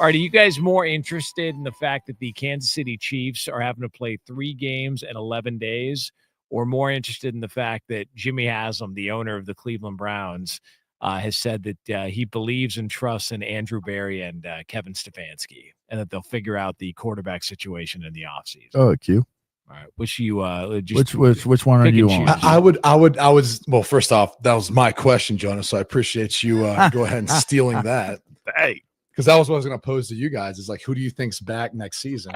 Are you guys more interested in the fact that the Kansas City Chiefs are having to play 3 games in 11 days, or more interested in the fact that Jimmy Haslam, the owner of the Cleveland Browns, has said that he believes and trusts in Andrew Berry and Kevin Stefanski, and that they'll figure out the quarterback situation in the offseason? Oh, Q. All right, which you which one are you on? I was well. First off, that was my question, Jonah. So I appreciate you go ahead and stealing that. Hey. Because that was what I was going to pose to you guys is like, who do you think's back next season?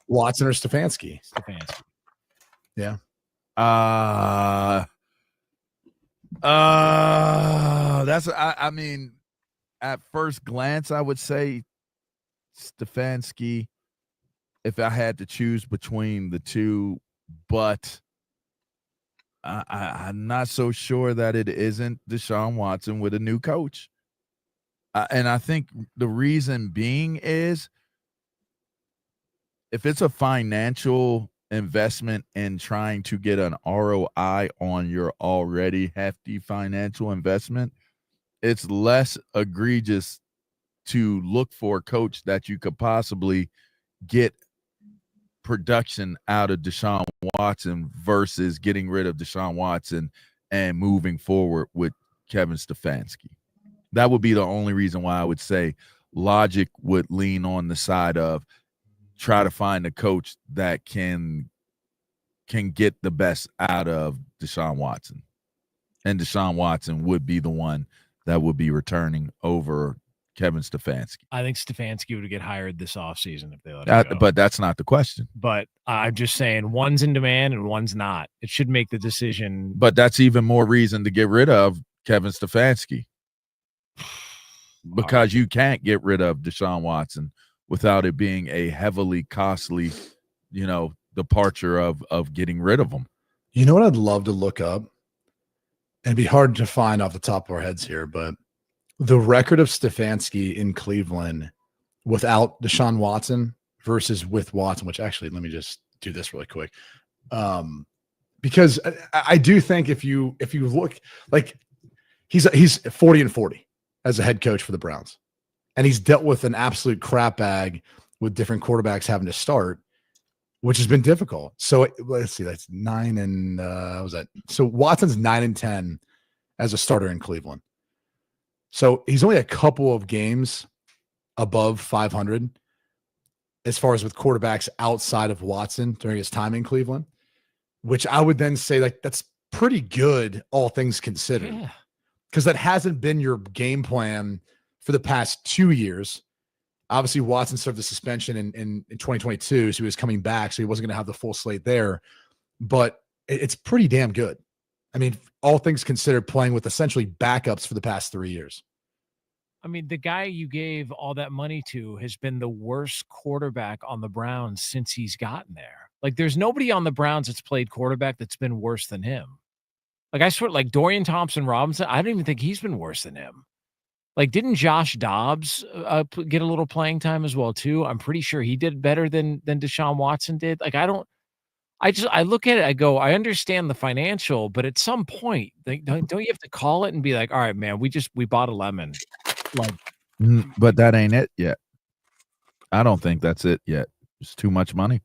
Watson or Stefanski? Stefanski. Yeah. That's I mean, at first glance, I would say Stefanski if I had to choose between the two, but I'm not so sure that it isn't Deshaun Watson with a new coach. And I think the reason being is if it's a financial investment in trying to get an ROI on your already hefty financial investment, it's less egregious to look for a coach that you could possibly get production out of Deshaun Watson versus getting rid of Deshaun Watson and moving forward with Kevin Stefanski. That would be the only reason why I would say logic would lean on the side of try to find a coach that can get the best out of Deshaun Watson. And Deshaun Watson would be the one that would be returning over Kevin Stefanski. I think Stefanski would get hired this offseason if they let him go. But that's not the question. But I'm just saying one's in demand and one's not. It should make the decision. But that's even more reason to get rid of Kevin Stefanski. Because you can't get rid of Deshaun Watson without it being a heavily costly, departure of getting rid of him. You know what I'd love to look up? And it'd be hard to find off the top of our heads here, but the record of Stefanski in Cleveland without Deshaun Watson versus with Watson, which actually, let me just do this really quick. Because I do think if you look, like he's 40-40 as a head coach for the Browns. And he's dealt with an absolute crap bag with different quarterbacks having to start, which has been difficult. So let's see, that's 9 and what was that? So Watson's 9-10 as a starter in Cleveland. So he's only a couple of games above 500 as far as with quarterbacks outside of Watson during his time in Cleveland, which I would then say like that's pretty good, all things considered. Yeah. Because that hasn't been your game plan for the past 2 years. Obviously, Watson served the suspension in 2022, so he was coming back, so he wasn't going to have the full slate there. But it's pretty damn good. I mean, all things considered, playing with essentially backups for the past 3 years. I mean, the guy you gave all that money to has been the worst quarterback on the Browns since he's gotten there. Like, there's nobody on the Browns that's played quarterback that's been worse than him. Like, I swear, like Dorian Thompson-Robinson, I don't even think he's been worse than him. Like, didn't Josh Dobbs get a little playing time as well, too? I'm pretty sure he did better than Deshaun Watson did. Like, I look at it, I go, I understand the financial, but at some point, don't you have to call it and be like, all right, man, we bought a lemon. Like, but that ain't it yet. I don't think that's it yet. It's too much money.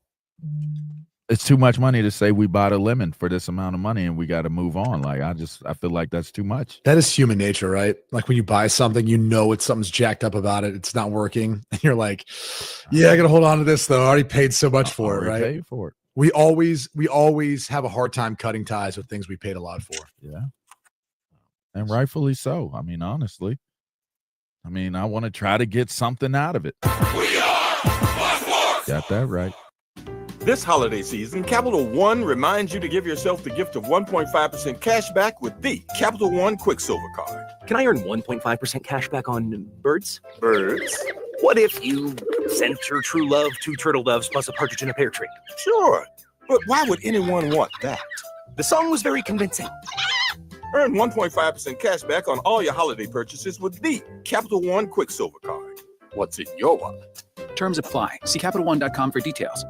It's too much money to say we bought a lemon for this amount of money and we got to move on. Like, I feel like that's too much. That is human nature, right? Like when you buy something, something's jacked up about it. It's not working. And you're like, yeah, I got to hold on to this though. I already paid so much for it, right? Paid for it. We always have a hard time cutting ties with things we paid a lot for. Yeah. And rightfully so. I mean, honestly. I want to try to get something out of it. We are Black. Got that right. This holiday season, Capital One reminds you to give yourself the gift of 1.5% cash back with the Capital One Quicksilver Card. Can I earn 1.5% cash back on birds? Birds? What if you sent your true love 2 turtle doves plus a partridge in a pear tree? Sure, but why would anyone want that? The song was very convincing. Earn 1.5% cash back on all your holiday purchases with the Capital One Quicksilver Card. What's in your wallet? Terms apply. See CapitalOne.com for details.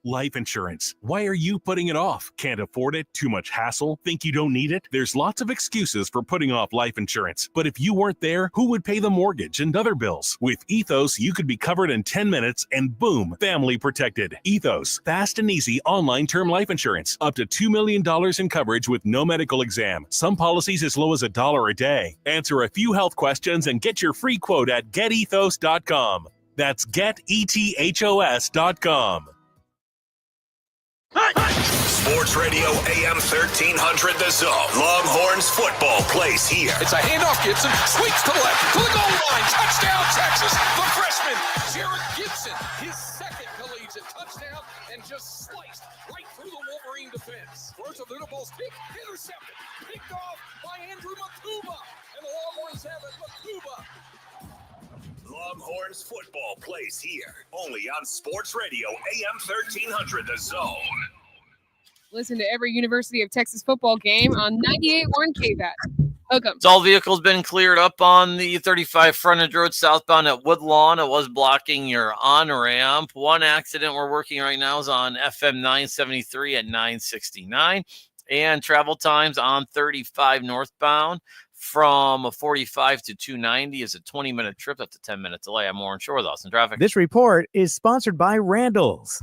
Life insurance. Why are you putting it off? Can't afford it? Too much hassle? Think you don't need it? There's lots of excuses for putting off life insurance. But if you weren't there, who would pay the mortgage and other bills? With Ethos, you could be covered in 10 minutes and boom, family protected. Ethos, fast and easy online term life insurance. Up to $2 million in coverage with no medical exam. Some policies as low as $1 a day. Answer a few health questions and get your free quote at getethos.com. That's getethos.com. Sports Radio AM 1300 The Zone. Longhorns football plays here. It's a handoff. Gibson sweeps to the left, to the goal line. Touchdown, Texas. The freshman, Jared Gibson. His second collegiate touchdown and just sliced right through the Wolverine defense. First of the ball's picked, intercepted, picked off by Andrew Makuba. And the Longhorns have it, Makuba. Longhorns football plays here. Only on Sports Radio AM 1300 The Zone. Listen to every University of Texas football game on 98.1 KVAT. Hook 'em. All vehicles been cleared up on the 35 frontage road southbound at Woodlawn. It was blocking your on-ramp. One accident we're working right now is on FM 973 at 969. And travel times on 35 northbound from 45 to 290 is a 20-minute trip. That's a 10-minute delay. I'm Warren Shore, though. Some traffic. This report is sponsored by Randall's.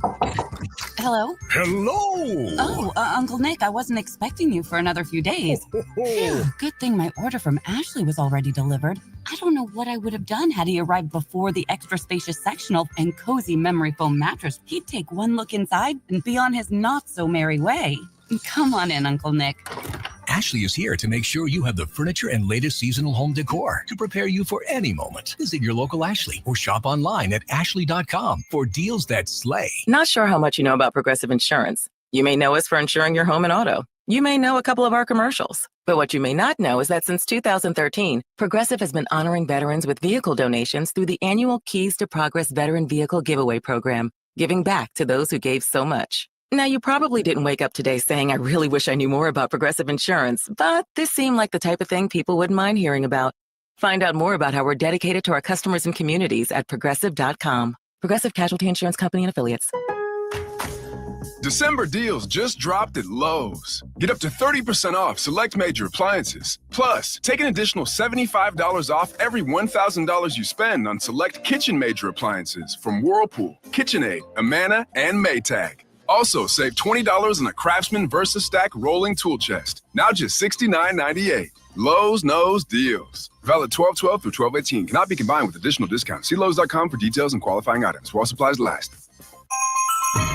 Hello? Hello! Oh, Uncle Nick, I wasn't expecting you for another few days. Phew, good thing my order from Ashley was already delivered. I don't know what I would have done had he arrived before the extra spacious sectional and cozy memory foam mattress. He'd take one look inside and be on his not-so-merry way. Come on in, Uncle Nick. Ashley is here to make sure you have the furniture and latest seasonal home decor to prepare you for any moment. Visit your local Ashley or shop online at ashley.com for deals that slay. Not sure how much you know about Progressive Insurance. You may know us for insuring your home and auto. You may know a couple of our commercials. But what you may not know is that since 2013, Progressive has been honoring veterans with vehicle donations through the annual Keys to Progress Veteran Vehicle Giveaway Program, giving back to those who gave so much. Now, you probably didn't wake up today saying, I really wish I knew more about Progressive Insurance, but this seemed like the type of thing people wouldn't mind hearing about. Find out more about how we're dedicated to our customers and communities at Progressive.com. Progressive Casualty Insurance Company and Affiliates. December deals just dropped at Lowe's. Get up to 30% off select major appliances. Plus, take an additional $75 off every $1,000 you spend on select kitchen major appliances from Whirlpool, KitchenAid, Amana, and Maytag. Also, save $20 on a Craftsman VersaStack rolling tool chest. Now just $69.98. Lowe's knows deals. Valid 12/12 through 12/18. Cannot be combined with additional discounts. See Lowe's.com for details and qualifying items. While supplies last.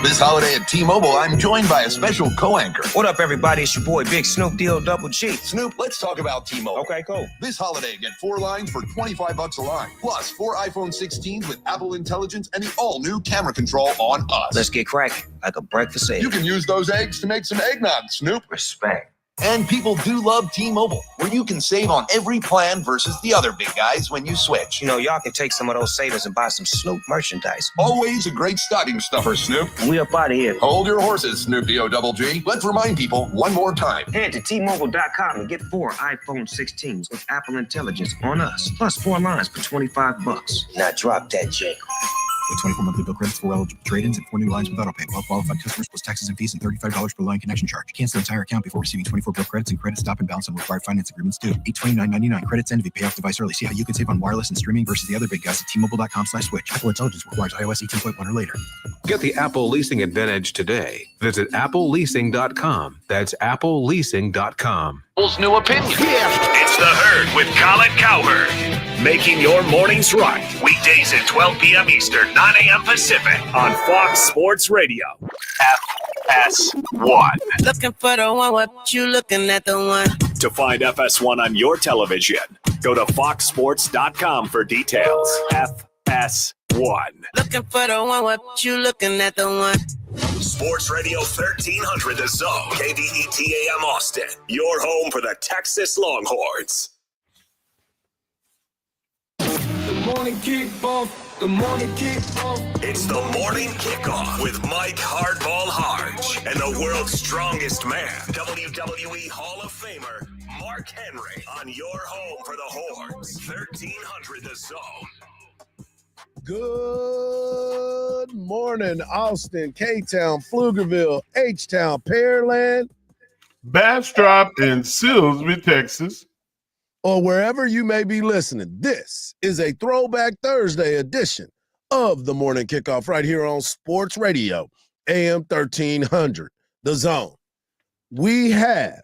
This holiday at T-Mobile, I'm joined by a special co-anchor. What up, everybody? It's your boy, Big Snoop D-O Double G. Snoop, let's talk about T-Mobile. Okay, cool. This holiday, get 4 lines for $25 a line. Plus, 4 iPhone 16s with Apple Intelligence and the all-new camera control on us. Let's get cracking, like a breakfast egg. You can use those eggs to make some eggnog, Snoop. Respect. And people do love T-Mobile, where you can save on every plan versus the other big guys when you switch. You know, y'all can take some of those savings and buy some Snoop merchandise. Always a great stocking stuffer, Snoop. We up out of here. Hold your horses, Snoop D-O Double G. Let's remind people one more time. Head to T-Mobile.com and get 4 iPhone 16s with Apple Intelligence on us. Plus 4 lines for $25. Now drop that jangle. With 24 monthly bill credits, 4 eligible trade-ins, and 4 new lines with autopay. Well-qualified customers plus taxes and fees and $35 per line connection charge. Cancel entire account before receiving 24 bill credits and credit stop and balance on required finance agreements due. $829.99 credits end if you pay off device early. See how you can save on wireless and streaming versus the other big guys at T-Mobile.com/switch. Apple Intelligence requires iOS 18.1 or later. Get the Apple leasing advantage today. Visit appleleasing.com. That's appleleasing.com. Apple's new opinion. It's The Herd with Colin Cowherd. Making your mornings right. Weekdays at 12 p.m. Eastern, 9 a.m. Pacific on Fox Sports Radio. FS1. Looking for the one, what you looking at the one? To find FS1 on your television, go to foxsports.com for details. FS1. Looking for the one, what you looking at the one? Sports Radio 1300 The Zone, KDET-AM Austin. Your home for the Texas Longhorns. Morning kickoff. The morning kickoff. It's the morning kickoff with Mike Hardball Harge and the world's strongest man, WWE Hall of Famer Mark Henry, on your home for the Horns, 1300 The Zone. Good morning, Austin, K-Town, Pflugerville, H-Town, Pearland, Bastrop, and Silsbee, Texas, or wherever you may be listening. This is a Throwback Thursday edition of the Morning Kickoff right here on Sports Radio, AM 1300, The Zone. We have,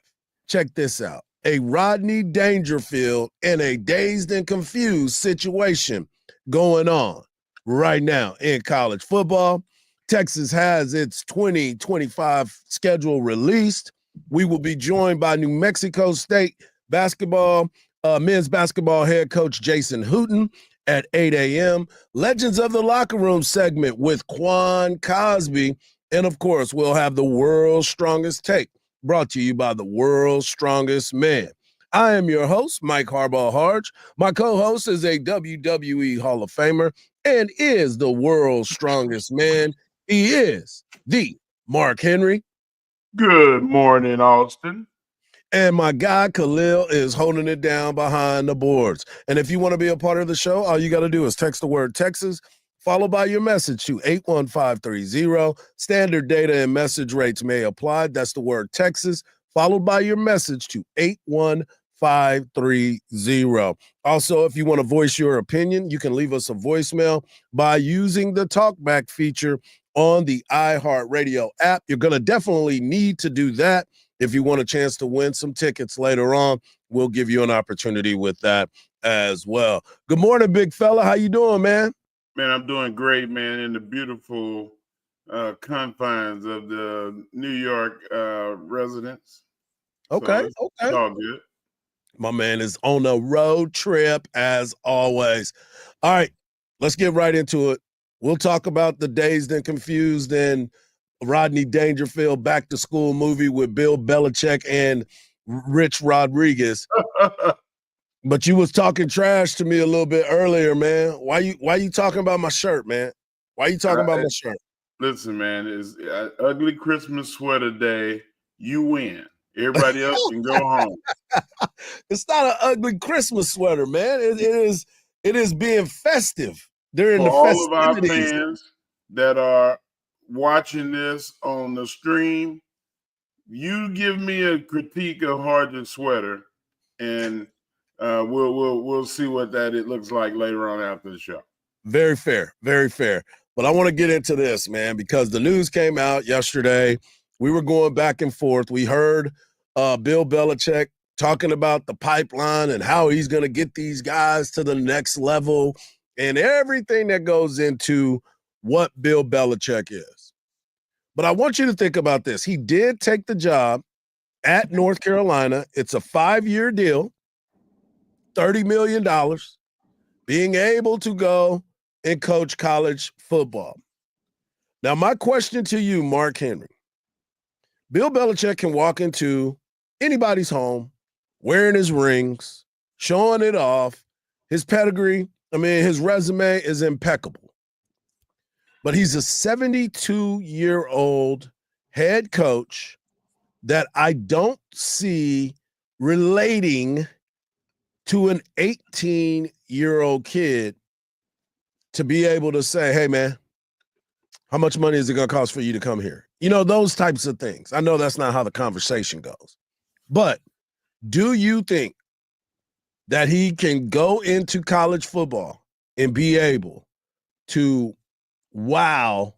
check this out, a Rodney Dangerfield and a dazed and confused situation going on right now in college football. Texas has its 2025 schedule released. We will be joined by New Mexico State men's basketball head coach Jason Hooten at 8 a.m. Legends of the Locker Room segment with Quan Cosby. And of course, we'll have the world's strongest take brought to you by the world's strongest man. I am your host, Mike Harbaugh Harge. My co-host is a WWE Hall of Famer and is the world's strongest man. He is the Mark Henry. Good morning, Austin. And my guy, Khalil, is holding it down behind the boards. And if you want to be a part of the show, all you got to do is text the word Texas, followed by your message to 81530. Standard data and message rates may apply. That's the word Texas, followed by your message to 81530. Also, if you want to voice your opinion, you can leave us a voicemail by using the talkback feature on the iHeartRadio app. You're going to definitely need to do that if you want a chance to win some tickets later on. We'll give you an opportunity with that as well. Good morning, big fella. How you doing, man? Man, I'm doing great, man, in the beautiful confines of the New York residence. Okay, so it's all good. My man is on a road trip as always. All right, let's get right into it. We'll talk about the dazed and confused and Rodney Dangerfield back to school movie with Bill Belichick and Rich Rodriguez. But you was talking trash to me a little bit earlier, man. Why you talking about my shirt, man? Why you talking about my shirt? Listen, man, it's ugly Christmas sweater day. You win. Everybody else can go home. It's not an ugly Christmas sweater, man. It is being festive during the For all of our festivities. fans that are watching this on the stream, you give me a critique of Harge's sweater, and we'll see what it looks like later on after the show. Very fair, very fair. But I want to get into this, man, because the news came out yesterday. We were going back and forth. We heard Bill Belichick talking about the pipeline and how he's going to get these guys to the next level and everything that goes into what Bill Belichick is. But I want you to think about this. He did take the job at North Carolina. It's a 5-year deal, $30 million, being able to go and coach college football. Now, my question to you, Mark Henry, Bill Belichick can walk into anybody's home wearing his rings, showing it off. His pedigree, his resume is impeccable. But he's a 72-year-old head coach that I don't see relating to an 18-year-old kid to be able to say, hey, man, how much money is it going to cost for you to come here? You know, those types of things. I know that's not how the conversation goes. But do you think that he can go into college football and be able to wow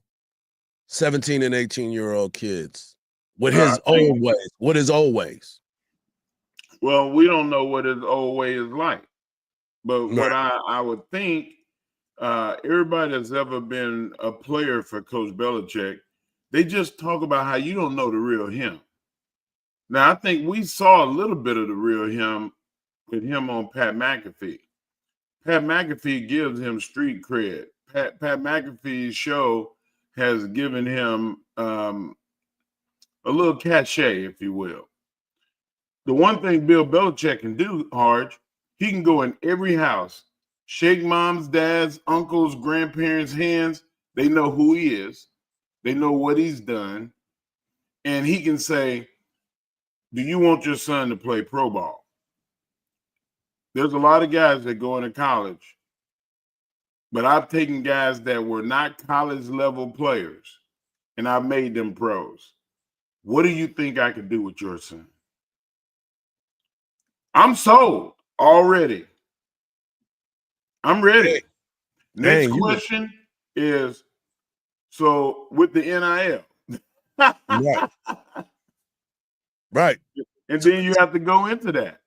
17 and 18-year-old kids with his old ways, with his old ways? Well, we don't know what his old way is like. But what I would think, everybody that's ever been a player for Coach Belichick, they just talk about how you don't know the real him. Now, I think we saw a little bit of the real him with him on Pat McAfee. Pat McAfee gives him street cred. Pat McAfee's show has given him a little cachet, if you will. The one thing Bill Belichick can do, Harge, he can go in every house, shake moms, dads, uncles, grandparents' hands. They know who he is. They know what he's done. And he can say, do you want your son to play pro ball? There's a lot of guys that go into college but I've taken guys that were not college level players and I've made them pros. What do you think I could do with your son? I'm sold already. I'm ready. Next question is, so with the NIL. Right. Right. And then you have to go into that.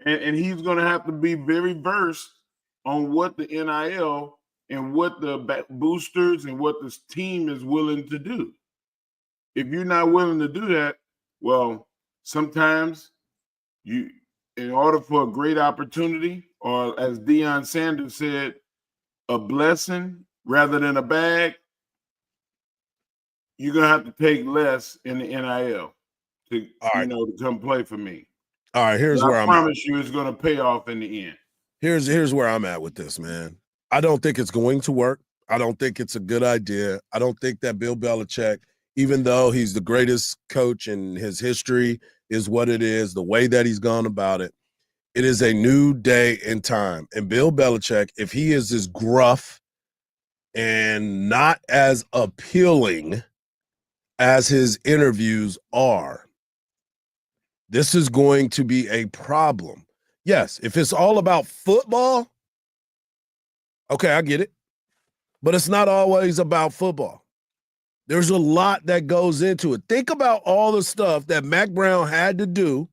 And he's going to have to be very versed on what the NIL and what the boosters and what this team is willing to do. If you're not willing to do that, well, sometimes you, in order for a great opportunity, or as Deion Sanders said, a blessing rather than a bag, you're gonna have to take less in the NIL to to come play for me. All right, here's but where I I'm at. promise you it's gonna pay off in the end. Here's where I'm at with this, man. I don't think it's going to work. I don't think it's a good idea. I don't think that Bill Belichick, even though he's the greatest coach in his history, is what it is, the way that he's gone about it. It is a new day and time. And Bill Belichick, if he is as gruff and not as appealing as his interviews are, this is going to be a problem. Yes, if it's all about football, okay, I get it. But it's not always about football. There's a lot that goes into it. Think about all the stuff that Mac Brown had to do.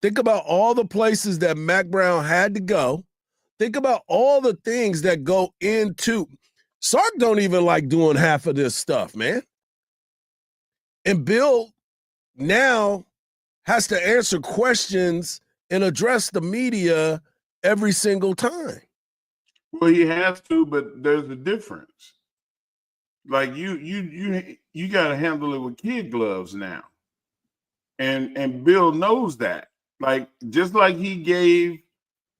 Think about all the places that Mac Brown had to go. Think about all the things that go into. Sark don't even like doing half of this stuff, man. And Bill now has to answer questions and address the media every single time. Well, he has to, but there's a difference. Like you got to handle it with kid gloves now, and Bill knows that. Like just like he gave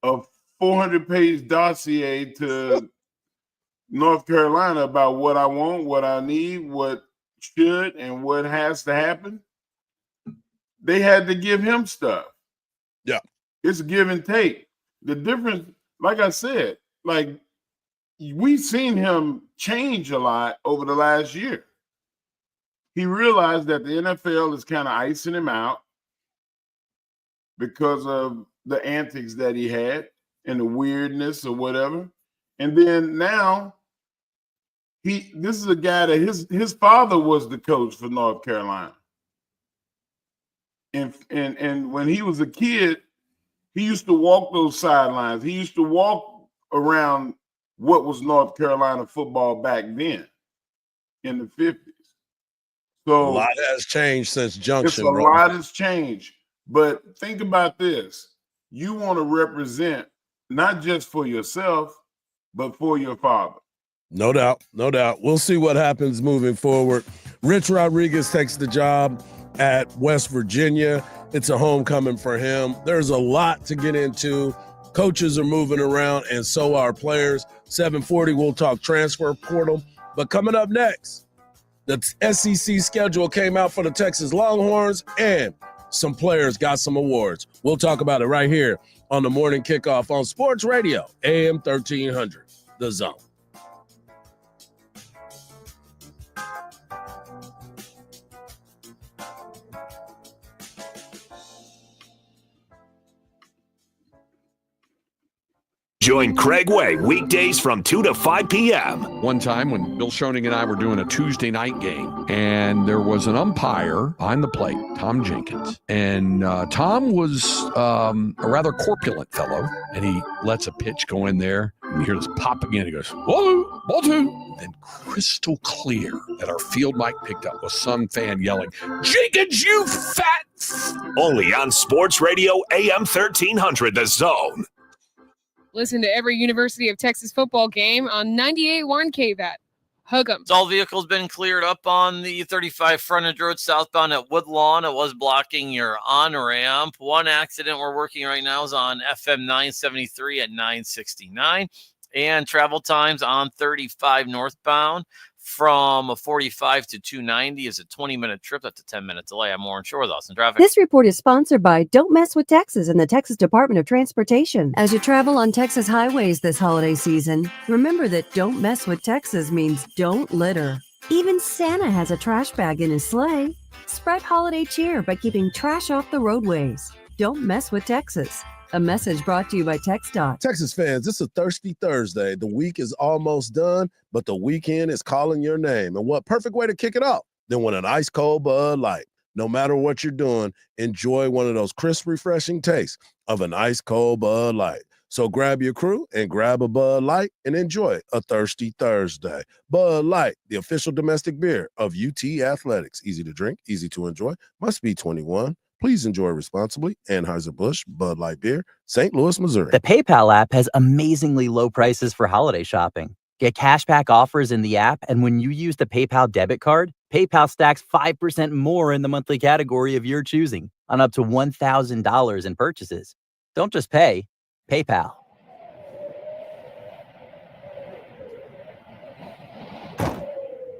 a 400-page dossier to North Carolina about what I want, what I need, what should, and what has to happen. They had to give him stuff. Yeah. It's give and take. The difference, like I said, like we've seen him change a lot over the last year. He realized that the NFL is kind of icing him out because of the antics that he had and the weirdness or whatever. And then now this is a guy that his father was the coach for North Carolina. And when he was a kid, he used to walk those sidelines. He used to walk around what was North Carolina football back then in the 50s. So a lot has changed since Junction. A lot has changed. But think about this. You want to represent not just for yourself, but for your father. No doubt. No doubt. We'll see what happens moving forward. Rich Rodriguez takes the job at West Virginia. It's a homecoming for him. There's a lot to get into. Coaches are moving around, and so are players. 7:40, we'll talk transfer portal. But coming up next, the SEC schedule came out for the Texas Longhorns, and some players got some awards. We'll talk about it right here on the Morning Kickoff on Sports Radio, AM 1300, The Zone. Join Craig Way weekdays from 2 to 5 p.m. One time when Bill Schoening and I were doing a Tuesday night game, and there was an umpire behind the plate, Tom Jenkins. And Tom was a rather corpulent fellow, and he lets a pitch go in there. And you hear this pop again. He goes, "Whoa, ball two." Then crystal clear that our field mic picked up was some fan yelling, "Jenkins, you fat!" Only on Sports Radio AM 1300, The Zone. Listen to every University of Texas football game on 98.1 KVAT. Hug 'em. All vehicles been cleared up on the 35 frontage road southbound at Woodlawn. It was blocking your on-ramp. One accident we're working right now is on FM 973 at 969. And travel times on 35 northbound, from 45 to 290 is a 20-minute trip. That's a 10-minute delay. I'm Warren Shore with Austin Traffic. This report is sponsored by Don't Mess with Texas and the Texas Department of Transportation. As you travel on Texas highways this holiday season, remember that Don't Mess with Texas means don't litter. Even Santa has a trash bag in his sleigh. Spread holiday cheer by keeping trash off the roadways. Don't mess with Texas. A message brought to you by TxDOT. Texas fans, it's a thirsty Thursday. The week is almost done, but the weekend is calling your name. And what perfect way to kick it off than with an ice cold Bud Light. No matter what you're doing, enjoy one of those crisp, refreshing tastes of an ice cold Bud Light. So grab your crew and grab a Bud Light and enjoy a thirsty Thursday. Bud Light, the official domestic beer of UT Athletics. Easy to drink, easy to enjoy. Must be 21. Please enjoy responsibly. Anheuser-Busch, Bud Light Beer, St. Louis, Missouri. The PayPal app has amazingly low prices for holiday shopping. Get cashback offers in the app, and when you use the PayPal debit card, PayPal stacks 5% more in the monthly category of your choosing on up to $1,000 in purchases. Don't just pay, PayPal.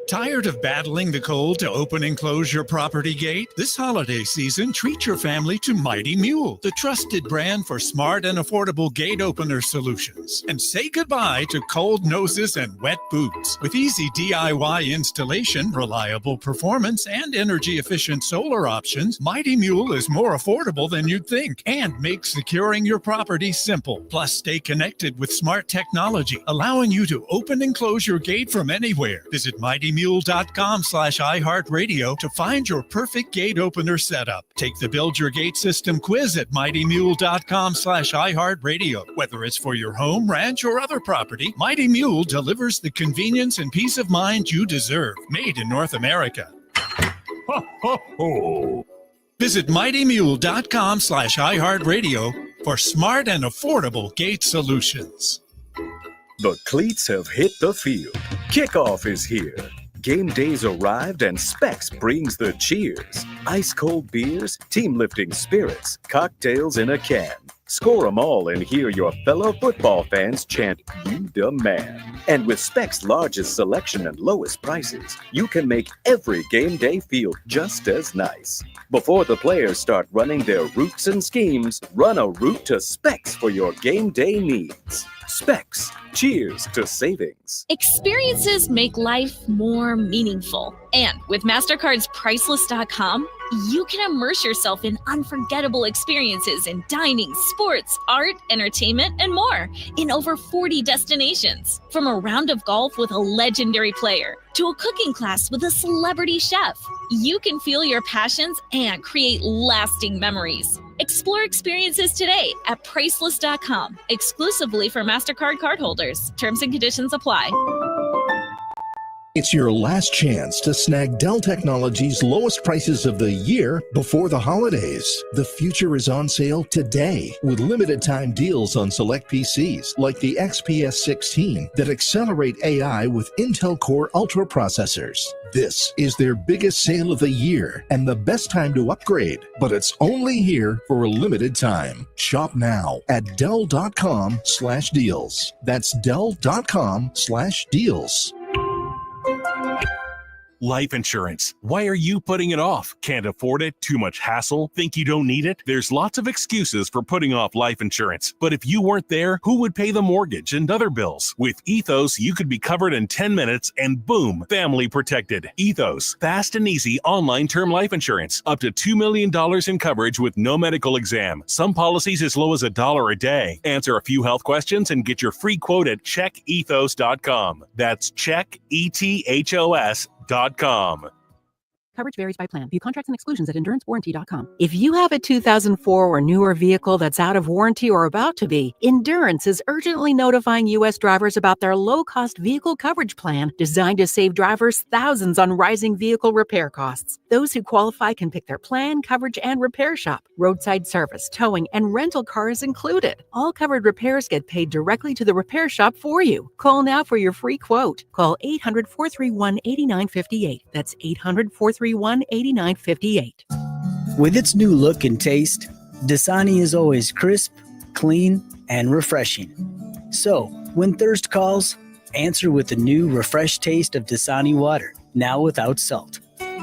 Tired of battling the cold to open and close your property gate? This holiday season, treat your family to Mighty Mule, the trusted brand for smart and affordable gate opener solutions. And say goodbye to cold noses and wet boots. With easy DIY installation, reliable performance, and energy-efficient solar options, Mighty Mule is more affordable than you'd think and makes securing your property simple. Plus, stay connected with smart technology, allowing you to open and close your gate from anywhere. Visit mightymule.com/iHeartRadio to find your perfect gate opener setup. Take the Build Your Gate System quiz at mightymule.com/iHeartRadio. Whether it's for your home, ranch, or other property, Mighty Mule delivers the convenience and peace of mind you deserve. Made in North America. Ho, ho, ho. Visit mightymule.com/iHeartRadio for smart and affordable gate solutions. The cleats have hit the field. Kickoff is here. Game day's arrived and Specs brings the cheers. Ice cold beers, team lifting spirits, cocktails in a can. Score 'em all and hear your fellow football fans chant, "You the man." And with Specs' largest selection and lowest prices, you can make every game day feel just as nice. Before the players start running their routes and schemes, run a route to Specs for your game day needs. Specs. Cheers to savings. Experiences make life more meaningful. And with MasterCard's Priceless.com, you can immerse yourself in unforgettable experiences in dining, sports, art, entertainment, and more in over 40 destinations. From a round of golf with a legendary player to a cooking class with a celebrity chef, you can feel your passions and create lasting memories. Explore experiences today at Priceless.com, exclusively for MasterCard cardholders. Terms and conditions apply. It's your last chance to snag Dell Technologies' lowest prices of the year before the holidays. The future is on sale today with limited time deals on select PCs like the XPS 16 that accelerate AI with Intel Core Ultra processors. This is their biggest sale of the year and the best time to upgrade, but it's only here for a limited time. Shop now at Dell.com/deals. That's Dell.com/deals. Life insurance. Why are you putting it off? Can't afford it? Too much hassle? Think you don't need it? There's lots of excuses for putting off life insurance. But if you weren't there, who would pay the mortgage and other bills? With Ethos, you could be covered in 10 minutes and boom, family protected. Ethos, fast and easy online term life insurance. Up to $2 million in coverage with no medical exam. Some policies as low as $1 a day. Answer a few health questions and get your free quote at checkethos.com. That's checkethos.com. Coverage varies by plan. View contracts and exclusions at endurancewarranty.com. If you have a 2004 or newer vehicle that's out of warranty or about to be, Endurance is urgently notifying U.S. drivers about their low-cost vehicle coverage plan designed to save drivers thousands on rising vehicle repair costs. Those who qualify can pick their plan, coverage, and repair shop. Roadside service, towing, and rental cars included. All covered repairs get paid directly to the repair shop for you. Call now for your free quote. Call 800-431-8958. That's 800-431-8958. With its new look and taste, Dasani is always crisp, clean, and refreshing. So, when thirst calls, Answer with the new refreshed taste of Dasani water, now without salt.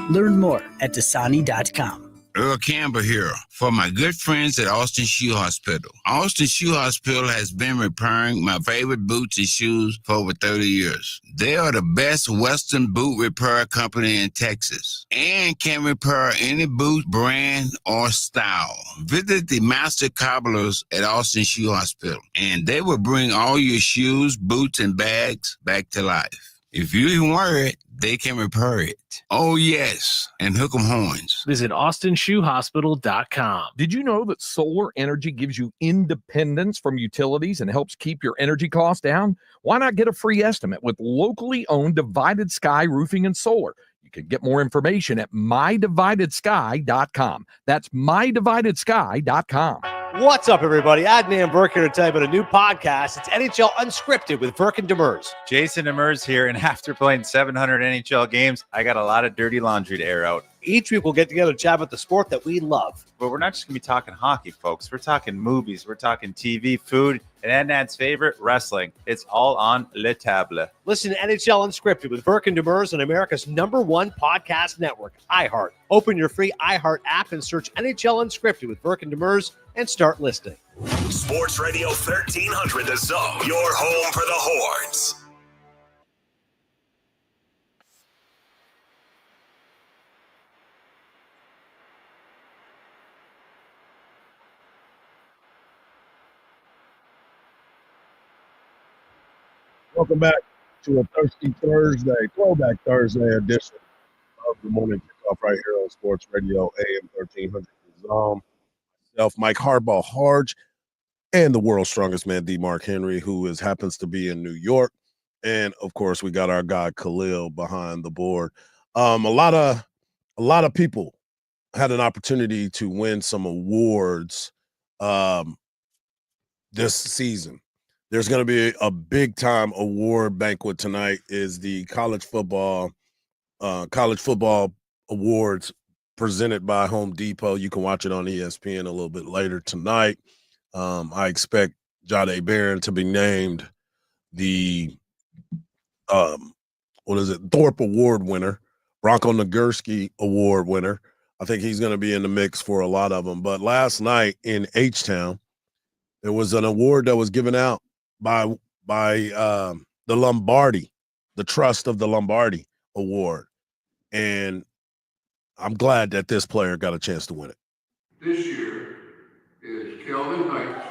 Learn more at Dasani.com. Earl Campbell here for my good friends at Austin Shoe Hospital. Austin Shoe Hospital has been repairing my favorite boots and shoes for over 30 years. They are the best Western boot repair company in Texas and can repair any boot, brand, or style. Visit the master cobblers at Austin Shoe Hospital, and they will bring all your shoes, boots, and bags back to life. If you didn't wear it, they can repair it. Oh, yes, and hook 'em horns. Visit AustinShoeHospital.com. Did you know that solar energy gives you independence from utilities and helps keep your energy costs down? Why not get a free estimate with locally owned Divided Sky Roofing and Solar? You can get more information at MyDividedSky.com. That's MyDividedSky.com. What's up, everybody? Adnan Burke here to tell you about a new podcast. It's NHL Unscripted with Burke and Demers. Jason Demers here, and after playing 700 NHL games, I got a lot of dirty laundry to air out. Each week we'll get together to chat about the sport that we love. But we're not just going to be talking hockey, folks. We're talking movies. We're talking TV, food, and Adnan's favorite, wrestling. It's all on Le Table. Listen to NHL Unscripted with Burke and Demers on America's #1 podcast network, iHeart. Open your free iHeart app and search NHL Unscripted with Burke and Demers and start listening. Sports Radio 1300 The Zone, your home for the Horns. Welcome back to a Thirsty Thursday, Throwback Thursday edition of the Morning Kickoff right here on Sports Radio AM 1300 The Zone. Myself, Mike Hardball Harge, and the world's strongest man, D. Mark Henry, who happens to be in New York. And of course, we got our guy Khalil behind the board. A lot of people had an opportunity to win some awards this season. There's going to be a big time award banquet tonight. Is the college football awards presented by Home Depot. You can watch it on ESPN a little bit later tonight. I expect Jahdae Barron to be named the Thorpe Award winner, Bronco Nagurski Award winner. I think he's going to be in the mix for a lot of them. But last night in H-Town, there was an award that was given out by the Lombardi, the Trust of the Lombardi Award. And I'm glad that this player got a chance to win it. This year is Kelvin Heights.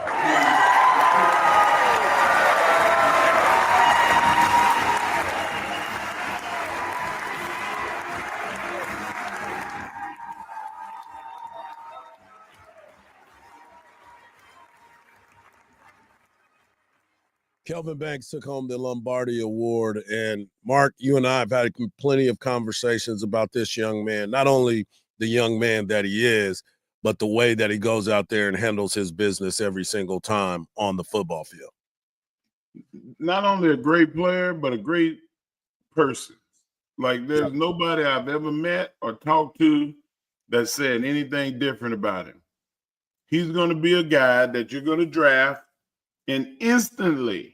Kelvin Banks took home the Lombardi Award. And Mark, you and I have had plenty of conversations about this young man, not only the young man that he is, but the way that he goes out there and handles his business every single time on the football field. Not only a great player, but a great person. Like there's nobody I've ever met or talked to that said anything different about him. He's going to be a guy that you're going to draft and instantly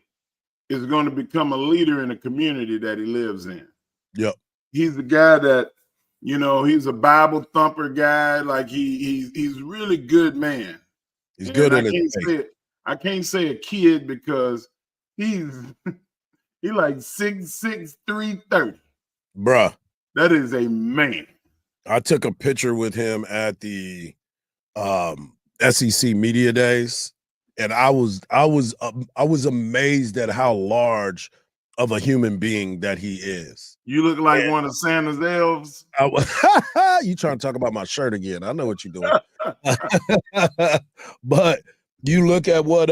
is going to become a leader in the community that he lives in. Yep. He's the guy that, he's a Bible thumper guy. Like he's really good man. He's good in his faith. I can't say a kid because he's like 6'6", 330. Bruh. That is a man. I took a picture with him at the SEC Media Days. And I was amazed at how large of a human being that he is. You look like one of Santa's elves. You trying to talk about my shirt again? I know what you're doing. But you look at what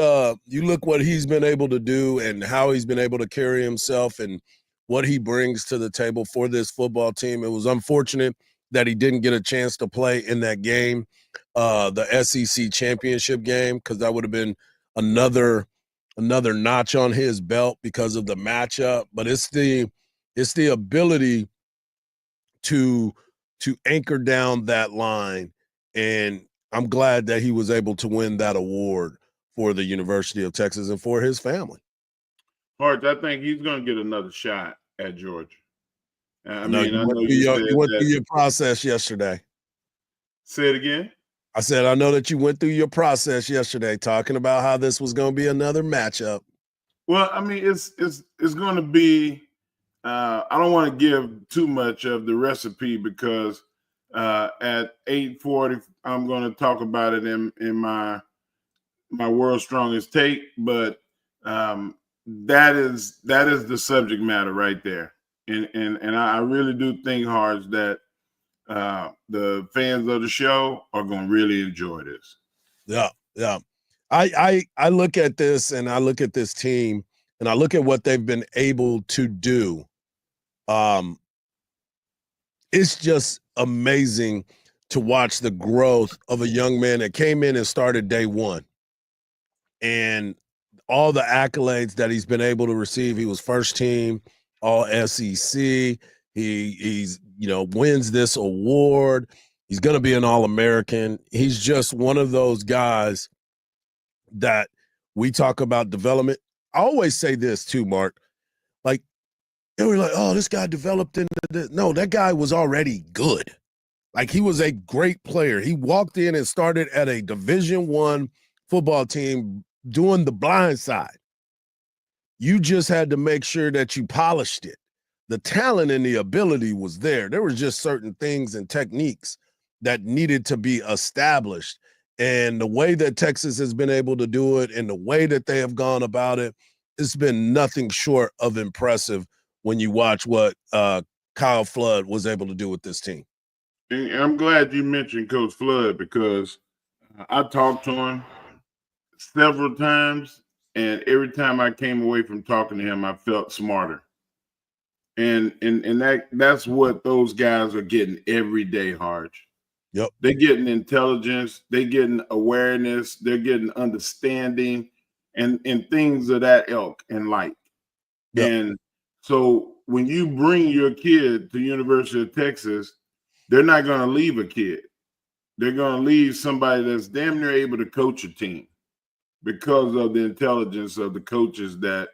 he's been able to do and how he's been able to carry himself and what he brings to the table for this football team. It was unfortunate that he didn't get a chance to play in that game, the SEC championship game, because that would have been another notch on his belt because of the matchup. But it's the ability to anchor down that line, and I'm glad that he was able to win that award for the University of Texas and for his family. Hart, I think he's going to get another shot at Georgia. I know mean, you I went know through you your said you went that. through your process yesterday. Say it again. I said I know that you went through your process yesterday, talking about how this was going to be another matchup. Well, I mean, it's going to be. I don't want to give too much of the recipe because at 8:40 I'm going to talk about it in my world's strongest take. But that is the subject matter right there, and I really do think, Hards, that the fans of the show are going to really enjoy this. Yeah, yeah. I look at this and I look at this team and I look at what they've been able to do. It's just amazing to watch the growth of a young man that came in and started day one. And all the accolades that he's been able to receive. He was first team all SEC. He's wins this award. He's going to be an All-American. He's just one of those guys that we talk about development. I always say this too, Mark. Like, and we're like, oh, this guy developed into this. No, that guy was already good. Like, he was a great player. He walked in and started at a Division I football team doing the blind side. You just had to make sure that you polished it. The talent and the ability was there. There was just certain things and techniques that needed to be established. And the way that Texas has been able to do it and the way that they have gone about it, it's been nothing short of impressive when you watch what Kyle Flood was able to do with this team. And I'm glad you mentioned Coach Flood because I talked to him several times, and every time I came away from talking to him, I felt smarter. And that's what those guys are getting every day, Harge. Yep. They're getting intelligence, they're getting awareness, they're getting understanding and things of that ilk and like. Yep. And so when you bring your kid to University of Texas, they're not going to leave a kid. They're going to leave somebody that's damn near able to coach a team because of the intelligence of the coaches that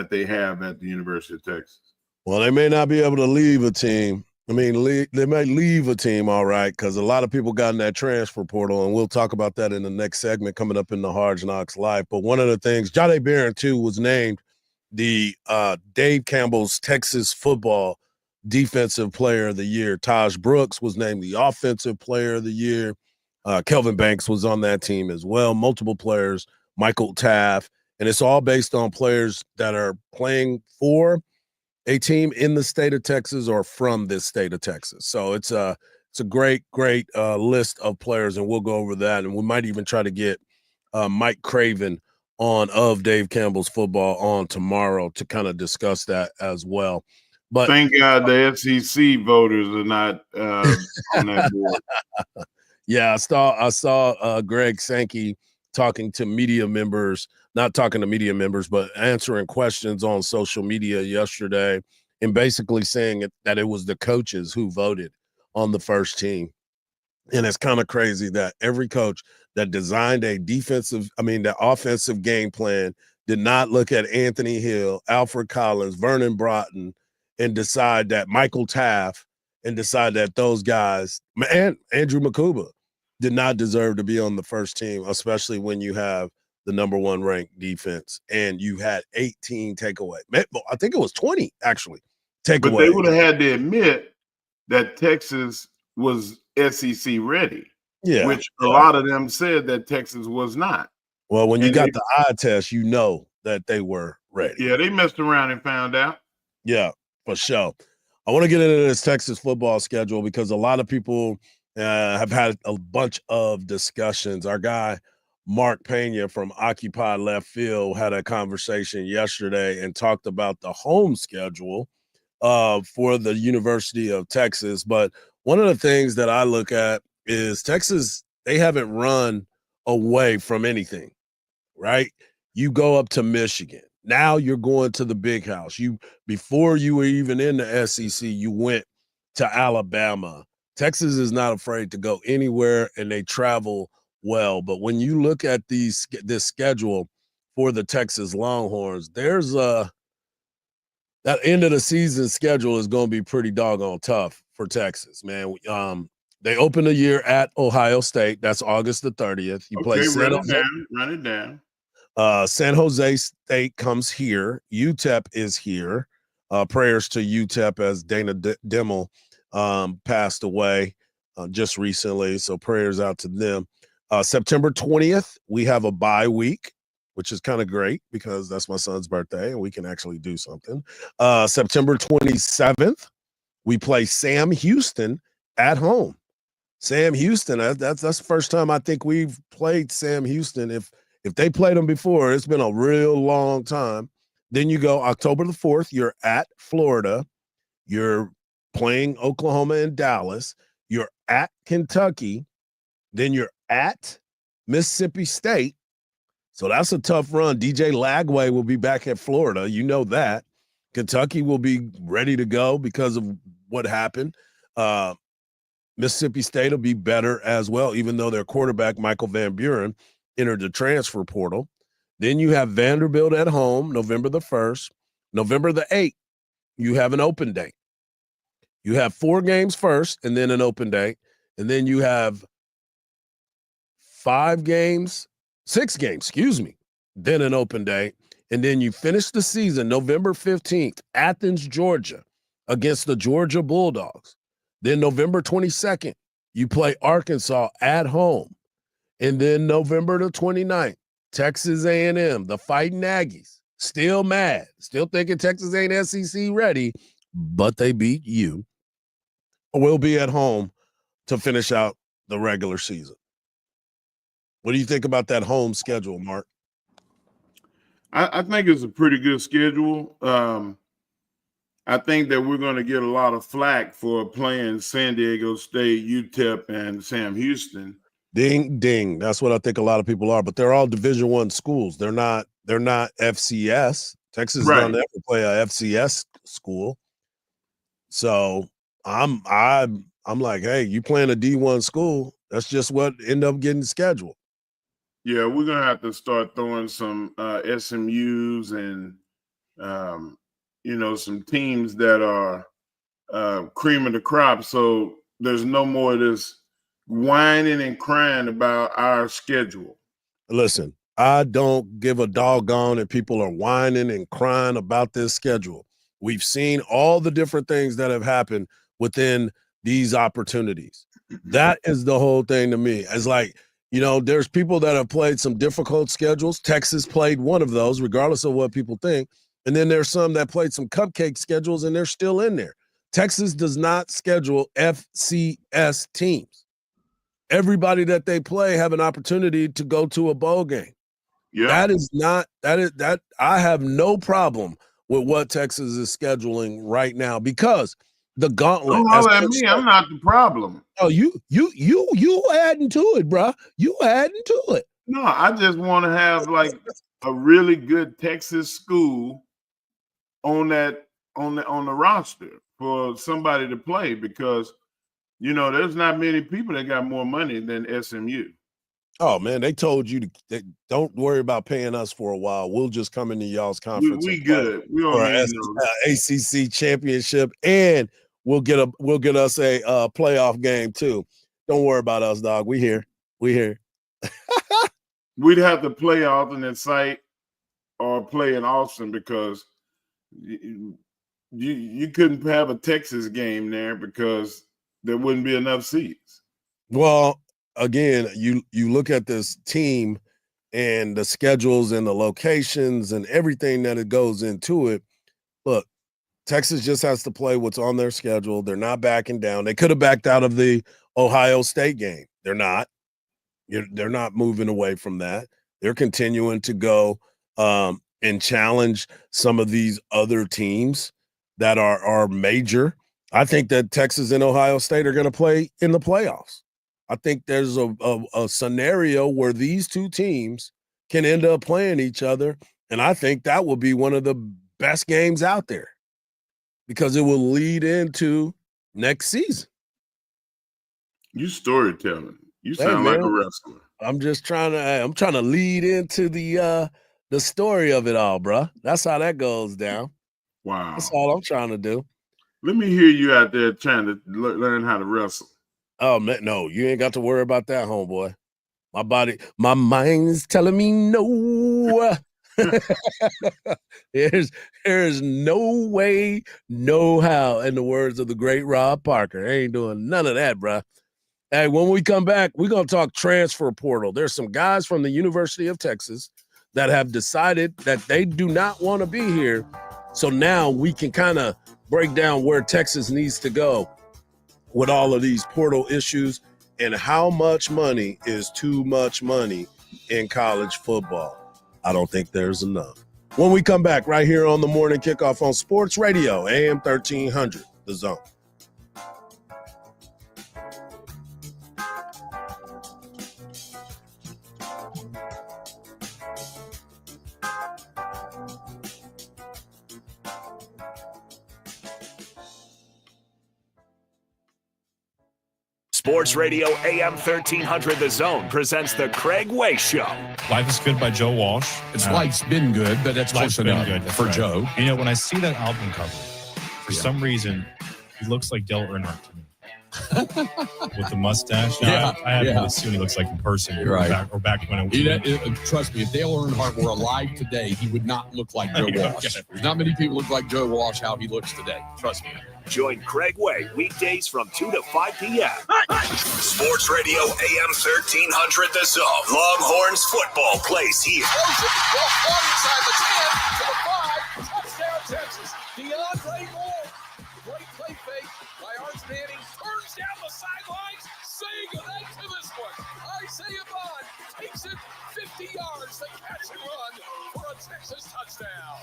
they have at the University of Texas. Well, they may not be able to leave a team. I mean, they might leave a team, all right, because a lot of people got in that transfer portal, and we'll talk about that in the next segment coming up in the Hard Knocks Live. But one of the things, Jahdae Barron, too, was named the Dave Campbell's Texas Football Defensive Player of the Year. Taj Brooks was named the Offensive Player of the Year. Kelvin Banks was on that team as well. Multiple players, Michael Taft, and it's all based on players that are playing for a team in the state of Texas or from this state of Texas. So it's a great list of players, and we'll go over that. And we might even try to get Mike Craven on of Dave Campbell's Football on tomorrow to kind of discuss that as well. But thank God the SEC voters are not on that board. Yeah, I saw Greg Sankey talking to media members, not talking to media members, but answering questions on social media yesterday and basically saying that it was the coaches who voted on the first team. And it's kind of crazy that every coach that designed the offensive game plan did not look at Anthony Hill, Alfred Collins, Vernon Broughton, and decide that Michael Taft and decide that those guys and Andrew Makuba did not deserve to be on the first team, especially when you have the number one ranked defense and you had 18 takeaway. I think it was 20 actually takeaway. But they would have had to admit that Texas was SEC ready, which a lot of them said that Texas was not. Well, when you got the eye test, you know that they were ready. Yeah, they messed around and found out. Yeah, for sure. I want to get into this Texas football schedule because a lot of people have had a bunch of discussions. Our guy, Mark Pena from Occupy Left Field, had a conversation yesterday and talked about the home schedule for the University of Texas. But one of the things that I look at is Texas, they haven't run away from anything, right? You go up to Michigan. Now you're going to the big house. Before you were even in the SEC, you went to Alabama. Texas is not afraid to go anywhere, and they travel well. But when you look at this schedule for the Texas Longhorns. There's that end of the season schedule is going to be pretty doggone tough for Texas, man. They open the year at Ohio State. That's August the 30th. You play San Jose. Run it down. San Jose State comes here. UTEP is here. Prayers to UTEP as Dana Dimmel passed away just recently. So prayers out to them. September 20th, we have a bye week, which is kind of great because that's my son's birthday and we can actually do something. September 27th, we play Sam Houston at home. Sam Houston, that's the first time I think we've played Sam Houston. If they played them before, it's been a real long time. Then you go October the 4th, you're at Florida. You're playing Oklahoma and Dallas. You're at Kentucky. Then you're at Mississippi State. So that's a tough run. DJ Lagway will be back at Florida. You know that. Kentucky will be ready to go because of what happened. Mississippi State will be better as well, even though their quarterback, Michael Van Buren, entered the transfer portal. Then you have Vanderbilt at home, November the 1st. November the 8th, you have an open date. You have 4 games first and then an open date. And then you have 6 games, then an open day. And then you finish the season November 15th, Athens, Georgia, against the Georgia Bulldogs. Then November 22nd, you play Arkansas at home. And then November the 29th, Texas A&M, the Fighting Aggies, still mad, still thinking Texas ain't SEC ready, but they beat you. We'll be at home to finish out the regular season. What do you think about that home schedule, Mark? I think it's a pretty good schedule. I think that we're going to get a lot of flack for playing San Diego State, UTEP, and Sam Houston. Ding, ding. That's what I think a lot of people are, but they're all Division I schools. They're not FCS. Texas don't ever play a FCS school. So I'm like, hey, you playing a D1 school. That's just what end up getting scheduled. Yeah, we're going to have to start throwing some SMUs and, some teams that are cream of the crop. So there's no more of this whining and crying about our schedule. Listen, I don't give a doggone if people are whining and crying about this schedule. We've seen all the different things that have happened within these opportunities. That is the whole thing to me. It's like, there's people that have played some difficult schedules. Texas played one of those, regardless of what people think. And then there's some that played some cupcake schedules, and they're still in there. Texas does not schedule FCS teams. Everybody that they play have an opportunity to go to a bowl game. Yeah. That I have no problem with what Texas is scheduling right now because the gauntlet. Don't holler at me. I'm not the problem. Oh, you adding to it, bro. You adding to it. No, I just want to have like a really good Texas school on the roster for somebody to play because there's not many people that got more money than SMU. Oh man, they told you to don't worry about paying us for a while. We'll just come into y'all's conference. We good. We don't need ACC championship, and we'll get us a playoff game too. Don't worry about us, dog. We here. We'd have to play alternate site or play in Austin because you couldn't have a Texas game there because there wouldn't be enough seats. Well, again, you look at this team and the schedules and the locations and everything that it goes into it. Look, Texas just has to play what's on their schedule. They're not backing down. They could have backed out of the Ohio State game. They're not. They're not moving away from that. They're continuing to go and challenge some of these other teams that are major. I think that Texas and Ohio State are going to play in the playoffs. I think there's a scenario where these two teams can end up playing each other, and I think that will be one of the best games out there because it will lead into next season. You storytelling. You sound like a wrestler. I'm just trying to lead into the the story of it all, bro. That's how that goes down. Wow. That's all I'm trying to do. Let me hear you out there trying to learn how to wrestle. Oh, man, no, you ain't got to worry about that, homeboy. My mind's telling me no. There's no way, no how, in the words of the great Rob Parker. I ain't doing none of that, bro. Hey, when we come back, we're going to talk transfer portal. There's some guys from the University of Texas that have decided that they do not want to be here. So now we can kind of break down where Texas needs to go with all of these portal issues and how much money is too much money in college football. I don't think there's enough. When we come back right here on the Morning Kickoff on Sports Radio, AM 1300, The Zone. Sports Radio AM 1300 The Zone presents the Craig Way Show. Life is Good by Joe Walsh. Life's been good, but that's close enough for right. Joe. You know, when I see that album cover, for some reason, he looks like Dale Earnhardt to me. With the mustache. Now, I haven't really seen what he looks like in person. Right. Back when it was. Trust me, if Dale Earnhardt were alive today, he would not look like Joe Walsh. There's not many people look like Joe Walsh how he looks today. Trust me. Join Craig Way weekdays from 2 to 5 p.m. Sports Radio AM 1300 The Zone. Longhorns football plays here. Inside the 10 to the 5. Touchdown, Texas. DeAndre Moore. Great play fake by Arch Manning. Turns down the sidelines. Saying goodnight to this one. Isaiah Bond takes it 50 yards. They catch and run for a Texas touchdown.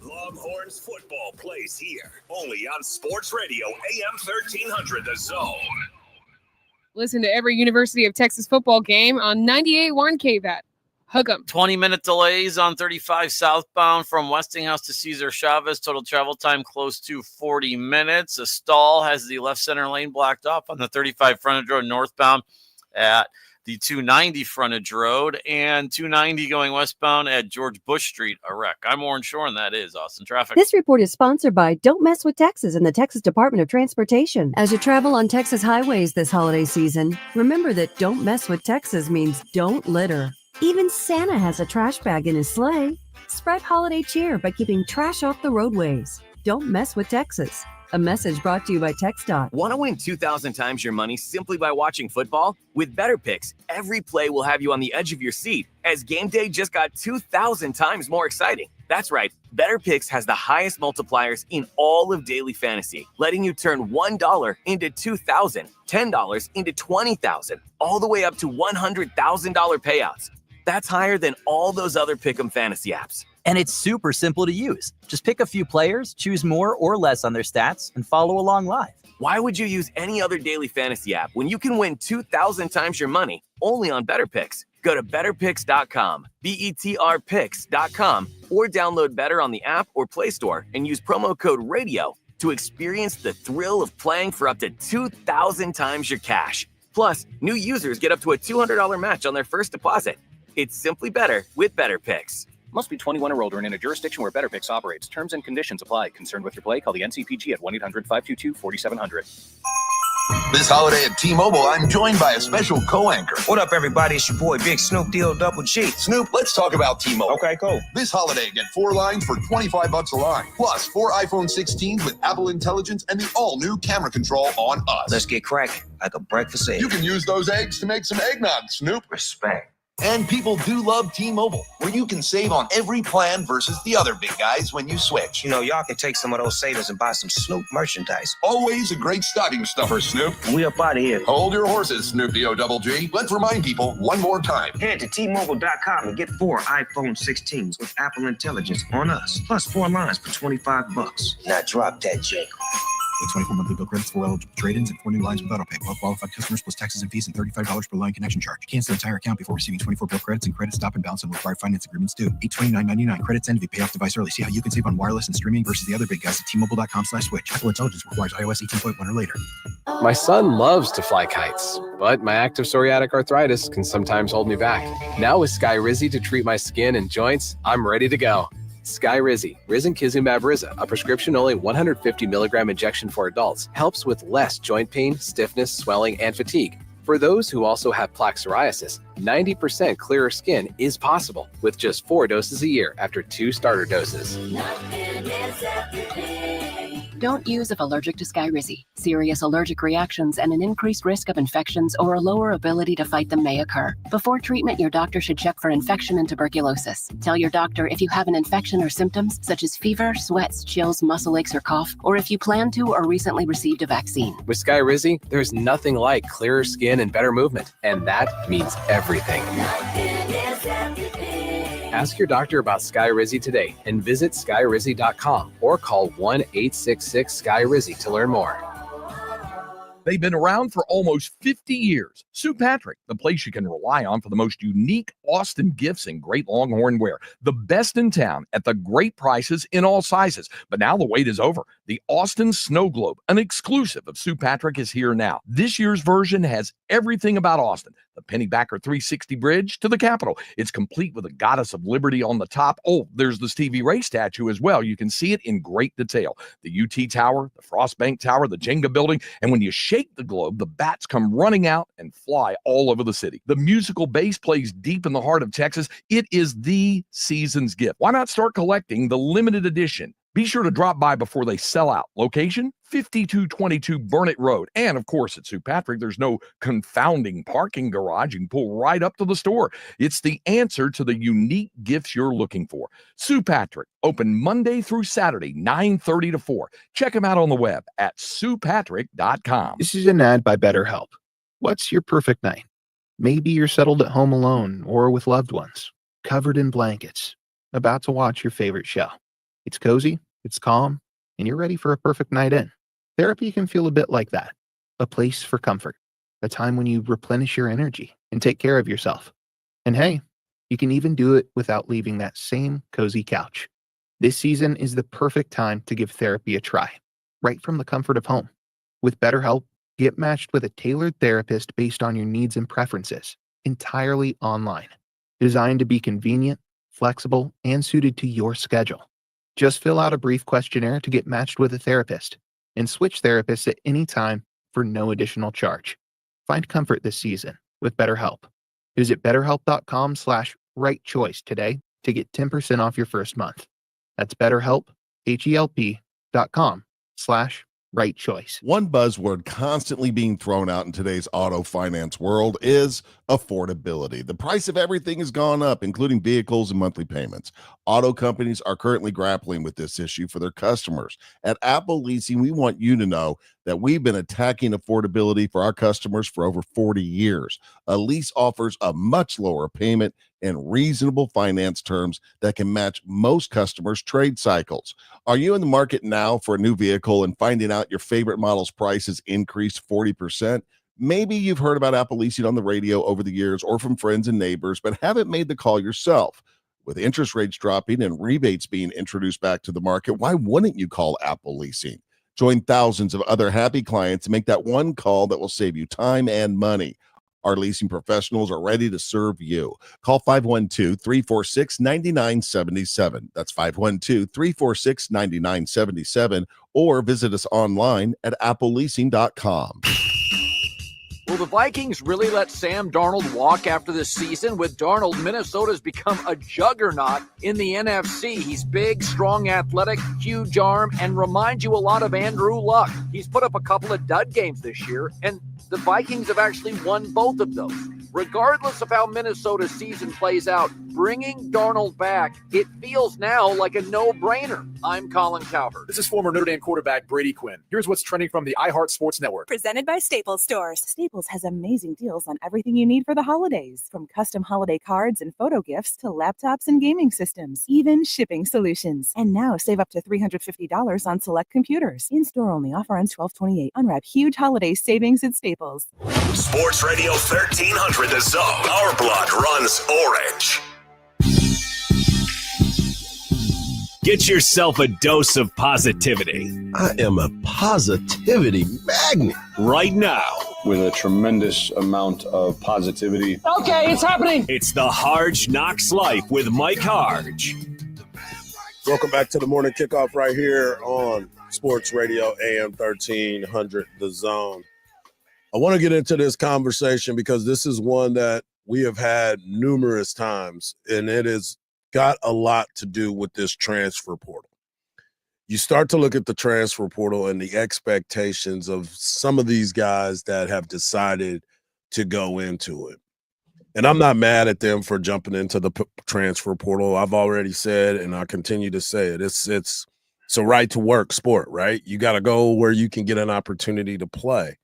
Longhorns football plays here. Only on Sports Radio AM 1300 The Zone. Listen to every University of Texas football game on 98.1 KVAT. Hook 'em. 20-minute delays on 35 southbound from Westinghouse to Cesar Chavez. Total travel time close to 40 minutes. A stall has the left center lane blocked off on the 35 frontage road northbound at the 290 frontage road, and 290 going westbound at George Bush Street, a wreck. I'm Warren Shore, and that is Austin Traffic. This report is sponsored by Don't Mess with Texas and the Texas Department of Transportation. As you travel on Texas highways this holiday season, remember that Don't Mess with Texas means don't litter. Even Santa has a trash bag in his sleigh. Spread holiday cheer by keeping trash off the roadways. Don't mess with Texas. A message brought to you by TxDOT. Want to win 2,000 times your money simply by watching football? With Better Picks, every play will have you on the edge of your seat, as game day just got 2,000 times more exciting. That's right, Better Picks has the highest multipliers in all of daily fantasy, letting you turn $1 into $2,000, $10 into $20,000, all the way up to $100,000 payouts. That's higher than all those other Pick'em fantasy apps. And it's super simple to use. Just pick a few players, choose more or less on their stats, and follow along live. Why would you use any other daily fantasy app when you can win 2,000 times your money only on Better Picks? Go to betterpicks.com, BETRpicks.com, or download Better on the app or Play Store and use promo code RADIO to experience the thrill of playing for up to 2,000 times your cash. Plus, new users get up to a $200 match on their first deposit. It's simply better with Better Picks. Must be 21 or older and in a jurisdiction where Better Picks operates. Terms and conditions apply. Concerned with your play? Call the NCPG at 1-800-522-4700. This holiday at T-Mobile, I'm joined by a special co-anchor. What up, everybody? It's your boy, Big Snoop Double G. Snoop, let's talk about T-Mobile. Okay, cool. This holiday, get 4 lines for $25 a line. Plus, 4 iPhone 16s with Apple Intelligence and the all-new camera control on us. Let's get cracking, like a breakfast egg. You can use those eggs to make some eggnog, Snoop. Respect. And people do love T-Mobile, where you can save on every plan versus the other big guys when you switch. You know, y'all can take some of those savings and buy some Snoop merchandise. Always a great stocking stuffer, Snoop. We up out of here. Hold your horses, Snoop D-O-double-G. Let's remind people one more time. Head to T-Mobile.com and get 4 iPhone 16s with Apple Intelligence on us. Plus 4 lines for $25. Now drop that jingle. With 24 monthly bill credits, 4 eligible trade-ins, and 4 new lines with AutoPay. Well qualified customers plus taxes and fees and $35 per line connection charge. Cancel the entire account before receiving 24 bill credits, and credit stop and balance on required finance agreements due. $829.99. Credits end if you pay off device early. See how you can save on wireless and streaming versus the other big guys at T-Mobile.com/switch. Apple Intelligence requires iOS 18.1 or later. My son loves to fly kites, but my active psoriatic arthritis can sometimes hold me back. Now with Skyrizi to treat my skin and joints, I'm ready to go. Skyrizi, Risankizumab Riza, a prescription-only 150 milligram injection for adults, helps with less joint pain, stiffness, swelling, and fatigue. For those who also have plaque psoriasis, 90% clearer skin is possible with just 4 doses a year after 2 starter doses. Don't use if allergic to Skyrizi. Serious allergic reactions and an increased risk of infections or a lower ability to fight them may occur. Before treatment, your doctor should check for infection and tuberculosis. Tell your doctor if you have an infection or symptoms such as fever, sweats, chills, muscle aches, or cough, or if you plan to or recently received a vaccine. With Skyrizi, there's nothing like clearer skin and better movement, and that means everything. Ask your doctor about Skyrizi today and visit skyrizi.com or call 1-866-SKY-RIZZI to learn more. They've been around for almost 50 years. Sue Patrick, the place you can rely on for the most unique Austin gifts and great Longhorn wear. The best in town at the great prices in all sizes. But now the wait is over. The Austin Snow Globe, an exclusive of Sue Patrick, is here now. This year's version has everything about Austin. The Pennybacker 360 bridge to the Capitol. It's complete with a Goddess of Liberty on the top. Oh, there's the Stevie Ray statue as well. You can see it in great detail. The UT Tower, the Frostbank Tower, the Jenga building. And when you shake the globe, the bats come running out and fly all over the city. The musical bass plays deep in the heart of Texas. It is the season's gift. Why not start collecting the limited edition? Be sure to drop by before they sell out. Location, 5222 Burnett Road. And of course, at Sue Patrick, there's no confounding parking garage. You can pull right up to the store. It's the answer to the unique gifts you're looking for. Sue Patrick, open Monday through Saturday, 9:30 to 4. Check them out on the web at SuePatrick.com. This is an ad by BetterHelp. What's your perfect night? Maybe you're settled at home alone or with loved ones, covered in blankets, about to watch your favorite show. It's cozy, it's calm, and you're ready for a perfect night in. Therapy can feel a bit like that. A place for comfort. A time when you replenish your energy and take care of yourself. And hey, you can even do it without leaving that same cozy couch. This season is the perfect time to give therapy a try, right from the comfort of home. With BetterHelp, get matched with a tailored therapist based on your needs and preferences, entirely online. Designed to be convenient, flexible, and suited to your schedule. Just fill out a brief questionnaire to get matched with a therapist and switch therapists at any time for no additional charge. Find comfort this season with BetterHelp. Visit betterhelp.com/right choice today to get 10% off your first month. That's BetterHelp, HELP.com/right choice. One buzzword constantly being thrown out in today's auto finance world is affordability. The price of everything has gone up, including vehicles and monthly payments. Auto companies are currently grappling with this issue for their customers. At Apple Leasing, we want you to know that we've been attacking affordability for our customers for over 40 years. A lease offers a much lower payment and reasonable finance terms that can match most customers' trade cycles. Are you in the market now for a new vehicle and finding out your favorite model's price has increased 40%? Maybe you've heard about Apple Leasing on the radio over the years or from friends and neighbors, but haven't made the call yourself. With interest rates dropping and rebates being introduced back to the market, why wouldn't you call Apple Leasing? Join thousands of other happy clients and make that one call that will save you time and money. Our leasing professionals are ready to serve you. Call 512-346-9977. That's 512-346-9977, or visit us online at appleleasing.com. Will the Vikings really let Sam Darnold walk after this season? With Darnold, Minnesota's become a juggernaut in the NFC. He's big, strong, athletic, huge arm, and reminds you a lot of Andrew Luck. He's put up a couple of dud games this year, and the Vikings have actually won both of those. Regardless of how Minnesota's season plays out, bringing Darnold back, it feels now like a no-brainer. I'm Colin Cowherd. This is former Notre Dame quarterback Brady Quinn. Here's what's trending from the iHeart Sports Network. Presented by Staples Stores. Staples has amazing deals on everything you need for the holidays, from custom holiday cards and photo gifts to laptops and gaming systems, even shipping solutions. And now save up to $350 on select computers. In-store only. Offer ends 12/28. Unwrap huge holiday savings at Staples. Sports Radio 1300 The Zone. Our blood runs orange. Get yourself a dose of positivity. I am a positivity magnet. Right now. With a tremendous amount of positivity. Okay, it's happening. It's the Harge Knocks Life with Mike Harge. Welcome back to the morning kickoff right here on Sports Radio AM 1300 The Zone. I want to get into this conversation because this is one that we have had numerous times, and it has got a lot to do with this transfer portal. You start to look at the transfer portal and the expectations of some of these guys that have decided to go into it. And I'm not mad at them for jumping into the transfer portal. I've already said, and I continue to say it, it's a right to work sport, right? You got to go where you can get an opportunity to play.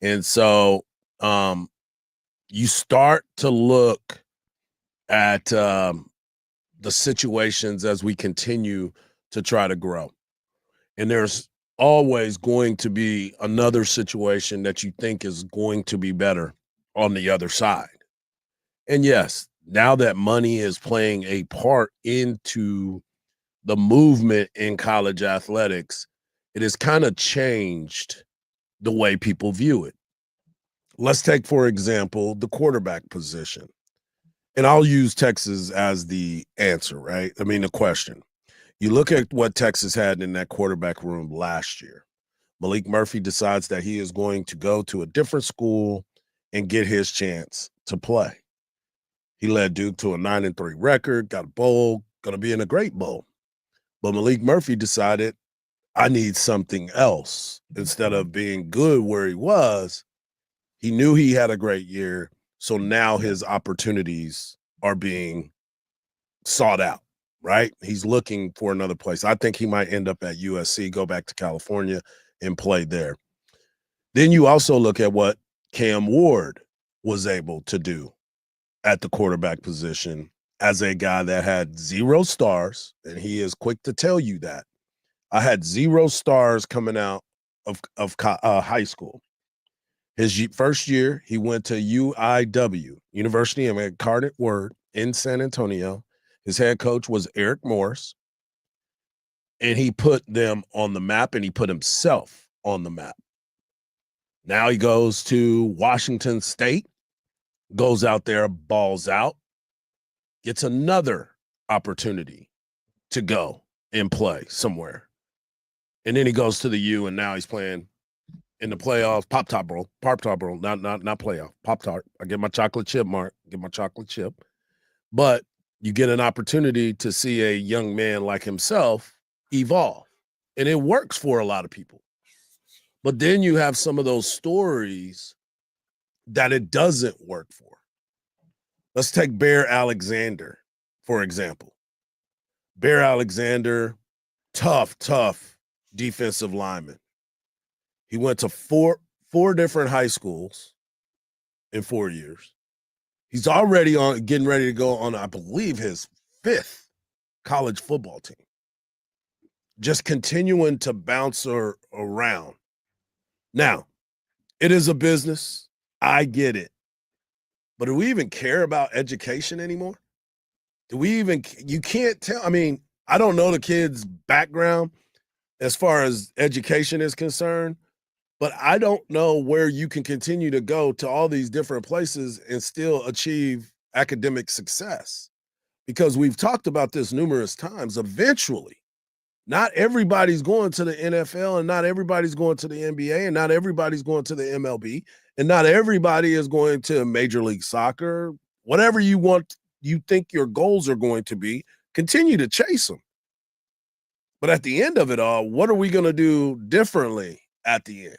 And so you start to look at the situations as we continue to try to grow. And there's always going to be another situation that you think is going to be better on the other side. And yes, now that money is playing a part into the movement in college athletics, it has kind of changed the way people view it. Let's take, for example, the quarterback position. And I'll use Texas as the answer, right? I mean, the question. You look at what Texas had in that quarterback room last year. Malik Murphy decides that he is going to go to a different school and get his chance to play. He led Duke to a 9-3 record, got a bowl, going to be in a great bowl. But Malik Murphy decided, I need something else. Instead of being good where he was, he knew he had a great year. So now his opportunities are being sought out, right? He's looking for another place. I think he might end up at USC, go back to California and play there. Then you also look at what Cam Ward was able to do at the quarterback position as a guy that had 0 stars, and he is quick to tell you that. I had 0 stars coming out of high school. His first year, he went to UIW, University of Incarnate Word in San Antonio. His head coach was Eric Morris, and he put them on the map, and he put himself on the map. Now he goes to Washington State, goes out there, balls out, gets another opportunity to go and play somewhere. And then he goes to the U, and now he's playing in the playoffs, Pop-Tart Bowl, not playoff, Pop-Tart. I get my chocolate chip, Mark, get my chocolate chip. But you get an opportunity to see a young man like himself evolve. And it works for a lot of people. But then you have some of those stories that it doesn't work for. Let's take Bear Alexander, for example. Bear Alexander, tough defensive lineman. He went to four different high schools in 4 years. He's already getting ready to go on, I believe, his 5th college football team. Just continuing to bounce around. Now, it is a business. I get it. But do we even care about education anymore? You can't tell. I mean, I don't know the kid's background as far as education is concerned, but I don't know where you can continue to go to all these different places and still achieve academic success. Because we've talked about this numerous times. Eventually, not everybody's going to the NFL, and not everybody's going to the NBA, and not everybody's going to the MLB, and not everybody is going to Major League Soccer. Whatever you want, you think your goals are going to be, continue to chase them. But at the end of it all, what are we going to do differently at the end?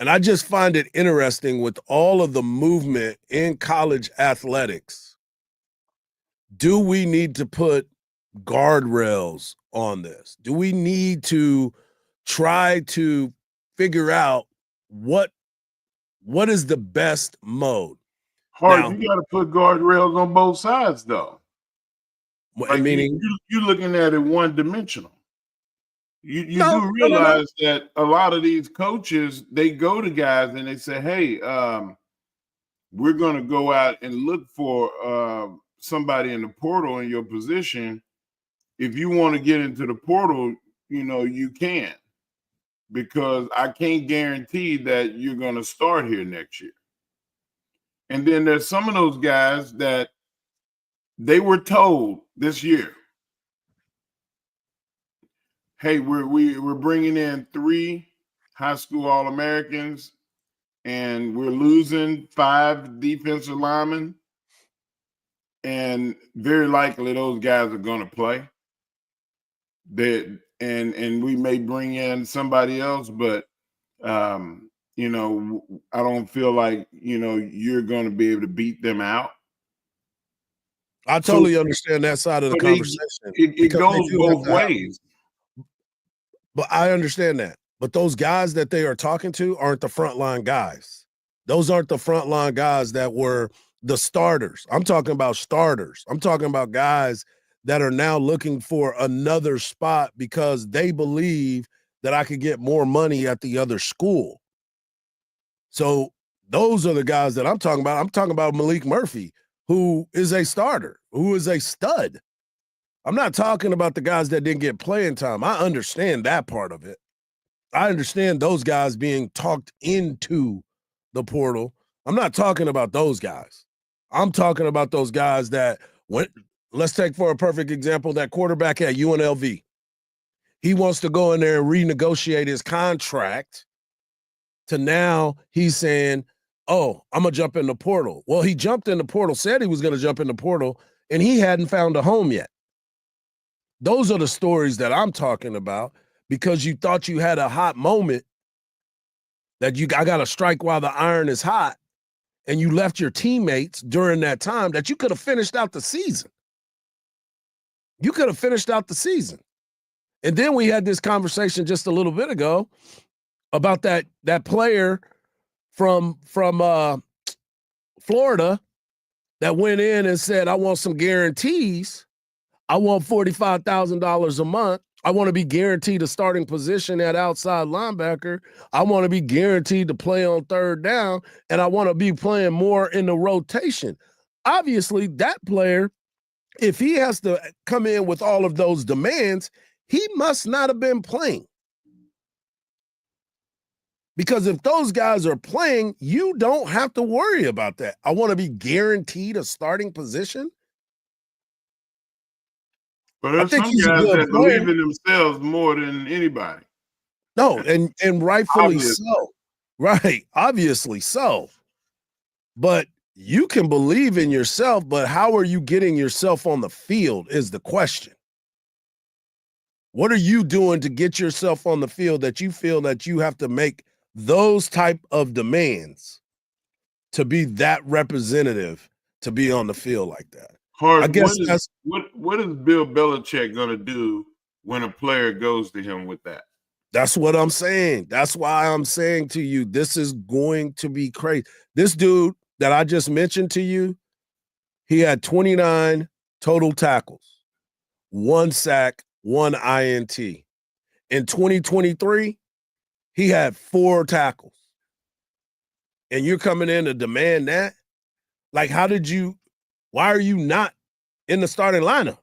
And I just find it interesting with all of the movement in college athletics do we need to put guardrails on this? Do we need to try to figure out what is the best mode? Hard, Now, you got to put guardrails on both sides, though. Like meaning you're looking at it one dimensional. You No. do realize that a lot of these coaches, they go to guys and they say, "Hey, we're going to go out and look for somebody in the portal in your position. If you want to get into the portal, you can, because I can't guarantee that you're going to start here next year." And then there's some of those guys that they were told this year, "Hey, we're bringing in 3 high school All-Americans, and we're losing 5 defensive linemen, and very likely those guys are going to play. And we may bring in somebody else, but I don't feel like you're going to be able to beat them out." I totally understand that side of the But conversation. it because they goes do have both to have- ways. But I understand that. But those guys that they are talking to aren't the frontline guys. Those aren't the frontline guys that were the starters. I'm talking about starters. I'm talking about guys that are now looking for another spot because they believe that I could get more money at the other school. So those are the guys that I'm talking about. I'm talking about Malik Murphy, who is a starter, who is a stud. I'm not talking about the guys that didn't get playing time. I understand that part of it. I understand those guys being talked into the portal. I'm not talking about those guys. I'm talking about those guys that went. Let's take for a perfect example that quarterback at UNLV. He wants to go in there and renegotiate his contract to now he's saying, "Oh, I'm going to jump in the portal." Well, he jumped in the portal, said he was going to jump in the portal, and he hadn't found a home yet. Those are the stories that I'm talking about, because you thought you had a hot moment that I got to strike while the iron is hot, and you left your teammates during that time that you could have finished out the season. You could have finished out the season. And then we had this conversation just a little bit ago about that player from Florida that went in and said, "I want some guarantees. I want $45,000 a month. I want to be guaranteed a starting position at outside linebacker. I want to be guaranteed to play on third down, and I want to be playing more in the rotation." Obviously, that player, if he has to come in with all of those demands, he must not have been playing. Because if those guys are playing, you don't have to worry about that. I want to be guaranteed a starting position. But there's some guys that believe in themselves more than anybody. No, and rightfully Obviously. so. Right, obviously so. But you can believe in yourself, but how are you getting yourself on the field is the question. What are you doing to get yourself on the field that you feel that you have to make those type of demands to be that representative to be on the field like that? Hard, I guess what is Bill Belichick going to do when a player goes to him with that? That's what I'm saying. That's why I'm saying to you, this is going to be crazy. This dude that I just mentioned to you, he had 29 total tackles, 1 sack, 1 INT. In 2023, he had 4 tackles. And you're coming in to demand that? Like, why are you not in the starting lineup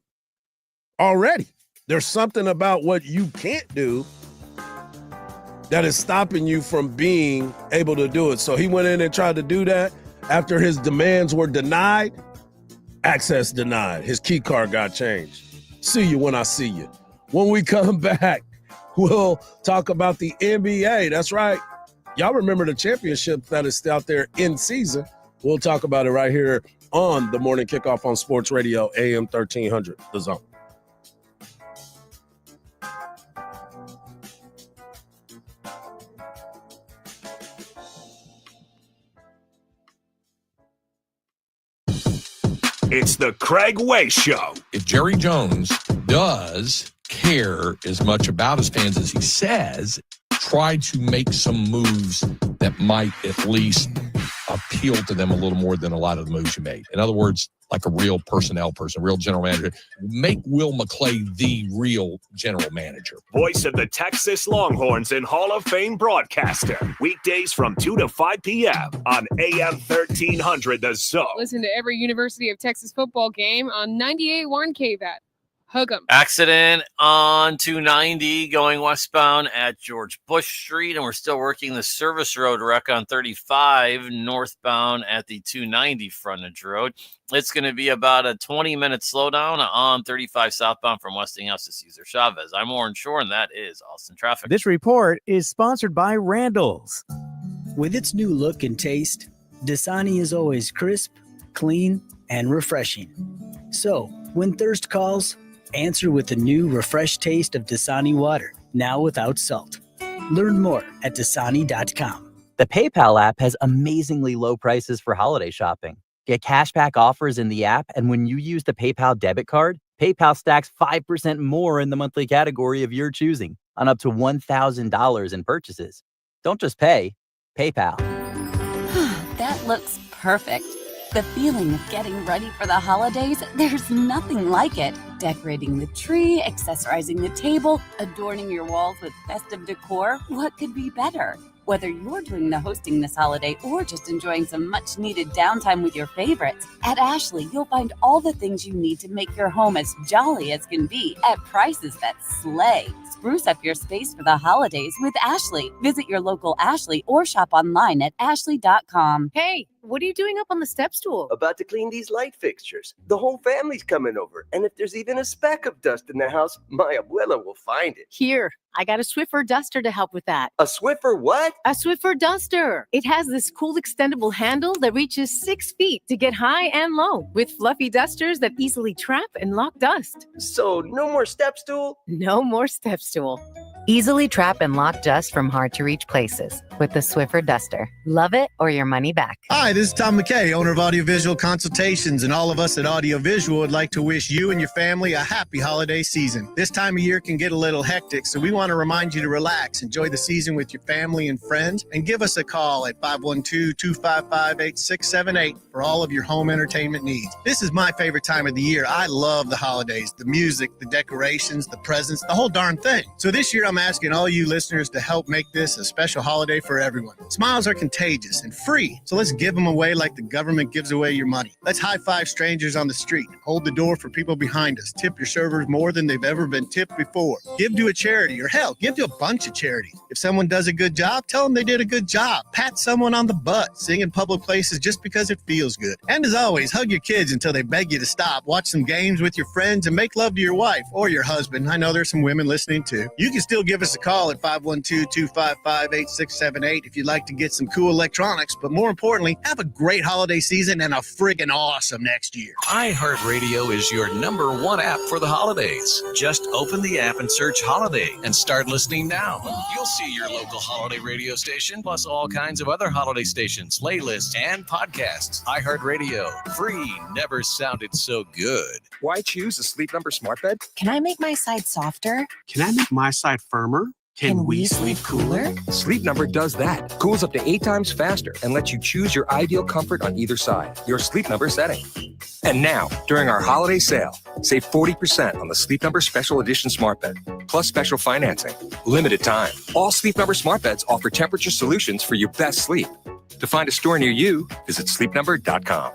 already? There's something about what you can't do that is stopping you from being able to do it. So he went in and tried to do that. After his demands were denied, access denied. His key card got changed. See you when I see you. When we come back, we'll talk about the NBA. That's right. Y'all remember the championship that is out there in season. We'll talk about it right here on the Morning Kickoff on Sports Radio, AM 1300, The Zone. It's the Craig Way Show. If Jerry Jones does care as much about his fans as he says, try to make some moves that might at least appeal to them a little more than a lot of the moves you made. In other words, like a real personnel person, real general manager. Make Will McClay the real general manager. Voice of the Texas Longhorns and Hall of Fame broadcaster. Weekdays from 2 to 5 p.m. on AM 1300 The Zone. Listen to every University of Texas football game on 98.1 KVAT. Hug 'em. Accident on 290 going westbound at George Bush Street, and we're still working the service road wreck on 35 northbound at the 290 frontage road. It's going to be about a 20-minute slowdown on 35 southbound from Westinghouse to Cesar Chavez. I'm Warren Shore, and that is Austin Traffic. This report is sponsored by Randall's. With its new look and taste, Dasani is always crisp, clean, and refreshing. So, when thirst calls, answer with the new refreshed taste of Dasani water, now without salt. Learn more at Dasani.com. The PayPal app has amazingly low prices for holiday shopping. Get cashback offers in the app, and when you use the PayPal debit card, PayPal stacks 5% more in the monthly category of your choosing on up to $1,000 in purchases. Don't just pay, PayPal. That looks perfect. The feeling of getting ready for the holidays, there's nothing like it. Decorating the tree, accessorizing the table, adorning your walls with festive decor. What could be better? Whether you're doing the hosting this holiday or just enjoying some much-needed downtime with your favorites, at Ashley, you'll find all the things you need to make your home as jolly as can be at prices that slay. Spruce up your space for the holidays with Ashley. Visit your local Ashley or shop online at ashley.com. Hey, what are you doing up on the step stool? About to clean these light fixtures. The whole family's coming over, and if there's even a speck of dust in the house, my abuela will find it. Here, I got a Swiffer duster to help with that. A Swiffer what? A Swiffer duster. It has this cool extendable handle that reaches 6 feet to get high and low, with fluffy dusters that easily trap and lock dust. So no more step stool? No more step stool. Easily trap and lock dust from hard-to-reach places with the Swiffer duster. Love it or your money back. Hi, this is Tom McKay, owner of Audiovisual Consultations, and all of us at Audiovisual would like to wish you and your family a happy holiday season. This time of year can get a little hectic, so we want to remind you to relax, enjoy the season with your family and friends, and give us a call at 512-255-8678 for all of your home entertainment needs. This is my favorite time of the year. I love the holidays, the music, the decorations, the presents, the whole darn thing. So this year I'm asking all you listeners to help make this a special holiday for everyone. Smiles are contagious and free, so let's give them away like the government gives away your money. Let's high-five strangers on the street, hold the door for people behind us, tip your servers more than they've ever been tipped before. Give to a charity, or hell, give to a bunch of charities. If someone does a good job, tell them they did a good job. Pat someone on the butt. Sing in public places just because it feels good. And as always, hug your kids until they beg you to stop. Watch some games with your friends and make love to your wife or your husband. I know there's some women listening too. You can still give us a call at 512-255-8678 if you'd like to get some cool electronics, but more importantly, have a great holiday season and a friggin' awesome next year. iHeartRadio is your #1 app for the holidays. Just open the app and search holiday and start listening now. You'll see your local holiday radio station, plus all kinds of other holiday stations, playlists, and podcasts. iHeartRadio, free, never sounded so good. Why choose a Sleep Number smart bed? Can I make my side softer? Can I make my side firmer? Can we sleep cooler? Sleep Number does that. Cools up to 8 times faster and lets you choose your ideal comfort on either side. Your Sleep Number setting. And now, during our holiday sale, save 40% on the Sleep Number Special Edition Smart Bed, plus special financing. Limited time. All Sleep Number smart beds offer temperature solutions for your best sleep. To find a store near you, visit sleepnumber.com.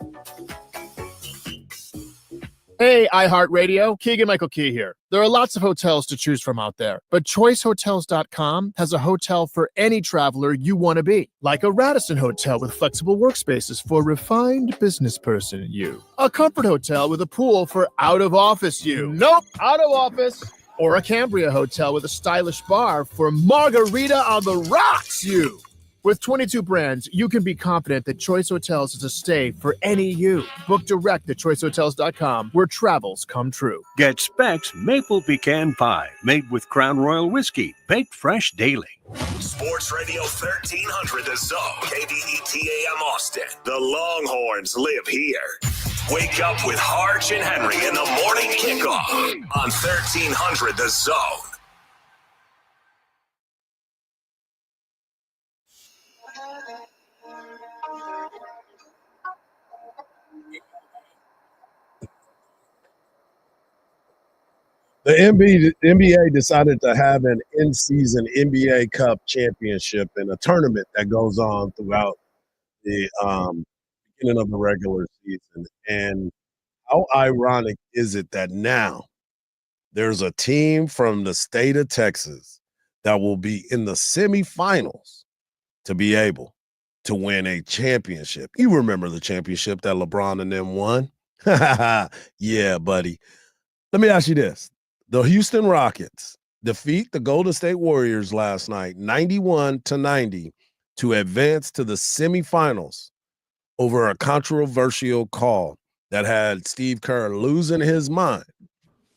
Hey, iHeartRadio, Keegan-Michael Key here. There are lots of hotels to choose from out there, but ChoiceHotels.com has a hotel for any traveler you want to be. Like a Radisson hotel with flexible workspaces for refined business person you. A Comfort hotel with a pool for out-of-office you. Nope, out of office. Or a Cambria hotel with a stylish bar for margarita on the rocks you. With 22 brands, you can be confident that Choice Hotels is a stay for any you. Book direct at choicehotels.com, where travels come true. Get Specs Maple Pecan Pie, made with Crown Royal Whiskey, baked fresh daily. Sports Radio 1300 The Zone, KBET AM Austin. The Longhorns live here. Wake up with Harge and Henry in the morning kickoff on 1300 The Zone. The NBA decided to have an in-season NBA Cup championship and a tournament that goes on throughout the beginning of the regular season. And how ironic is it that now there's a team from the state of Texas that will be in the semifinals to be able to win a championship. You remember the championship that LeBron and them won? Yeah, buddy. Let me ask you this. The Houston Rockets defeat the Golden State Warriors last night, 91-90, to advance to the semifinals over a controversial call that had Steve Kerr losing his mind.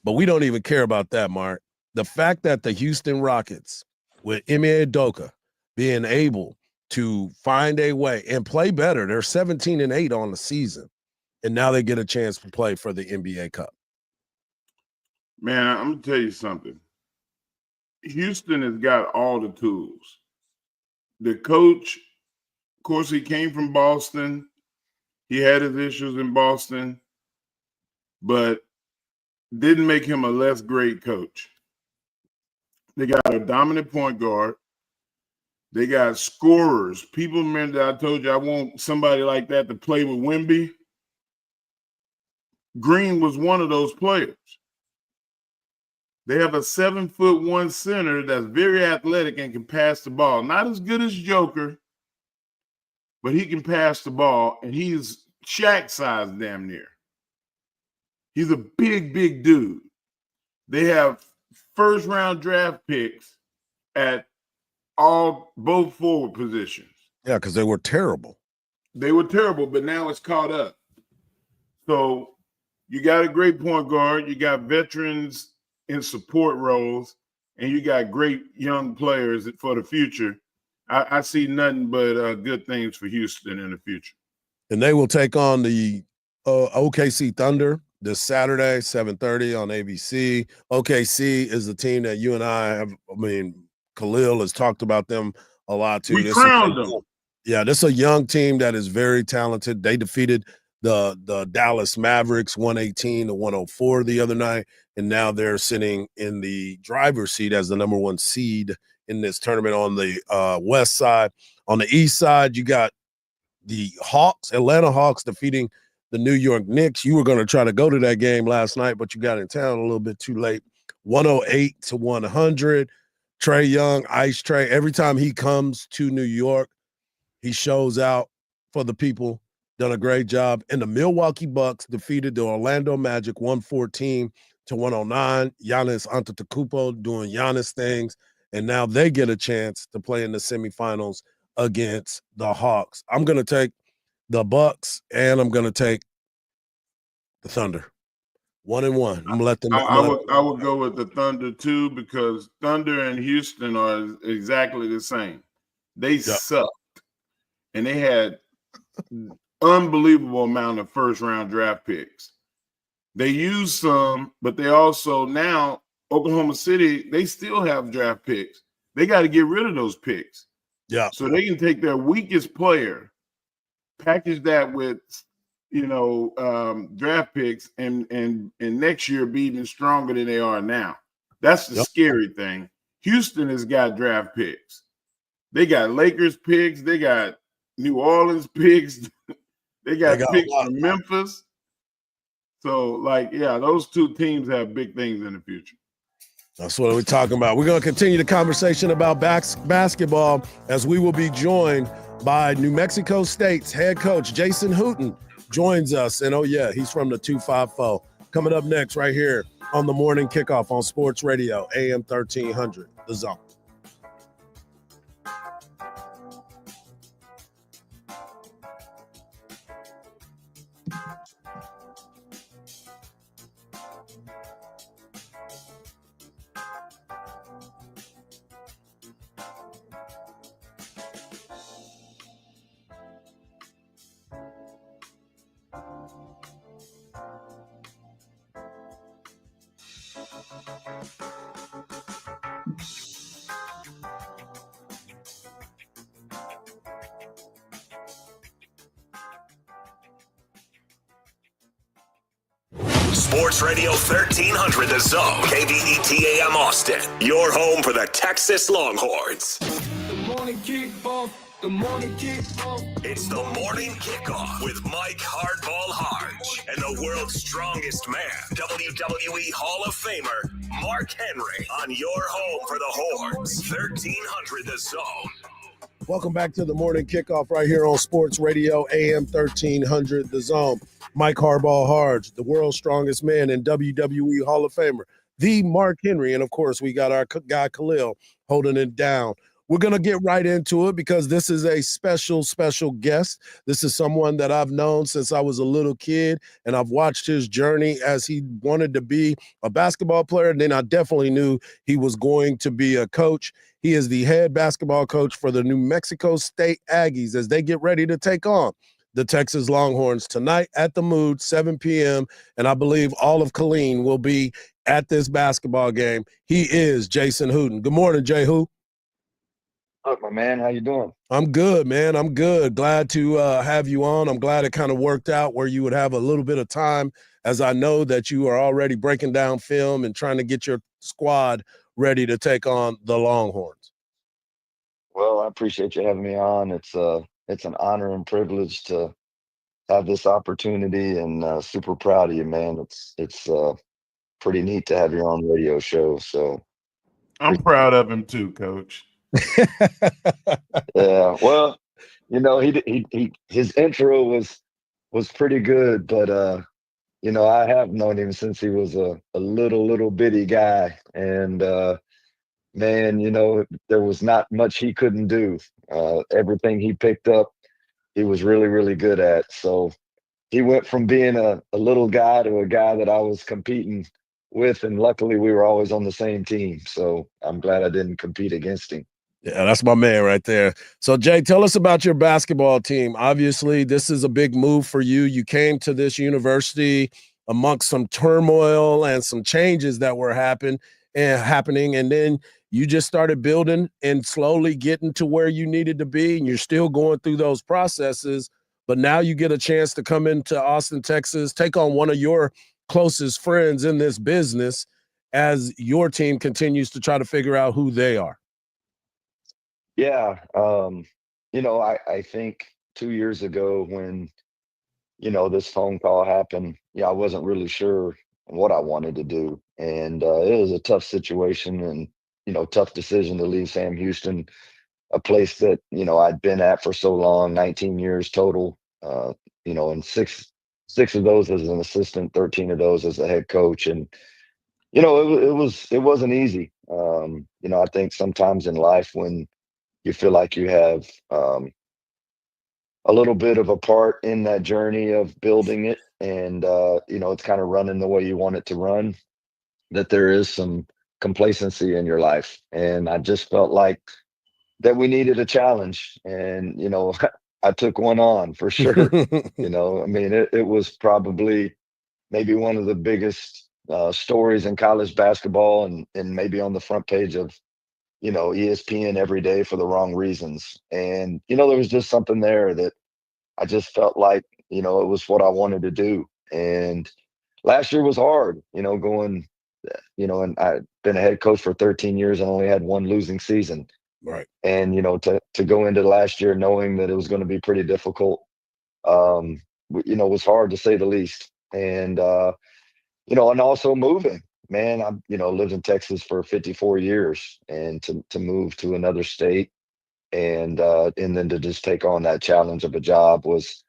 But we don't even care about that, Mark. The fact that the Houston Rockets, with Ime Udoka being able to find a way and play better, they're 17-8 on the season, and now they get a chance to play for the NBA Cup. Man, I'm going to tell you something. Houston has got all the tools. The coach, of course, he came from Boston. He had his issues in Boston, but didn't make him a less great coach. They got a dominant point guard. They got scorers. People remember that I told you I want somebody like that to play with Wemby. Green was one of those players. They have a 7'1" center that's very athletic and can pass the ball. Not as good as Joker, but he can pass the ball, and he's Shaq size damn near. He's a big, big dude. They have first-round draft picks at both forward positions. Yeah, because they were terrible. They were terrible, but now it's caught up. So you got a great point guard. You got veterans in support roles, and you got great young players for the future. I see nothing but good things for Houston in the future. And they will take on the OKC Thunder this Saturday, 7:30 on ABC. OKC is the team that you and I have. I mean, Khalil has talked about them a lot too. We crowned them. Yeah, this is a young team that is very talented. They defeated the Dallas Mavericks 118-104 the other night, and now they're sitting in the driver's seat as the number one seed in this tournament on the west side. On the east side, you got the Hawks, Atlanta Hawks, defeating the New York Knicks. You were going to try to go to that game last night, but you got in town a little bit too late. 108-100. Trae Young, Ice Trae, every time he comes to New York, he shows out for the people. Done a great job. And the Milwaukee Bucks defeated the Orlando Magic 114-109. Giannis Antetokounmpo doing Giannis things, and now they get a chance to play in the semifinals against the Hawks. I'm going to take the Bucks, and I'm going to take the Thunder. 1-1. I'm going to let them. I would go with the Thunder too, because Thunder and Houston are exactly the same. They sucked, and they had unbelievable amount of first-round draft picks. They used some, but they also now Oklahoma City, they still have draft picks. They got to get rid of those picks. Yeah. So they can take their weakest player, package that with draft picks, and next year be even stronger than they are now. That's the scary thing. Houston has got draft picks. They got Lakers picks. They got New Orleans picks. They got picks from Memphis. So, those two teams have big things in the future. That's what we're talking about. We're going to continue the conversation about basketball as we will be joined by New Mexico State's head coach, Jason Hooten, joins us. And, he's from the 254. Coming up next right here on the Morning Kickoff on Sports Radio, AM 1300, The Zone. Sports Radio 1300 The Zone, KVET AM Austin, your home for the Texas Longhorns. The morning kickoff. The morning kickoff. It's the morning kickoff with Mike Hardball Harge and the world's strongest man, WWE Hall of Famer Mark Henry, on your home for the Horns, 1300 The Zone. Welcome back to the morning kickoff right here on Sports Radio AM 1300 The Zone. Mike Hardball Harge, the world's strongest man and WWE Hall of Famer, the Mark Henry. And, of course, we got our guy Khalil holding it down. We're going to get right into it because this is a special, special guest. This is someone that I've known since I was a little kid, and I've watched his journey as he wanted to be a basketball player. And then I definitely knew he was going to be a coach. He is the head basketball coach for the New Mexico State Aggies as they get ready to take on the Texas Longhorns tonight at the Mood, 7 p.m. And I believe all of Killeen will be at this basketball game. He is Jason Hooten. Good morning, Jay Hoo. Up, my man. How you doing? I'm good, man. I'm good. Glad to have you on. I'm glad it kind of worked out where you would have a little bit of time, as I know that you are already breaking down film and trying to get your squad ready to take on the Longhorns. Well, I appreciate you having me on. It's an honor and privilege to have this opportunity, and super proud of you, man. It's pretty neat to have your own radio show. So I'm proud of him too, Coach. Yeah, well, his intro was pretty good, but I have known him since he was a little bitty guy, and man, there was not much he couldn't do. Everything he picked up, he was really, really good at. So he went from being a little guy to a guy that I was competing with, and luckily we were always on the same team. So I'm glad I didn't compete against him. Yeah, that's my man right there. So, Jay, tell us about your basketball team. Obviously, this is a big move for you. You came to this university amongst some turmoil and some changes that were happening, and then you just started building and slowly getting to where you needed to be, and you're still going through those processes. But now you get a chance to come into Austin, Texas, take on one of your closest friends in this business as your team continues to try to figure out who they are. Yeah, I think 2 years ago when, this phone call happened, I wasn't really sure what I wanted to do. And it was a tough situation and, tough decision to leave Sam Houston, a place that, I'd been at for so long, 19 years total, and six of those as an assistant, 13 of those as a head coach. And, it wasn't easy. I think sometimes in life when you feel like you have a little bit of a part in that journey of building it, and it's kind of running the way you want it to run, that there is some complacency in your life. And I just felt like that we needed a challenge, and I took one on for sure. I mean, it was probably maybe one of the biggest stories in college basketball, and maybe on the front page of ESPN every day for the wrong reasons. And, there was just something there that I just felt like, it was what I wanted to do. And last year was hard, going, and I've been a head coach for 13 years and only had one losing season. Right. And, to go into last year knowing that it was going to be pretty difficult, was hard to say the least. And, and also moving. Man, I've lived in Texas for 54 years, and to move to another state and then to just take on that challenge of a job was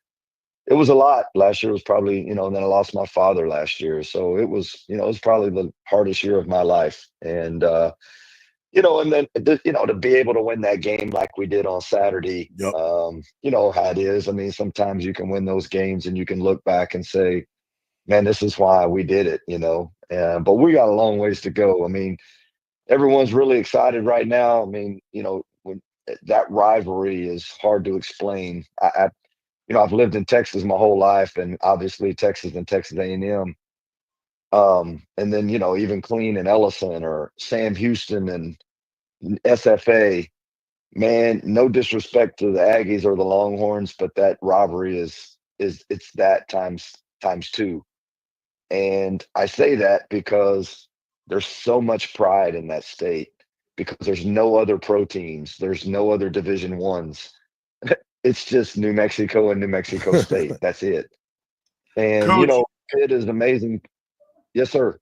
a lot. Last year was probably, and then I lost my father last year, so it was probably the hardest year of my life. And and then to be able to win that game like we did on Saturday, yep. How it is. I mean, sometimes you can win those games and you can look back and say, man, this is why we did it, but we got a long ways to go. I mean, everyone's really excited right now. I mean, when that rivalry is hard to explain. I've lived in Texas my whole life, and obviously Texas and Texas A&M. And then, even Killeen and Ellison, or Sam Houston and SFA, man, no disrespect to the Aggies or the Longhorns, but that rivalry is it's that times two. And I say that because there's so much pride in that state because there's no other pro teams, there's no other Division Ones. It's just New Mexico and New Mexico State. That's it. And Coach, it is amazing. Yes, sir.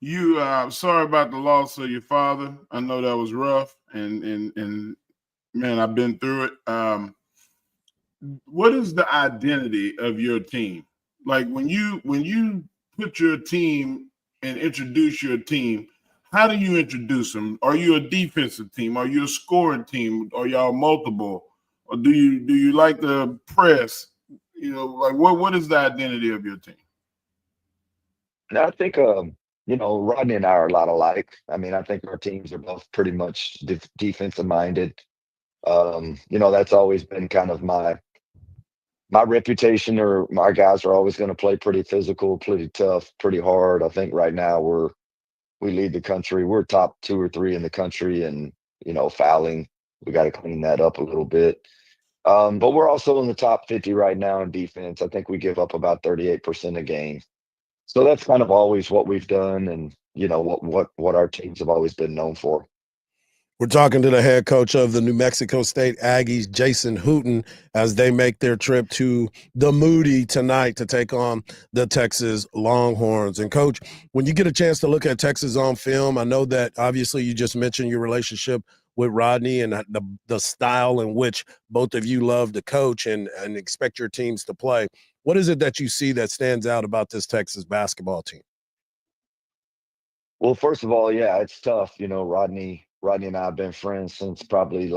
you sorry about the loss of your father. I know that was rough, and man, I've been through it. What is the identity of your team? Like when you put your team and introduce your team, how do you introduce them? Are you a defensive team? Are you a scoring team? Are y'all multiple? Or do you like the press? Like what is the identity of your team? And I think Rodney and I are a lot alike. I mean, I think our teams are both pretty much defensive minded. That's always been kind of my reputation, or my guys are always going to play pretty physical, pretty tough, pretty hard. I think right now we lead the country. We're top 2 or 3 in the country, and fouling. We got to clean that up a little bit. But we're also in the top 50 right now in defense. I think we give up about 38% a game. So that's kind of always what we've done, and what our teams have always been known for. We're talking to the head coach of the New Mexico State Aggies, Jason Hooten, as they make their trip to the Moody tonight to take on the Texas Longhorns. And, Coach, when you get a chance to look at Texas on film, I know that obviously you just mentioned your relationship with Rodney and the style in which both of you love to coach and expect your teams to play. What is it that you see that stands out about this Texas basketball team? Well, first of all, yeah, it's tough. Rodney and I have been friends since probably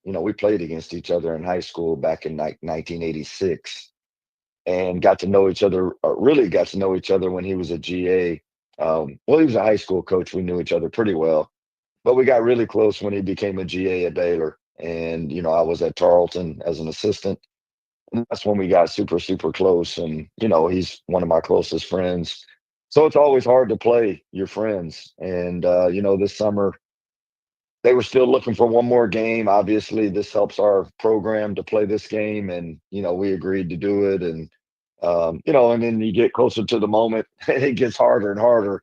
we played against each other in high school back in 1986, and got to know each other, really got to know each other when he was a GA. Well, he was a high school coach. We knew each other pretty well, but we got really close when he became a GA at Baylor. And, I was at Tarleton as an assistant. And that's when we got super, super close. And, he's one of my closest friends. So it's always hard to play your friends. And, this summer, they were still looking for one more game. Obviously, this helps our program to play this game. And, we agreed to do it. And, and then you get closer to the moment, it gets harder and harder.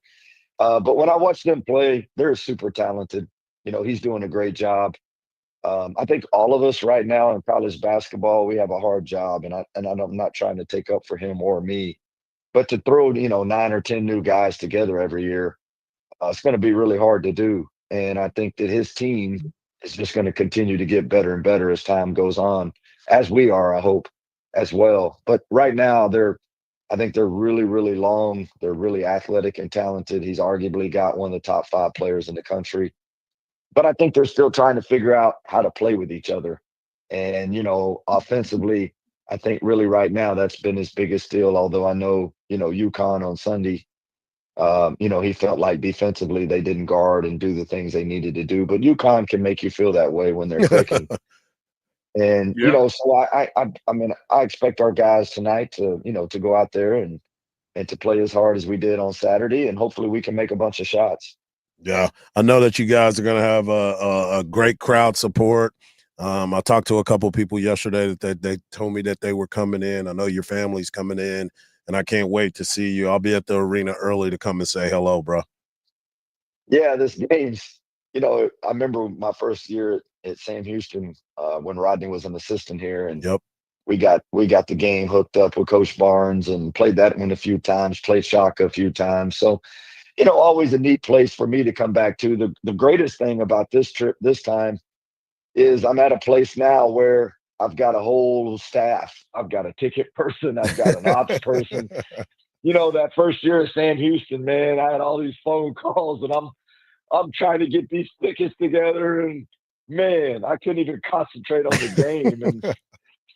But when I watch them play, they're super talented. He's doing a great job. I think all of us right now in college basketball, we have a hard job, and I'm not trying to take up for him or me, but to throw 9 or 10 new guys together every year, it's going to be really hard to do. And I think that his team is just going to continue to get better and better as time goes on, as we are, I hope, as well. But right now, I think they're really, really long. They're really athletic and talented. He's arguably got one of the top 5 players in the country. But I think they're still trying to figure out how to play with each other. And, offensively, I think really right now that's been his biggest deal. Although I know, UConn on Sunday, he felt like defensively they didn't guard and do the things they needed to do. But UConn can make you feel that way when they're clicking. And, so I mean, I expect our guys tonight to, to go out there and to play as hard as we did on Saturday. And hopefully we can make a bunch of shots. Yeah, I know that you guys are going to have a great crowd support. I talked to a couple of people yesterday that they told me that they were coming in. I know your family's coming in, and I can't wait to see you. I'll be at the arena early to come and say hello, bro. Yeah, this game's, I remember my first year at Sam Houston when Rodney was an assistant here, and we got the game hooked up with Coach Barnes and played that one a few times, played Shaka a few times. So, always a neat place for me to come back to. The greatest thing about this trip this time is I'm at a place now where I've got a whole staff. I've got a ticket person. I've got an ops person. That first year at Sam Houston, man, I had all these phone calls, and I'm trying to get these tickets together, and man, I couldn't even concentrate on the game. And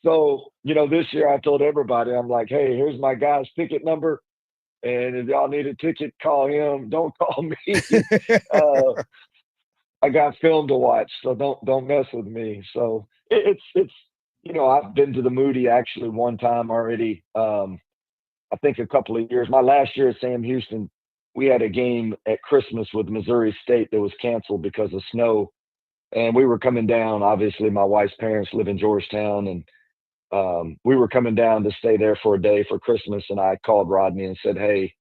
so, this year I told everybody, I'm like, hey, here's my guy's ticket number. And if y'all need a ticket, call him. Don't call me. I got film to watch, so don't mess with me. So it's I've been to the Moody actually one time already. I think a couple of years. My last year at Sam Houston, we had a game at Christmas with Missouri State that was canceled because of snow, and we were coming down. Obviously, my wife's parents live in Georgetown, and we were coming down to stay there for a day for Christmas, and I called Rodney and said, hey,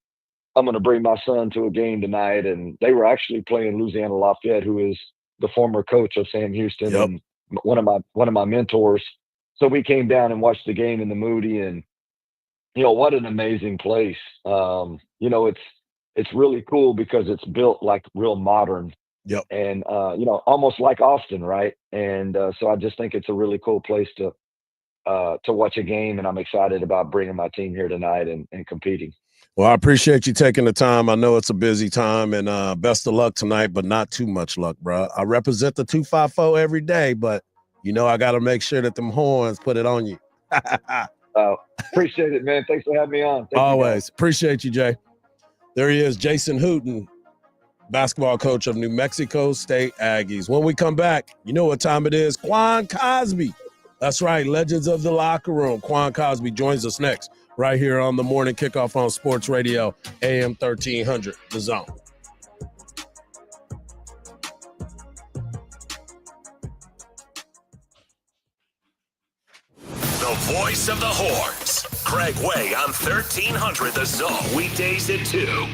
I'm going to bring my son to a game tonight. And they were actually playing Louisiana Lafayette, who is the former coach of Sam Houston and one of my mentors. So we came down and watched the game in the Moody, and what an amazing place. It's really cool because it's built like real modern. Yep. And almost like Austin, right? And so I just think it's a really cool place to watch a game, and I'm excited about bringing my team here tonight and competing. Well, I appreciate you taking the time. I know it's a busy time, and best of luck tonight, but not too much luck, bro. I represent the 254 every day, but I got to make sure that them horns put it on you. Appreciate it, man. Thanks for having me on. Thank Always. Appreciate you, Jay. There he is, Jason Hooten, basketball coach of New Mexico State Aggies. When we come back, you know what time it is. Quan Cosby. That's right, Legends of the Locker Room. Quan Cosby joins us next, right here on the Morning Kickoff on Sports Radio, AM 1300, The Zone. The voice of the Horns, Craig Way on 1300 The Zone, weekdays at 2.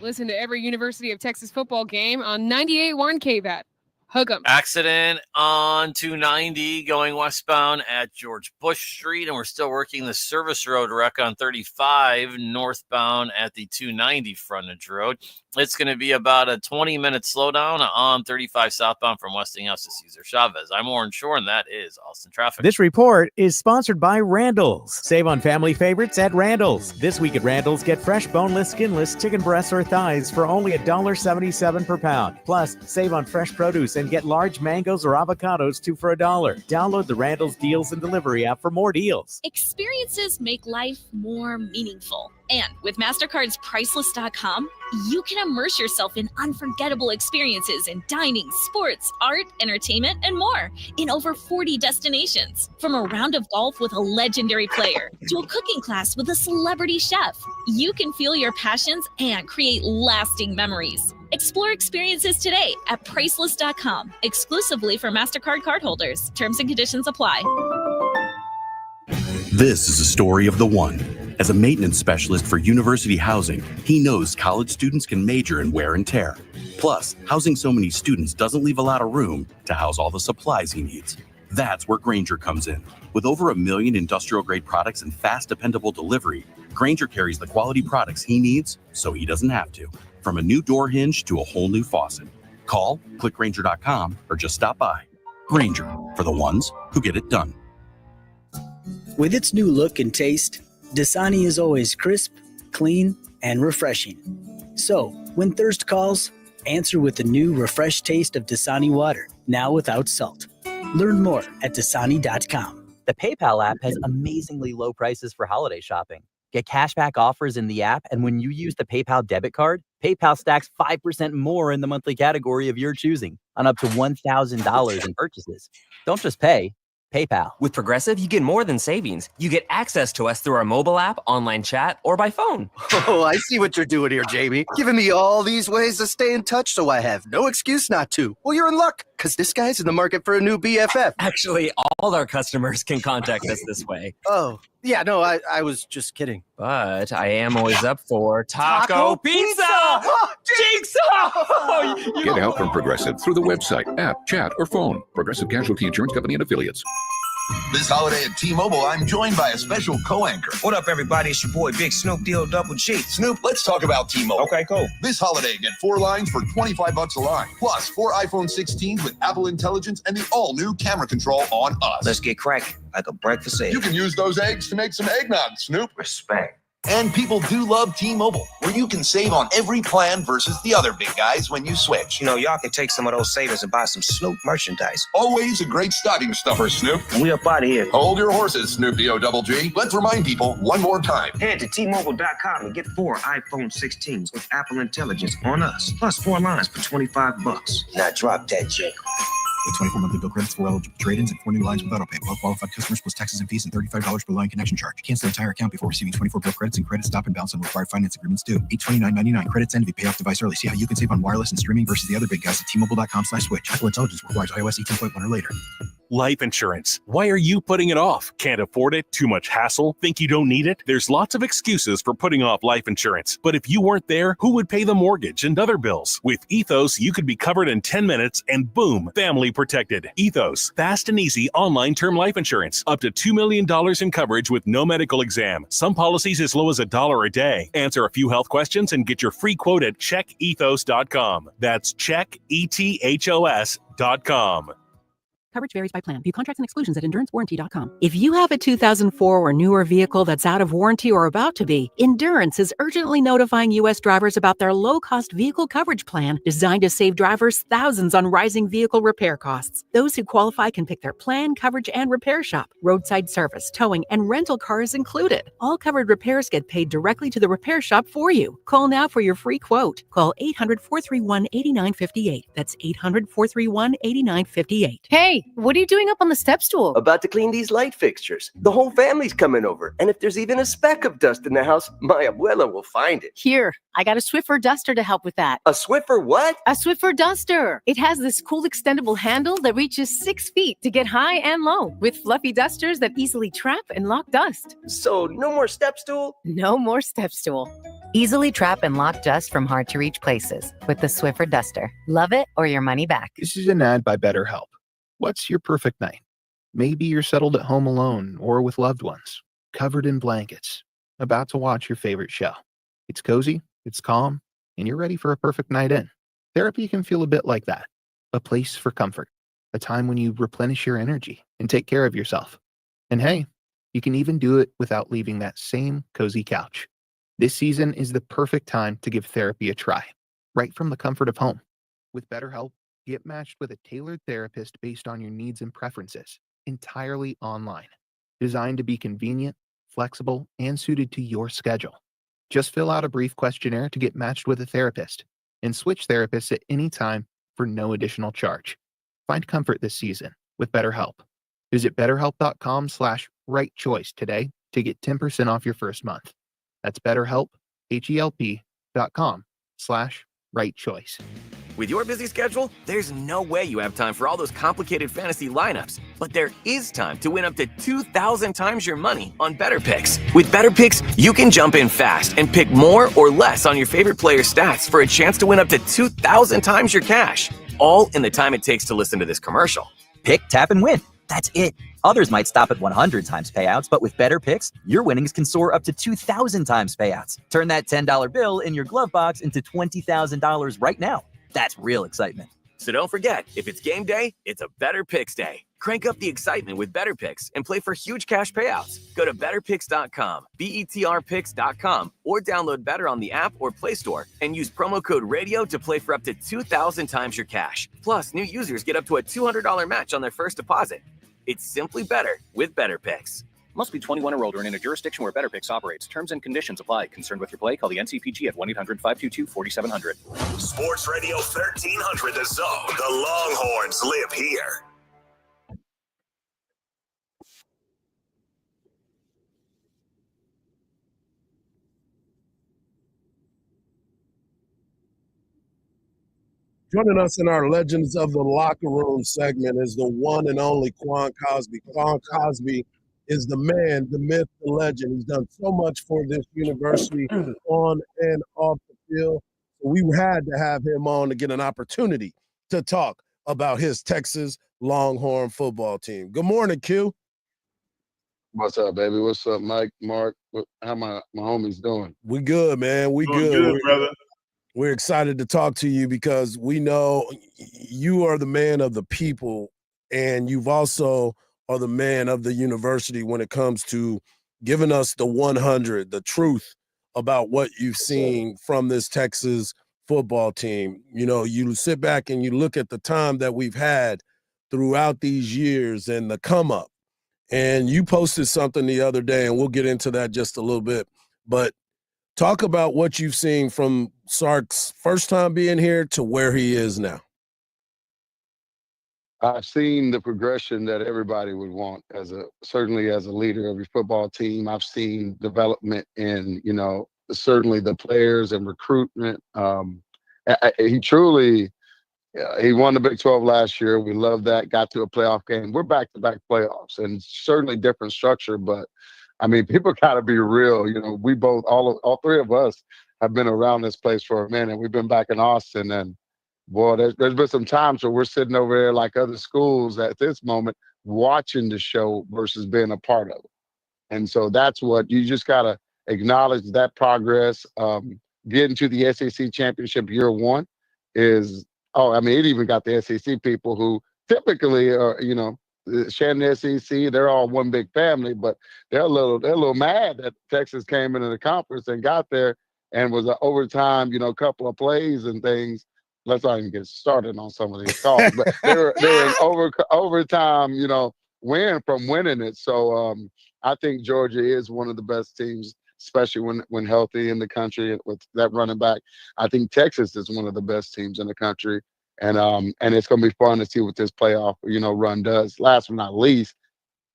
Listen to every University of Texas football game on 98.1 KVAT. Hook 'em. Accident on 290 going westbound at George Bush Street, and we're still working the service road wreck on 35 northbound at the 290 frontage road. It's going to be about a 20-minute slowdown on 35 southbound from Westinghouse to Cesar Chavez. I'm Warren Shore, and that is Austin Traffic. This report is sponsored by Randall's. Save on family favorites at Randall's. This week at Randall's, get fresh, boneless, skinless chicken breasts or thighs for only $1.77 per pound. Plus, save on fresh produce and get large mangoes or avocados $2 for $1. Download the Randall's Deals and Delivery app for more deals. Experiences make life more meaningful. And with MasterCard's Priceless.com, you can immerse yourself in unforgettable experiences in dining, sports, art, entertainment, and more in over 40 destinations. From a round of golf with a legendary player to a cooking class with a celebrity chef, you can feel your passions and create lasting memories. Explore experiences today at Priceless.com, exclusively for MasterCard cardholders. Terms and conditions apply. This is a story of the one. As a maintenance specialist for university housing, he knows college students can major in wear and tear. Plus, housing so many students doesn't leave a lot of room to house all the supplies he needs. That's where Grainger comes in. With over 1 million industrial-grade products and fast, dependable delivery, Grainger carries the quality products he needs so he doesn't have to. From a new door hinge to a whole new faucet. Call, click Grainger.com, or just stop by. Grainger, for the ones who get it done. With its new look and taste, Dasani is always crisp, clean, and refreshing. So, when thirst calls, answer with the new refreshed taste of Dasani water, now without salt. Learn more at Dasani.com. The PayPal app has amazingly low prices for holiday shopping. Get cashback offers in the app, and when you use the PayPal debit card, PayPal stacks 5% more in the monthly category of your choosing on up to $1,000 in purchases. Don't just pay. PayPal. With Progressive, you get more than savings. You get access to us through our mobile app, online chat, or by phone. Oh, I see what you're doing here, Jamie. Giving me all these ways to stay in touch so I have no excuse not to. Well, you're in luck, because this guy's in the market for a new BFF. Actually, all our customers can contact us this way. Oh, yeah, no, I was just kidding. But I am always up for Taco Pizza! Jigsaw! Get help from Progressive through the website, app, chat, or phone. Progressive Casualty Insurance Company and Affiliates. This holiday at T-Mobile, I'm joined by a special co-anchor. What up, everybody? It's your boy, Big Snoop Deal Double G. Snoop, let's talk about T-Mobile. Okay, cool. This holiday, get 4 lines for $25 a line. Plus, 4 iPhone 16s with Apple Intelligence and the all-new camera control on us. Let's get cracking, like a breakfast egg. You can use those eggs to make some eggnog, Snoop. Respect. And people do love T-Mobile, where you can save on every plan versus the other big guys when you switch. You know, y'all can take some of those savings and buy some Snoop merchandise. Always a great stocking stuffer, Snoop. And we up out of here. Hold your horses, Snoop D-O-double-G. Let's remind people one more time. Head to T-Mobile.com and get 4 iPhone 16s with Apple Intelligence on us. Plus 4 lines for $25. Now drop that, Jake. with 24 monthly bill credits, 4 eligible trade-ins, and 4 new lines with autopay. Well-qualified customers plus taxes and fees and $35 per line connection charge. Cancel the entire account before receiving 24 bill credits and credit stop and balance on required finance agreements due. $829.99. Credits end if you pay off device early. See how you can save on wireless and streaming versus the other big guys at T-Mobile.com/switch. Apple Intelligence requires iOS 18.1 or later. Life insurance. Why are you putting it off? Can't afford it? Too much hassle? Think you don't need it? There's lots of excuses for putting off life insurance. But if you weren't there, who would pay the mortgage and other bills? With Ethos, you could be covered in 10 minutes and boom, family protected. Ethos, fast and easy online term life insurance. Up to $2 million in coverage with no medical exam. Some policies as low as $1 a day. Answer a few health questions and get your free quote at checkethos.com. That's checkethos.com. Coverage varies by plan. View contracts and exclusions at endurancewarranty.com. If you have a 2004 or newer vehicle that's out of warranty or about to be, Endurance is urgently notifying U.S. drivers about their low-cost vehicle coverage plan designed to save drivers thousands on rising vehicle repair costs. Those who qualify can pick their plan, coverage, and repair shop. Roadside service, towing, and rental cars included. All covered repairs get paid directly to the repair shop for you. Call now for your free quote. Call 800-431-8958. That's 800-431-8958. Hey, what are you doing up on the step stool? About to clean these light fixtures. The whole family's coming over. And if there's even a speck of dust in the house, my abuela will find it. Here, I got a Swiffer duster to help with that. A Swiffer what? A Swiffer duster. It has this cool extendable handle that reaches 6 feet to get high and low, with fluffy dusters that easily trap and lock dust. So no more step stool? No more step stool. Easily trap and lock dust from hard-to-reach places with the Swiffer duster. Love it or your money back. This is an ad by BetterHelp. What's your perfect night? Maybe you're settled at home alone or with loved ones, covered in blankets, about to watch your favorite show. It's cozy, it's calm, and you're ready for a perfect night in. Therapy can feel a bit like that. A place for comfort, a time when you replenish your energy and take care of yourself. And hey, you can even do it without leaving that same cozy couch. This season is the perfect time to give therapy a try, right from the comfort of home. With BetterHelp, get matched with a tailored therapist based on your needs and preferences, entirely online. Designed to be convenient, flexible, and suited to your schedule. Just fill out a brief questionnaire to get matched with a therapist and switch therapists at any time for no additional charge. Find comfort this season with BetterHelp. Visit betterhelp.com/right choice today to get 10% off your first month. That's BetterHelp, HELP.com/right choice. With your busy schedule, there's no way you have time for all those complicated fantasy lineups. But there is time to win up to 2,000 times your money on Better Picks. With Better Picks, you can jump in fast and pick more or less on your favorite player's stats for a chance to win up to 2,000 times your cash. All in the time it takes to listen to this commercial. Pick, tap, and win. That's it. Others might stop at 100 times payouts, but with Better Picks, your winnings can soar up to 2,000 times payouts. Turn that $10 bill in your glove box into $20,000 right now. That's real excitement. So don't forget, if it's game day, it's a Better Picks day. Crank up the excitement with Better Picks and play for huge cash payouts. Go to betterpicks.com, BETRpicks.com, or download Better on the app or Play Store and use promo code RADIO to play for up to 2,000 times your cash. Plus, new users get up to a $200 match on their first deposit. It's simply better with Better Picks. Must be 21 or older and in a jurisdiction where Better Picks operates. Terms and conditions apply. Concerned with your play? Call the NCPG at 1-800-522-4700. Sports Radio 1300 The Zone. The Longhorns live here. Joining us in our Legends of the Locker Room segment is the one and only Quan Cosby. Quan Cosby is the man, the myth, the legend. He's done so much for this university on and off the field. So we had to have him on to get an opportunity to talk about his Texas Longhorn football team. Good morning, Q. What's up, baby? What's up, Mike, Mark? How my homies doing? We good, man. We Doing good. good, brother. We're excited to talk to you because we know you are the man of the people, and you've also are the man of the university when it comes to giving us the 100, the truth about what you've seen from this Texas football team. You know, you sit back and you look at the time that we've had throughout these years and the come up. And you posted something the other day, and we'll get into that just a little bit. But talk about what you've seen from Sark's first time being here to where he is now. I've seen the progression that everybody would want certainly as a leader of your football team. I've seen development in, certainly the players and recruitment. He truly, he won the Big 12 last year. We love that. Got to a playoff game. We're back-to-back playoffs, and certainly different structure. But I mean, people got to be real. We both, all three of us, have been around this place for a minute. We've been back in Austin, and boy, there's been some times where we're sitting over there like other schools at this moment, watching the show versus being a part of it. And so that's what you just got to acknowledge that progress. Getting to the SEC championship year one is, I mean, it even got the SEC people who typically are, Shannon SEC, they're all one big family, but they're a little mad that Texas came into the conference and got there and was an overtime, couple of plays and things. Let's not even get started on some of these calls, but they were an overtime, win from winning it. So I think Georgia is one of the best teams, especially when healthy in the country with that running back. I think Texas is one of the best teams in the country, and it's going to be fun to see what this playoff run does. Last but not least,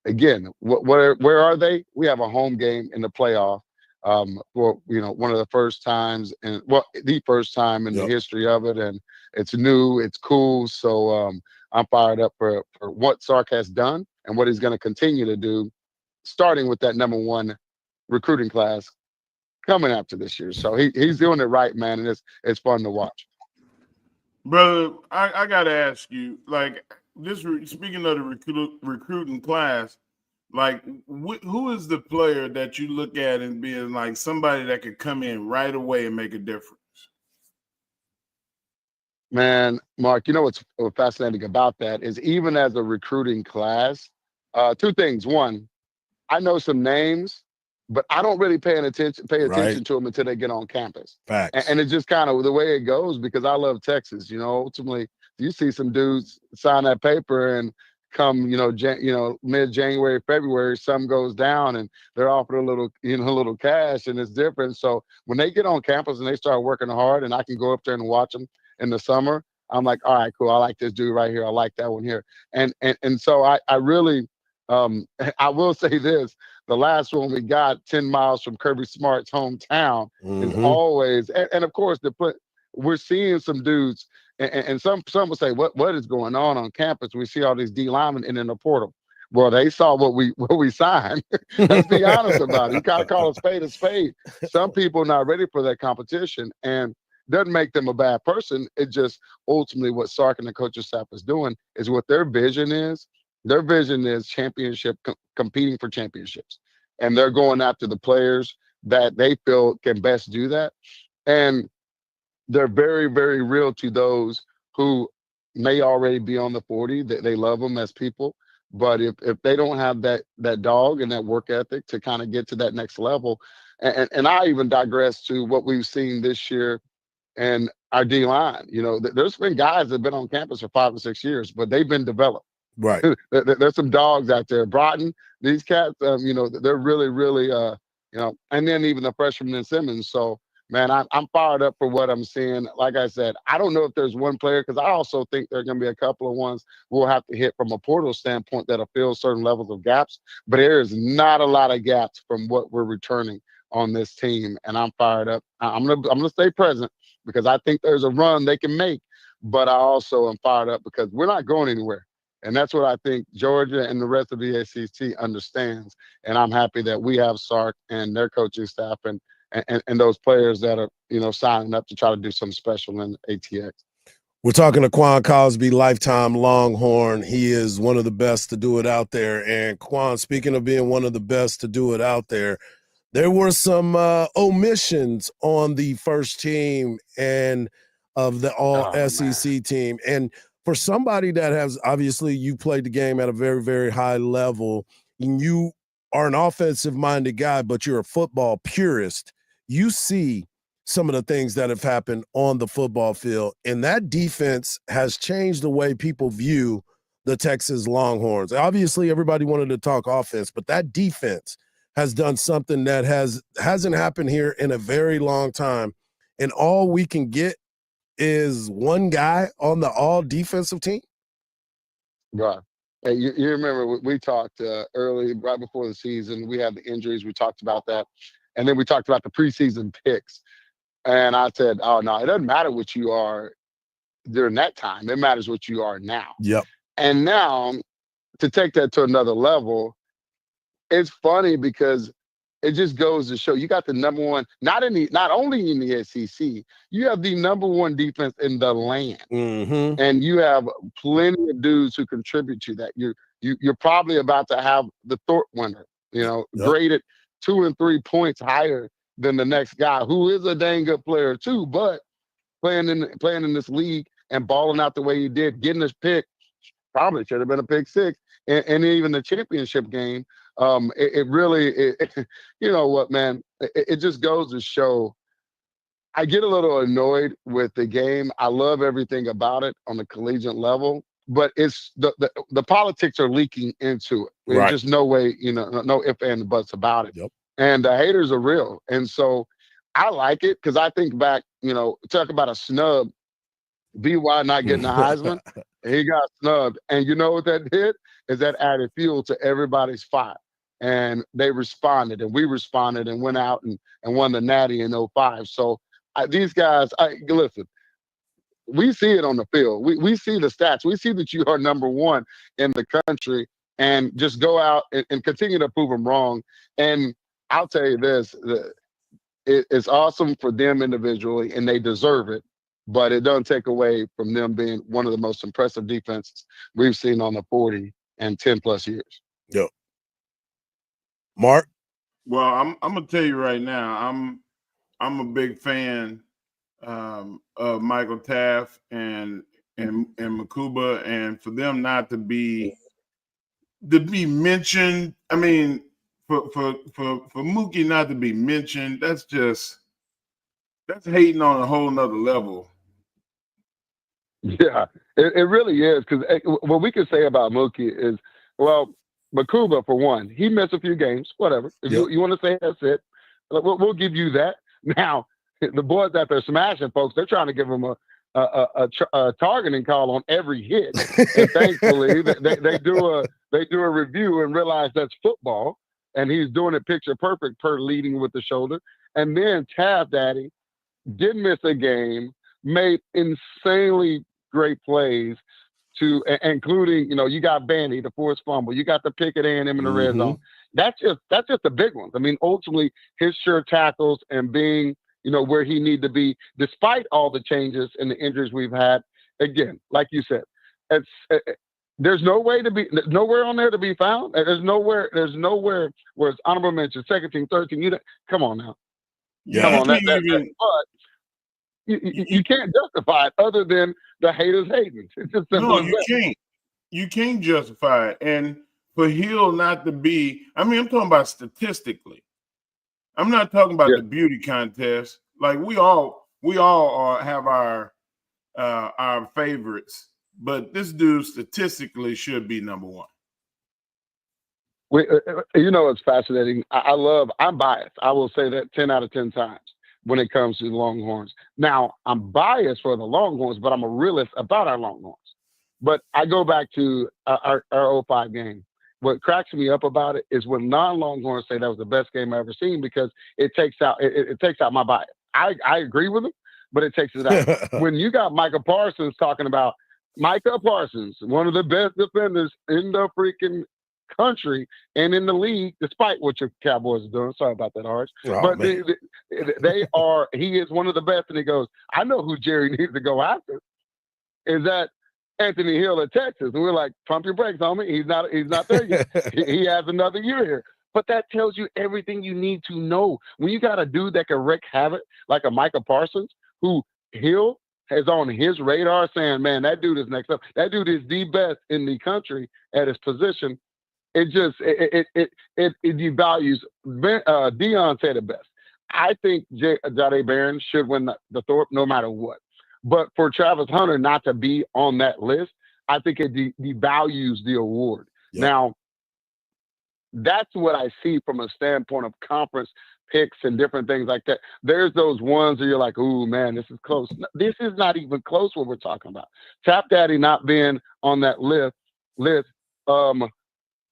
again, where are they? We have a home game in the playoff for one of the first times, and the first time in the history of it, and it's new, it's cool. So I'm fired up for what Sark has done and what he's going to continue to do, starting with that number one recruiting class coming after this year. So he's doing it right, man, and it's fun to watch. Brother, I got to ask you, like, speaking of the recruiting class, like, who is the player that you look at and being like somebody that could come in right away and make a difference? Man, Mark, what's fascinating about that is even as a recruiting class, two things. One, I know some names, but I don't really pay attention to them until they get on campus. Facts. And it's just kind of the way it goes because I love Texas. Ultimately, you see some dudes sign that paper and come, mid-January, February, something goes down and they're offered a little cash, and it's different. So when they get on campus and they start working hard, and I can go up there and watch them in the summer, I'm like, all right, cool. I like this dude right here. I like that one here. And so I really, I will say this. The last one we got 10 miles from Kirby Smart's hometown is always, and of course, we're seeing some dudes, and some will say, what is going on campus? We see all these D linemen in the portal. Well, they saw what we signed. Let's be honest about it. You gotta call a spade a spade. Some people are not ready for that competition, and doesn't make them a bad person. It just ultimately what Sark and the coaching staff is doing is what their vision is. Their vision is championship, competing for championships. And they're going after the players that they feel can best do that. And they're very, very real to those who may already be on the 40. They love them as people. But if they don't have that dog and that work ethic to kind of get to that next level, and I even digress to what we've seen this year and our D line. There's been guys that have been on campus for 5 or 6 years, but they've been developed. Right. There's some dogs out there. Broughton, these cats, they're really, really, and then even the freshman in Simmons. So, man, I'm fired up for what I'm seeing. Like I said, I don't know if there's one player, because I also think there are going to be a couple of ones we'll have to hit from a portal standpoint that'll fill certain levels of gaps. But there is not a lot of gaps from what we're returning on this team, and I'm fired up. I'm gonna stay present because I think there's a run they can make. But I also am fired up because we're not going anywhere. And that's what I think Georgia and the rest of the ACC understands. And I'm happy that we have Sark and their coaching staff and those players that are, signing up to try to do something special in ATX. We're talking to Quan Cosby, lifetime Longhorn. He is one of the best to do it out there. And Quan, speaking of being one of the best to do it out there were some omissions on the first team and of the all SEC team. And for somebody that has, obviously you played the game at a very, very high level, and you are an offensive-minded guy, but you're a football purist, you see some of the things that have happened on the football field, and that defense has changed the way people view the Texas Longhorns. Obviously, everybody wanted to talk offense, but that defense has done something that hasn't happened here in a very long time, and all we can get is one guy on the all defensive team? Right. Hey, you remember we talked early, right before the season. We had the injuries. We talked about that. And then we talked about the preseason picks. And I said, oh, no, it doesn't matter what you are during that time. It matters what you are now. Yep. And now, to take that to another level, it's funny because it just goes to show you got the number one, not only in the SEC, you have the number one defense in the land. Mm-hmm. And you have plenty of dudes who contribute to that. You're probably about to have the Thorpe winner, graded 2 and 3 points higher than the next guy, who is a dang good player too, but playing in this league and balling out the way he did, getting his pick, probably should have been a pick six, and even the championship game. It really, you know what, man? It just goes to show. I get a little annoyed with the game. I love everything about it on the collegiate level, but it's the politics are leaking into it. There's Right. just no way, no ifs and buts about it. Yep. And the haters are real. And so I like it because I think back, talk about a snub, BY not getting the Heisman. He got snubbed. And you know what that did? Is that added fuel to everybody's fire. And they responded, and we responded and went out and won the Natty in 05. So these guys, listen, we see it on the field. We see the stats. We see that you are number one in the country, and just go out and continue to prove them wrong. And I'll tell you this, it's awesome for them individually, and they deserve it. But it doesn't take away from them being one of the most impressive defenses we've seen on the 40 and 10 plus years. Yep. Mark? Well, I'm gonna tell you right now, I'm a big fan of Michael Taft and Makuba, and for them not to be mentioned. I mean, for Mookie not to be mentioned, that's hating on a whole nother level. Yeah, it really is, because what we can say about Mookie is, well, Makuba, for one, he missed a few games, whatever. If you want to say that's it, we'll give you that. Now, the boys that they're smashing, folks, they're trying to give him a targeting call on every hit. And thankfully, they do a review and realize that's football, and he's doing it picture perfect per leading with the shoulder. And then Taft Daddy didn't miss a game, made insanely great plays, including, you got Bandy, the forced fumble, you got the pick at A&M in the red zone. That's just the big ones. I mean, ultimately, his sure tackles and being, where he need to be, despite all the changes and the injuries we've had. Again, like you said, there's nowhere on there to be found. There's nowhere where it's honorable mention, second team, third team. Come on now. Yeah, come on. But you can't justify it other than the haters hating. It's just simple. No, you can't. You can't justify it. And for Hill not to be, I'm talking about statistically. I'm not talking about the beauty contest. Like we all have our favorites, but this dude statistically should be number one. It's fascinating. I'm biased. I will say that 10 out of 10 times when it comes to the Longhorns. Now, I'm biased for the Longhorns, but I'm a realist about our Longhorns. But I go back to our 05 game. What cracks me up about it is when non-Longhorns say that was the best game I've ever seen, because it takes out my bias. I agree with them, but it takes it out. When you got Micah Parsons talking about Micah Parsons, one of the best defenders in the freaking country and in the league, despite what your Cowboys are doing. Sorry about that, Arch. But he is one of the best. And he goes, I know who Jerry needs to go after. Is that Anthony Hill at Texas? And we're like, pump your brakes, homie. He's not there yet. He has another year here. But that tells you everything you need to know. When you got a dude that can wreak havoc, like a Micah Parsons, who Hill has on his radar saying, man, that dude is next up. That dude is the best in the country at his position. It devalues. Dion said it best. I think Jahdae Barron should win the Thorpe no matter what. But for Travis Hunter not to be on that list, I think it devalues the award. Yep. Now, that's what I see from a standpoint of conference picks and different things like that. There's those ones where you're like, ooh, man, this is close. This is not even close what we're talking about. Tap Daddy not being on that list list.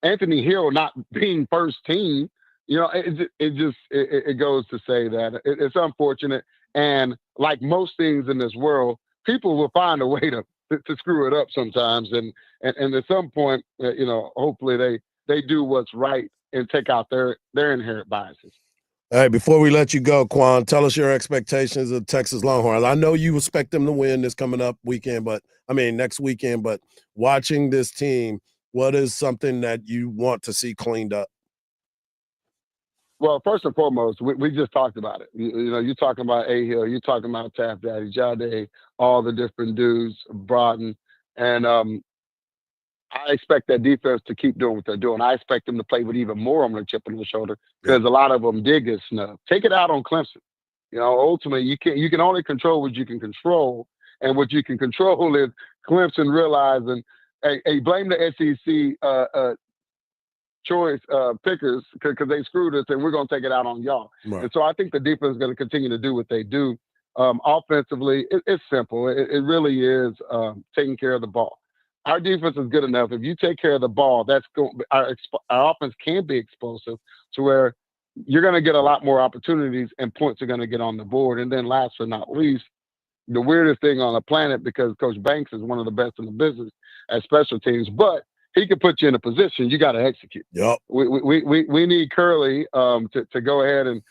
Anthony Hill not being first team, it goes to say that it's unfortunate. And like most things in this world, people will find a way to screw it up sometimes. And at some point, hopefully they do what's right and take out their inherent biases. All right, before we let you go, Quan, tell us your expectations of Texas Longhorns. I know you expect them to win this coming up weekend, next weekend, but watching this team, what is something that you want to see cleaned up? Well, first and foremost, we just talked about it. You're talking about A. Hill, you're talking about Taft Daddy, Jade, all the different dudes, Broughton. And I expect that defense to keep doing what they're doing. I expect them to play with even more on their chip on their shoulder because a lot of them did get snubbed. Take it out on Clemson. Ultimately, you can only control what you can control. And what you can control is Clemson realizing, hey, blame the SEC choice pickers because they screwed us and we're going to take it out on y'all. Right. And so I think the defense is going to continue to do what they do. Offensively, it's simple. It really is taking care of the ball. Our defense is good enough. If you take care of the ball, our offense can be explosive to where you're going to get a lot more opportunities and points are going to get on the board. And then last but not least, the weirdest thing on the planet, because Coach Banks is one of the best in the business at special teams, but he can put you in a position. You got to execute. Yep. We need Curley to go ahead and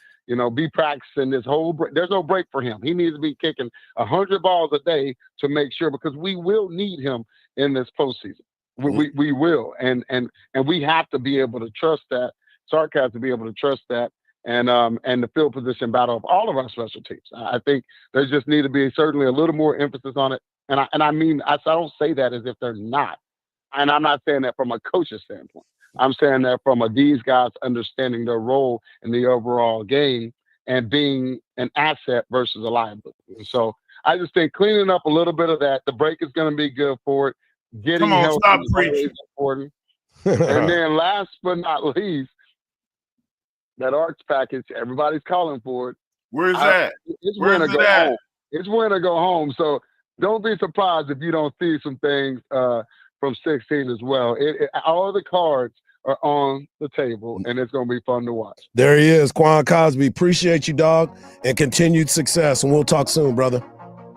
be practicing this whole break. There's no break for him. He needs to be kicking 100 balls a day to make sure, because we will need him in this postseason. We will, and we have to be able to trust that. Sark has to be able to trust that, and the field position battle of all of our special teams. I think there just need to be certainly a little more emphasis on it. And I don't say that as if they're not. And I'm not saying that from a coach's standpoint. I'm saying that from these guys understanding their role in the overall game and being an asset versus a liability. And so I just think cleaning up a little bit of that, the break is going to be good for it. Getting healthy is always important. And then last but not least, that arts package, everybody's calling for it. Where's that? It's winter go home. It's winter go home. So don't be surprised if you don't see some things from 16 as well. All of the cards are on the table, and it's going to be fun to watch. There he is, Quan Cosby. Appreciate you, dog, and continued success. And we'll talk soon, brother.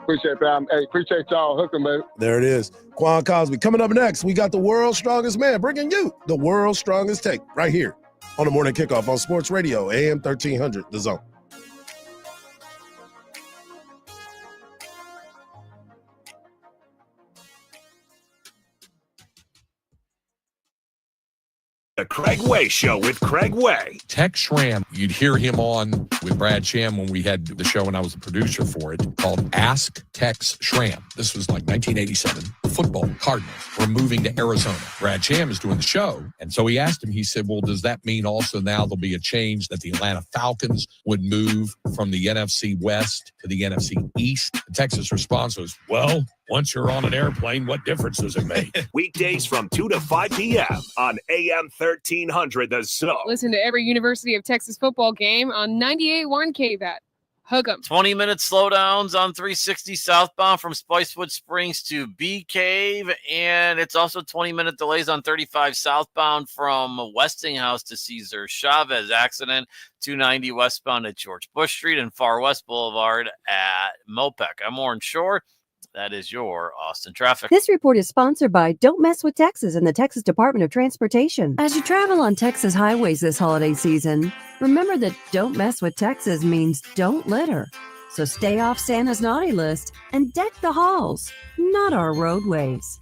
Appreciate that. Hey, appreciate y'all hooking, man. There it is. Quan Cosby. Coming up next, we got the world's strongest man, bringing you the world's strongest take right here on the Morning Kickoff on Sports Radio, AM 1300, The Zone. The Craig Way Show with Craig Way. Tex Schramm, you'd hear him on with Brad Sham when we had the show and I was the producer for it, called Ask Tex Schramm. This was like 1987. The football Cardinals were moving to Arizona. Brad Sham is doing the show. And so he asked him, he said, well, does that mean also now there'll be a change that the Atlanta Falcons would move from the NFC West to the NFC East? The Texas response was, well, once you're on an airplane, what difference does it make? Weekdays from 2 to 5 p.m. on AM 1300 The Zone. Listen to every University of Texas football game on 98.1 KVAT. Hook 'em. 20-minute slowdowns on 360 southbound from Spicewood Springs to Bee Cave, and it's also 20-minute delays on 35 southbound from Westinghouse to Cesar Chavez. Accident 290 westbound at George Bush Street and Far West Boulevard at Mopec. I'm Warren Shore. That is your Austin traffic. This report is sponsored by Don't Mess with Texas and the Texas Department of Transportation. As you travel on Texas highways this holiday season, remember that Don't Mess with Texas means don't litter. So stay off Santa's naughty list and deck the halls, not our roadways.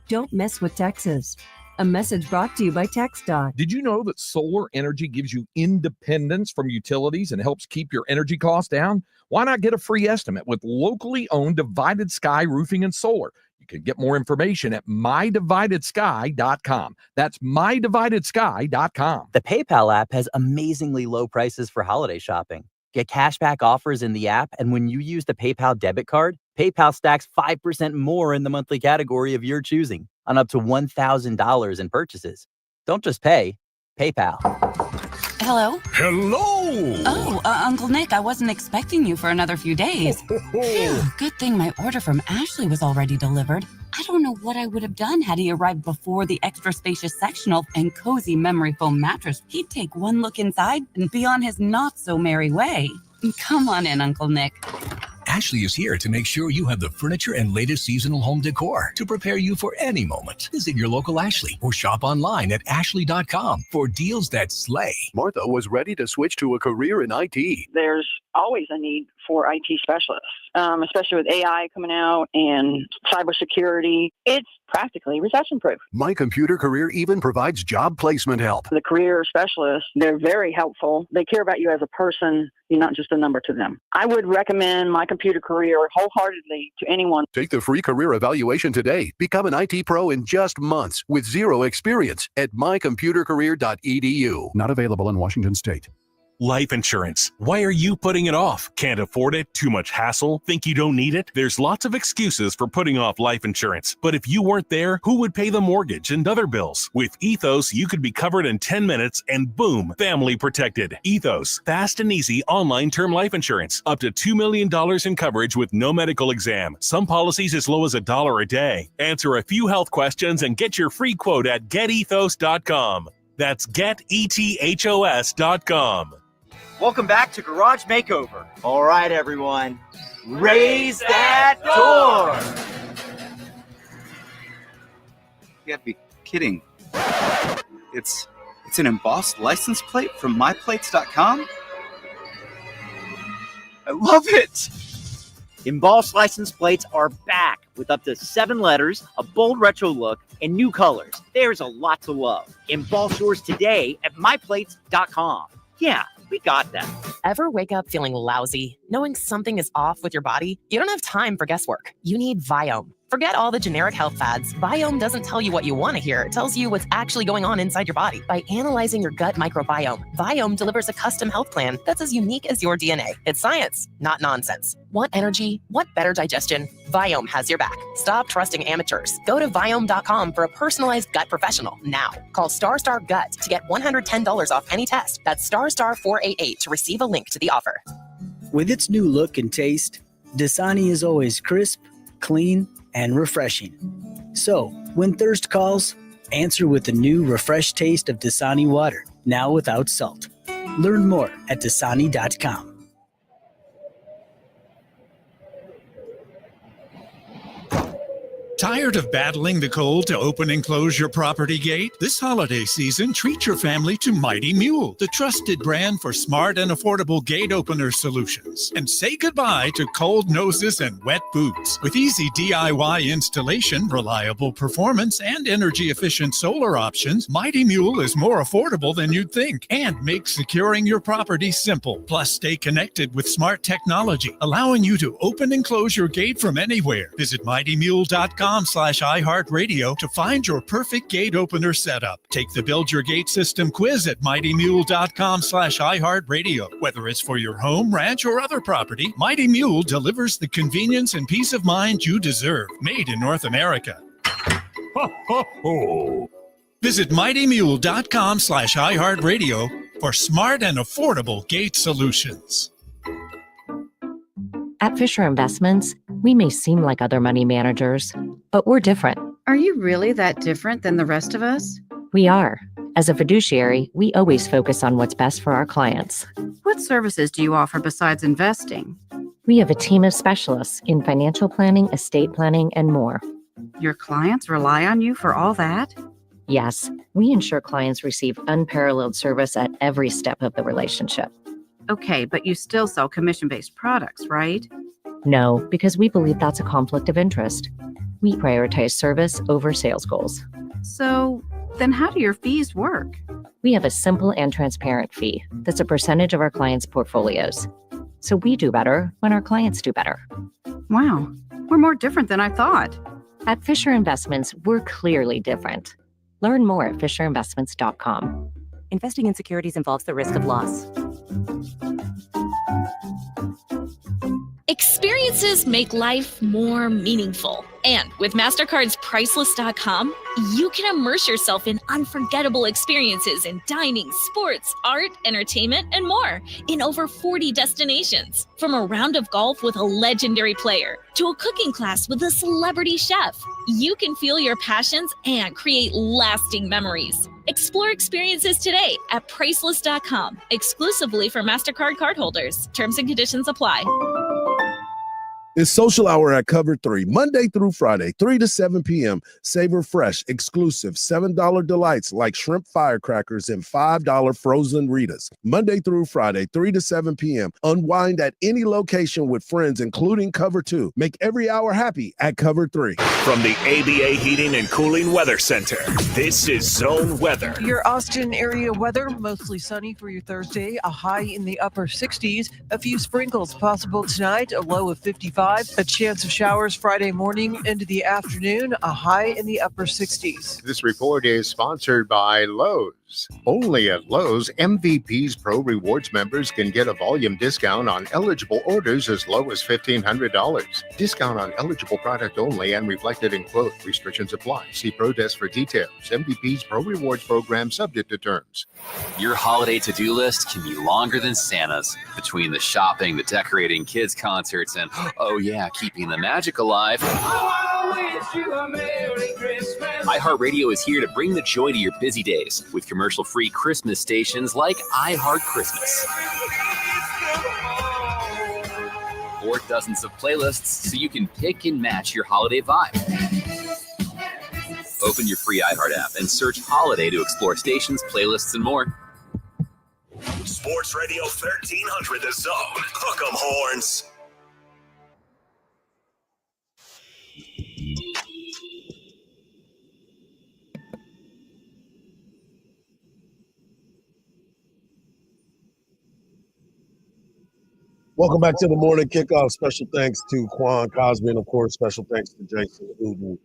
Don't Mess with Texas. A message brought to you by TxDOT. Did you know that solar energy gives you independence from utilities and helps keep your energy costs down? Why not get a free estimate with locally owned Divided Sky Roofing and Solar? You can get more information at mydividedsky.com. That's mydividedsky.com. The PayPal app has amazingly low prices for holiday shopping. Get cashback offers in the app, and when you use the PayPal debit card, PayPal stacks 5% more in the monthly category of your choosing on up to $1,000 in purchases. Don't just pay, PayPal. Hello? Hello! Oh, Uncle Nick, I wasn't expecting you for another few days. Phew, good thing my order from Ashley was already delivered. I don't know what I would have done had he arrived before the extra spacious sectional and cozy memory foam mattress. He'd take one look inside and be on his not-so-merry way. Come on in, Uncle Nick. Ashley is here to make sure you have the furniture and latest seasonal home decor to prepare you for any moment. Visit your local Ashley or shop online at ashley.com for deals that slay. Martha was ready to switch to a career in IT. There's always a need for IT specialists, especially with AI coming out and cybersecurity. It's practically recession-proof. My Computer Career even provides job placement help. The career specialists, they're very helpful. They care about you as a person. You're not just a number to them. I would recommend My Computer Career wholeheartedly to anyone. Take the free career evaluation today. Become an IT pro in just months with zero experience at mycomputercareer.edu. Not available in Washington State. Life insurance. Why are you putting it off? Can't afford it? Too much hassle? Think you don't need it? There's lots of excuses for putting off life insurance. But if you weren't there, who would pay the mortgage and other bills? With Ethos, you could be covered in 10 minutes and boom, family protected. Ethos, fast and easy online term life insurance. Up to $2 million in coverage with no medical exam. Some policies as low as $1 a day. Answer a few health questions and get your free quote at getethos.com. That's getethos.com. Welcome back to Garage Makeover. All right, everyone, raise that door. You gotta be kidding. It's an embossed license plate from myplates.com? I love it! Embossed license plates are back with up to 7 letters, a bold retro look, and new colors. There's a lot to love. Emboss yours today at myplates.com. Yeah, we got that. Ever wake up feeling lousy, knowing something is off with your body? You don't have time for guesswork. You need Viome. Forget all the generic health fads. Viome doesn't tell you what you want to hear. It tells you what's actually going on inside your body. By analyzing your gut microbiome, Viome delivers a custom health plan that's as unique as your DNA. It's science, not nonsense. Want energy? Want better digestion? Viome has your back. Stop trusting amateurs. Go to Viome.com for a personalized gut professional now. Call Star Gut to get $110 off any test. That's ** 488 to receive a link to the offer. With its new look and taste, Dasani is always crisp, clean, and refreshing. So, when thirst calls, answer with the new refreshed taste of Dasani water, now without salt. Learn more at Dasani.com. Tired of battling the cold to open and close your property gate? This holiday season, treat your family to Mighty Mule, the trusted brand for smart and affordable gate opener solutions. And say goodbye to cold noses and wet boots. With easy DIY installation, reliable performance, and energy-efficient solar options, Mighty Mule is more affordable than you'd think and makes securing your property simple. Plus, stay connected with smart technology, allowing you to open and close your gate from anywhere. Visit mightymule.com/iHeartRadio to find your perfect gate opener setup. Take the Build Your Gate System quiz at mightymule.com/iHeartRadio. Whether it's for your home, ranch, or other property, Mighty Mule delivers the convenience and peace of mind you deserve. Made in North America. Ho, ho, ho. Visit mightymule.com/iHeartRadio for smart and affordable gate solutions. At Fisher Investments, we may seem like other money managers, but we're different. Are you really that different than the rest of us? We are. As a fiduciary, we always focus on what's best for our clients. What services do you offer besides investing? We have a team of specialists in financial planning, estate planning, and more. Your clients rely on you for all that? Yes, we ensure clients receive unparalleled service at every step of the relationship. Okay, but you still sell commission-based products, right? No, because we believe that's a conflict of interest. We prioritize service over sales goals. So, then how do your fees work? We have a simple and transparent fee that's a percentage of our clients' portfolios. So we do better when our clients do better. Wow, we're more different than I thought. At Fisher Investments, we're clearly different. Learn more at FisherInvestments.com. Investing in securities involves the risk of loss. Experience Experiences make life more meaningful. And with MasterCard's Priceless.com, you can immerse yourself in unforgettable experiences in dining, sports, art, entertainment, and more in over 40 destinations. From a round of golf with a legendary player to a cooking class with a celebrity chef, you can feel your passions and create lasting memories. Explore experiences today at Priceless.com, exclusively for MasterCard cardholders. Terms and conditions apply. It's Social Hour at Cover 3, Monday through Friday, 3 to 7 p.m. Savor fresh, exclusive $7 delights like shrimp firecrackers and $5 frozen Ritas. Monday through Friday, 3 to 7 p.m. Unwind at any location with friends, including Cover 2. Make every hour happy at Cover 3. From the ABA Heating and Cooling Weather Center, this is Zone Weather. Your Austin area weather, mostly sunny for your Thursday, a high in the upper 60s. A few sprinkles possible tonight, a low of 55. A chance of showers Friday morning into the afternoon, a high in the upper 60s. This report is sponsored by Lowe's. Only at Lowe's, MVP's Pro Rewards members can get a volume discount on eligible orders as low as $1,500. Discount on eligible product only and reflected in quote. Restrictions apply. See Pro Desk for details. MVP's Pro Rewards program subject to terms. Your holiday to-do list can be longer than Santa's. Between the shopping, the decorating, kids' concerts, and, oh yeah, keeping the magic alive. iHeartRadio is here to bring the joy to your busy days with commercial-free Christmas stations like iHeart Christmas. Or dozens of playlists so you can pick and match your holiday vibe. Open your free iHeart app and search Holiday to explore stations, playlists, and more. Sports Radio 1300 The Zone. Hook 'em horns. Welcome back to the morning kickoff. Special thanks to Quan Cosby, and of course, special thanks to Jason who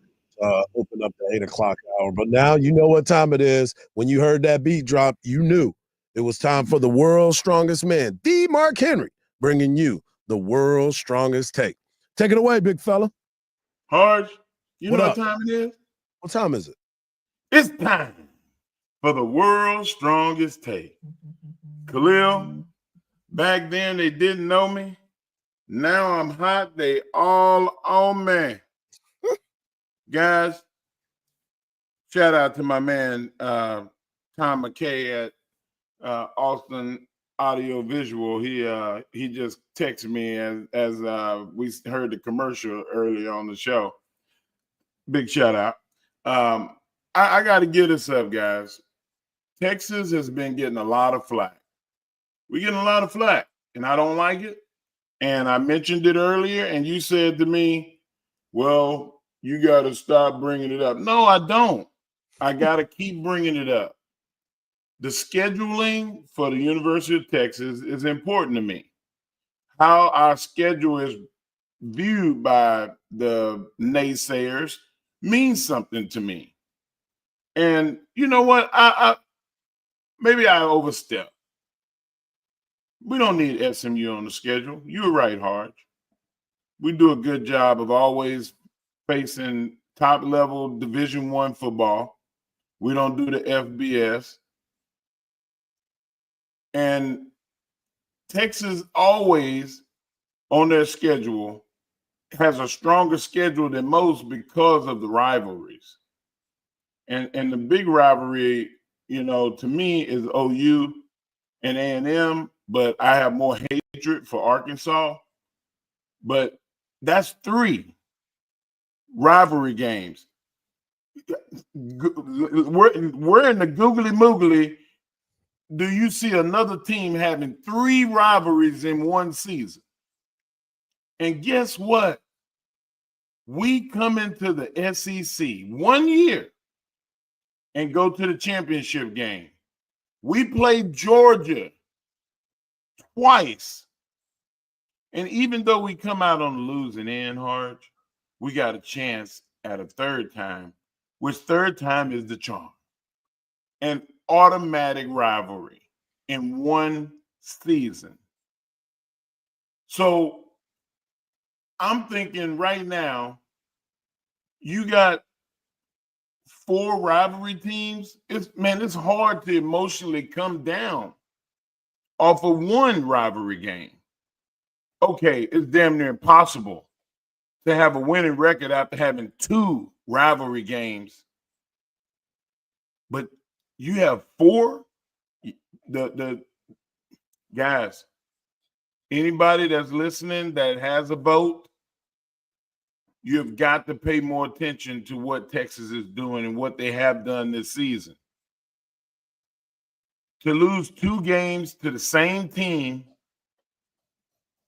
opened up the 8 o'clock hour. But now you know what time it is. When you heard that beat drop, you knew it was time for the world's strongest man, the Mark Henry, bringing you the world's strongest take. Take it away, big fella. Harge, you What know up? what time it is? What time is it? It's time for the world's strongest take. Khalil, back then they didn't know me. Now I'm hot. They all on me. Guys, shout out to my man Tom McKay at Austin Audio Visual. He just texted me as we heard the commercial earlier on the show. Big shout out. I got to give this up, guys. Texas has been getting a lot of flack. We're getting a lot of flack, and I don't like it. And I mentioned it earlier, and you said to me, well, you got to stop bringing it up. No, I don't. I got to keep bringing it up. The scheduling for the University of Texas is important to me. How our schedule is viewed by the naysayers means something to me. And you know what? Maybe I overstepped. We don't need SMU on the schedule. You were right, Harge. We do a good job of always facing top-level Division I football. We don't do the FBS. And Texas always, on their schedule, has a stronger schedule than most because of the rivalries. And the big rivalry, to me, is OU and A&M, but I have more hatred for Arkansas. But that's 3 rivalry games. We're in the googly moogly. Do you see another team having 3 rivalries in one season? And guess what? We come into the SEC 1 year and go to the championship game. We played Georgia twice. And even though we come out on the losing end, Harge, we got a chance at a third time, which third time is the charm. An automatic rivalry in one season. So I'm thinking right now, you got 4 rivalry teams. It's hard to emotionally come down off of one rivalry game. Okay, it's damn near impossible to have a winning record after having 2 rivalry games. But you have 4. The guys, anybody that's listening that has a vote, you have got to pay more attention to what Texas is doing and what they have done this season. To lose 2 games to the same team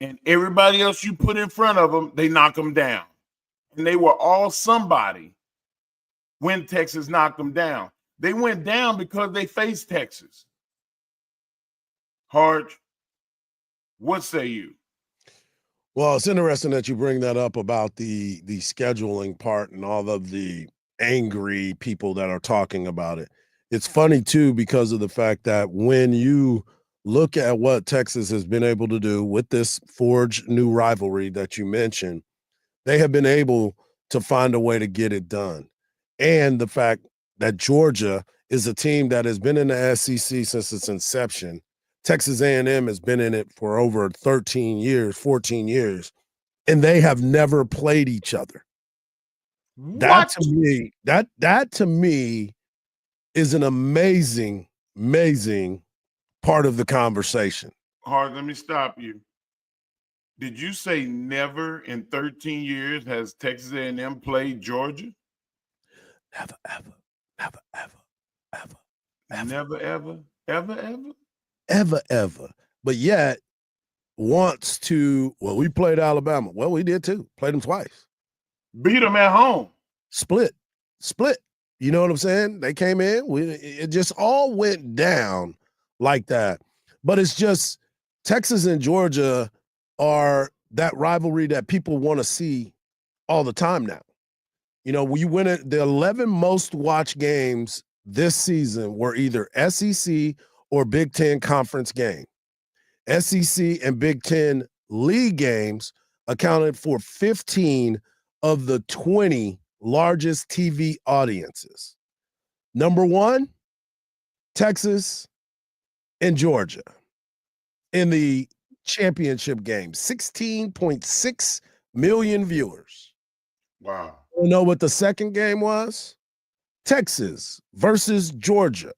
and everybody else you put in front of them, they knock them down. And they were all somebody when Texas knocked them down. They went down because they faced Texas. Harge, what say you? Well, it's interesting that you bring that up about the scheduling part and all of the angry people that are talking about it. It's funny too because of the fact that when you look at what Texas has been able to do with this forged new rivalry that you mentioned, they have been able to find a way to get it done. And the fact that Georgia is a team that has been in the SEC since its inception. Texas A&M has been in it for over 13 years, 14 years, and they have never played each other. That to me is an amazing part of the conversation. Hard, let me stop you. Did you say never in 13 years has Texas A&M played Georgia? Never, ever. But yet wants to, well, we played Alabama. Well, we did too. Played them twice. Beat them at home. Split. You know what I'm saying? They came in. It just all went down like that. But it's just Texas and Georgia are that rivalry that people want to see all the time now. You know, when you win it, the 11 most watched games this season were either SEC or Big Ten conference game. SEC and Big Ten league games accounted for 15 of the 20 largest TV audiences. Number 1, Texas and Georgia in the championship game, 16.6 million viewers. Wow. You know what the second game was? Texas versus Georgia,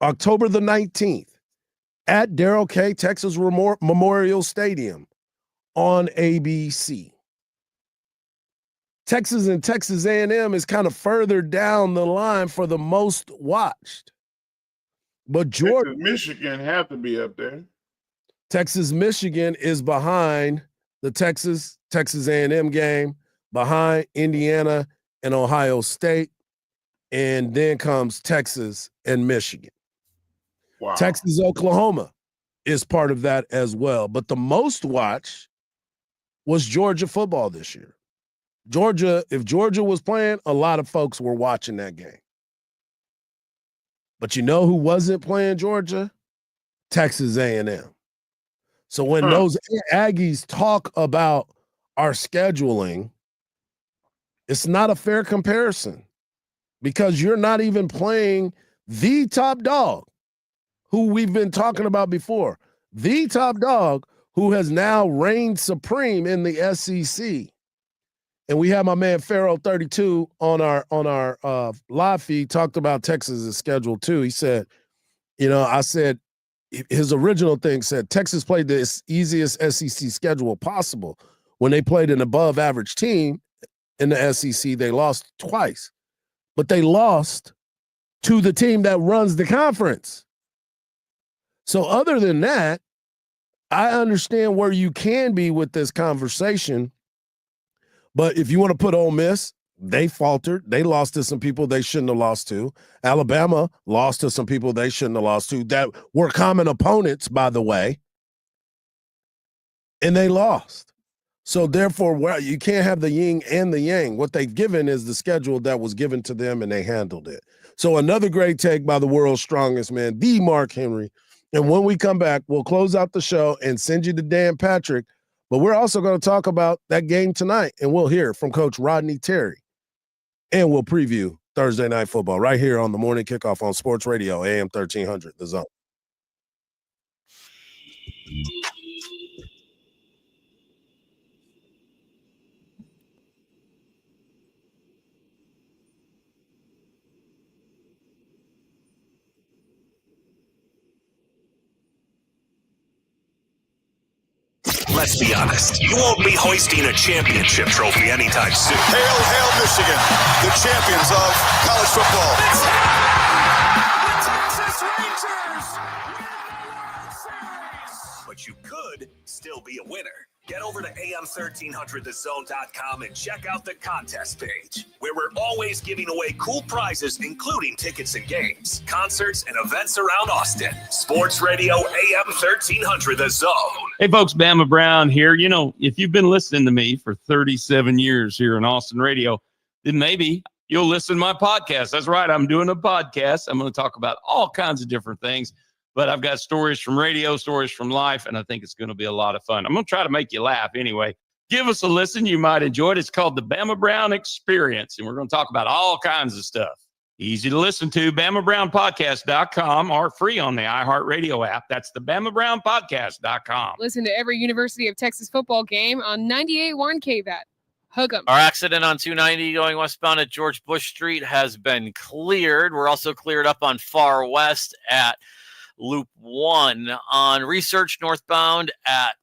October the 19th at Darrell K. Texas Memorial Stadium on ABC. Texas and Texas A&M is kind of further down the line for the most watched. But Georgia, Michigan have to be up there. Texas, Michigan is behind the Texas A&M game, behind Indiana and Ohio State, and then comes Texas and Michigan. Wow. Texas, Oklahoma is part of that as well. But the most watched was Georgia football this year. If Georgia was playing, a lot of folks were watching that game. But you know who wasn't playing Georgia? Texas A&M. So when those Aggies talk about our scheduling, it's not a fair comparison because you're not even playing the top dog who we've been talking about before, the top dog who has now reigned supreme in the SEC. And we have my man Pharaoh 32 on our live feed talked about Texas's schedule too. He said, I said his original thing said Texas played the easiest SEC schedule possible. When they played an above average team in the SEC, they lost twice, but they lost to the team that runs the conference. So other than that, I understand where you can be with this conversation. But if you want to put Ole Miss, they faltered. They lost to some people they shouldn't have lost to. Alabama lost to some people they shouldn't have lost to that were common opponents, by the way. And they lost. So therefore, you can't have the yin and the yang. What they've given is the schedule that was given to them, and they handled it. So another great take by the world's strongest man, the Mark Henry. And when we come back, we'll close out the show and send you to Dan Patrick But we're also going to talk about that game tonight, and we'll hear from Coach Rodney Terry. And we'll preview Thursday Night Football right here on the Morning Kickoff on Sports Radio, AM 1300, The Zone. Let's be honest, you won't be hoisting a championship trophy anytime soon. Hail, hail, Michigan, the champions of college football. But you could still be a winner. Get over to am1300thezone.com and check out the contest page, where we're always giving away cool prizes, including tickets and games, concerts, and events around Austin. Sports Radio AM 1300 The Zone. Hey, folks, Bama Brown here. You know, if you've been listening to me for 37 years here in Austin radio, then maybe you'll listen to my podcast. That's right. I'm doing a podcast. I'm going to talk about all kinds of different things. But I've got stories from radio, stories from life, and I think it's going to be a lot of fun. I'm going to try to make you laugh anyway. Give us a listen. You might enjoy it. It's called the Bama Brown Experience, and we're going to talk about all kinds of stuff. Easy to listen to, BamaBrownPodcast.com, or free on the iHeartRadio app. That's the BamaBrownPodcast.com. Listen to every University of Texas football game on 98.1 KVAT. Hook 'em. Our accident on 290 going westbound at George Bush Street has been cleared. We're also cleared up on Far West at Loop 1. On Research northbound at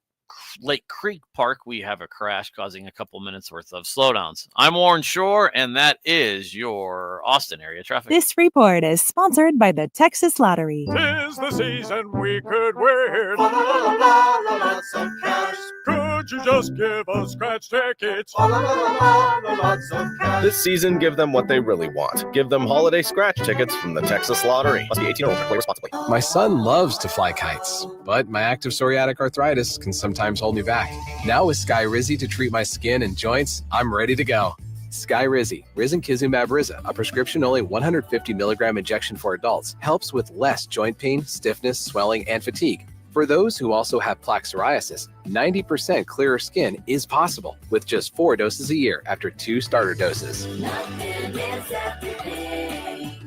Lake Creek Park, we have a crash causing a couple minutes worth of slowdowns. I'm Warren Shore, and that is your Austin area traffic. This report is sponsored by the Texas Lottery. 'Tis the season we could win. Lots of cash. Could you just give us scratch tickets? Lots of cash. This season, give them what they really want. Give them holiday scratch tickets from the Texas Lottery. Must be 18 or older. Play responsibly. My son loves to fly kites, but my active psoriatic arthritis can sometimes hold me back. Now with Skyrizi to treat my skin and joints, I'm ready to go. Skyrizi, risankizumab Riza, a prescription-only 150 milligram injection for adults, helps with less joint pain, stiffness, swelling, and fatigue. For those who also have plaque psoriasis, 90% clearer skin is possible with just 4 doses a year after 2 starter doses.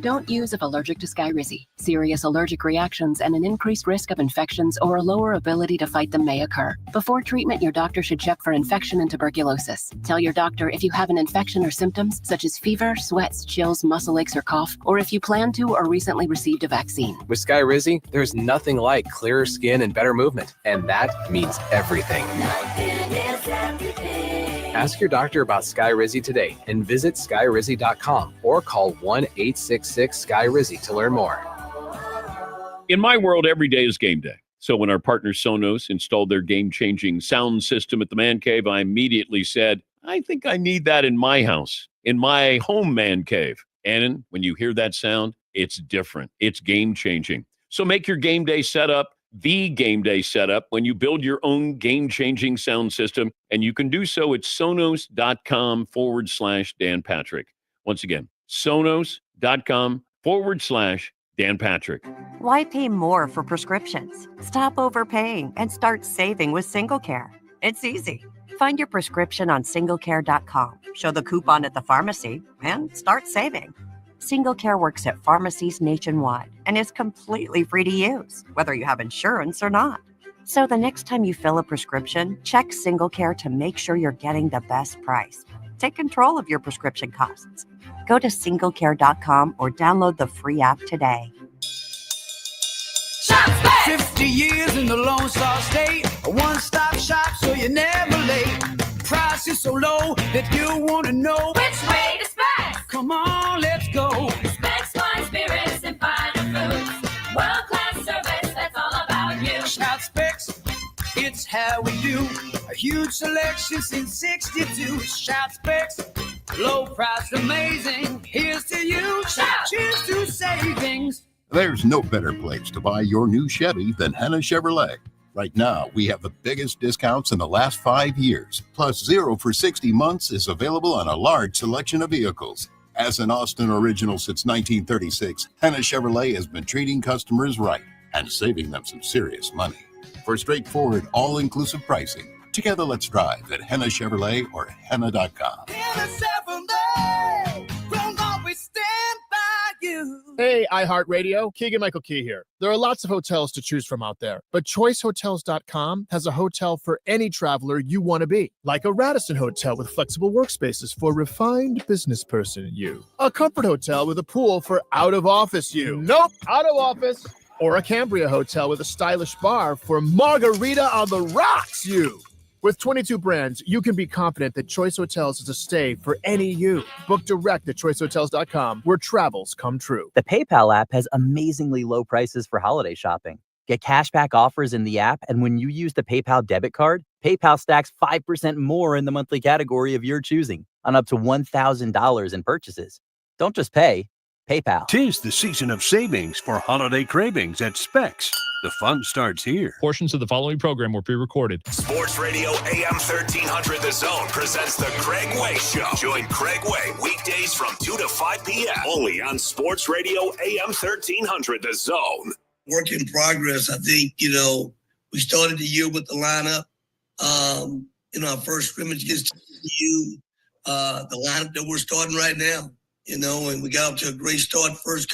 Don't use if allergic to Skyrizi. Serious allergic reactions and an increased risk of infections or a lower ability to fight them may occur. Before treatment, your doctor should check for infection and tuberculosis. Tell your doctor if you have an infection or symptoms such as fever, sweats, chills, muscle aches, or cough, or if you plan to or recently received a vaccine. With Skyrizi, there's nothing like clearer skin and better movement, and that means everything. Ask your doctor about Skyrizi today and visit skyrizi.com or call 1-866-SKY-RIZZI to learn more. In my world, every day is game day. So when our partner Sonos installed their game-changing sound system at the Man Cave, I immediately said, I think I need that in my house, in my home man cave. And when you hear that sound, it's different. It's game-changing. So make your game day setup the game day setup when you build your own game-changing sound system, and you can do so at sonos.com/Dan Patrick. Once again, sonos.com/Dan Patrick. Why pay more for prescriptions? Stop overpaying and start saving with SingleCare. It's easy. Find your prescription on singlecare.com, show the coupon at the pharmacy, and start saving. SingleCare works at pharmacies nationwide and is completely free to use, whether you have insurance or not. So the next time you fill a prescription, check SingleCare to make sure you're getting the best price. Take control of your prescription costs. Go to singlecare.com or download the free app today. 50 years in the Lone Star State, a one-stop shop so you're never late. Price is so low that you want to know which way to Specs. Come on, let's go. Specs wine, spirits, and finer foods. World-class service, that's all about you. Shout Specs, it's how we do. A huge selection since 62. Shout Specs, low price, amazing. Here's to you. Shout. Cheers to savings. There's no better place to buy your new Chevy than Henna Chevrolet. Right now, we have the biggest discounts in the last 5 years. Plus, 0 for 60 months is available on a large selection of vehicles. As an Austin original since 1936, Henna Chevrolet has been treating customers right and saving them some serious money. For straightforward, all-inclusive pricing, Together, let's drive at Henna Chevrolet or Henna.com. Hey, iHeartRadio, Keegan-Michael Key here. There are lots of hotels to choose from out there, but ChoiceHotels.com has a hotel for any traveler you want to be, like a Radisson hotel with flexible workspaces for refined business person you, a Comfort hotel with a pool for out-of-office you. Nope, out of office. Or a Cambria hotel with a stylish bar for margarita on the rocks you. With 22 brands, you can be confident that Choice Hotels is a stay for any you. Book direct at choicehotels.com, where travels come true. The PayPal app has amazingly low prices for holiday shopping. Get cashback offers in the app, and when you use the PayPal debit card, PayPal stacks 5% more in the monthly category of your choosing on up to $1,000 in purchases. Don't just pay, PayPal. 'Tis the season of savings for holiday cravings at Specs. The fun starts here. Portions of the following program were pre-recorded. Sports Radio AM 1300 The Zone presents the Craig Way Show. Join Craig Way weekdays from 2 to 5 p.m. only on Sports Radio AM 1300 The Zone. Work in progress. I think, we started the year with the lineup. Our first scrimmage against TCU, the lineup that we're starting right now, and we got up to a great start first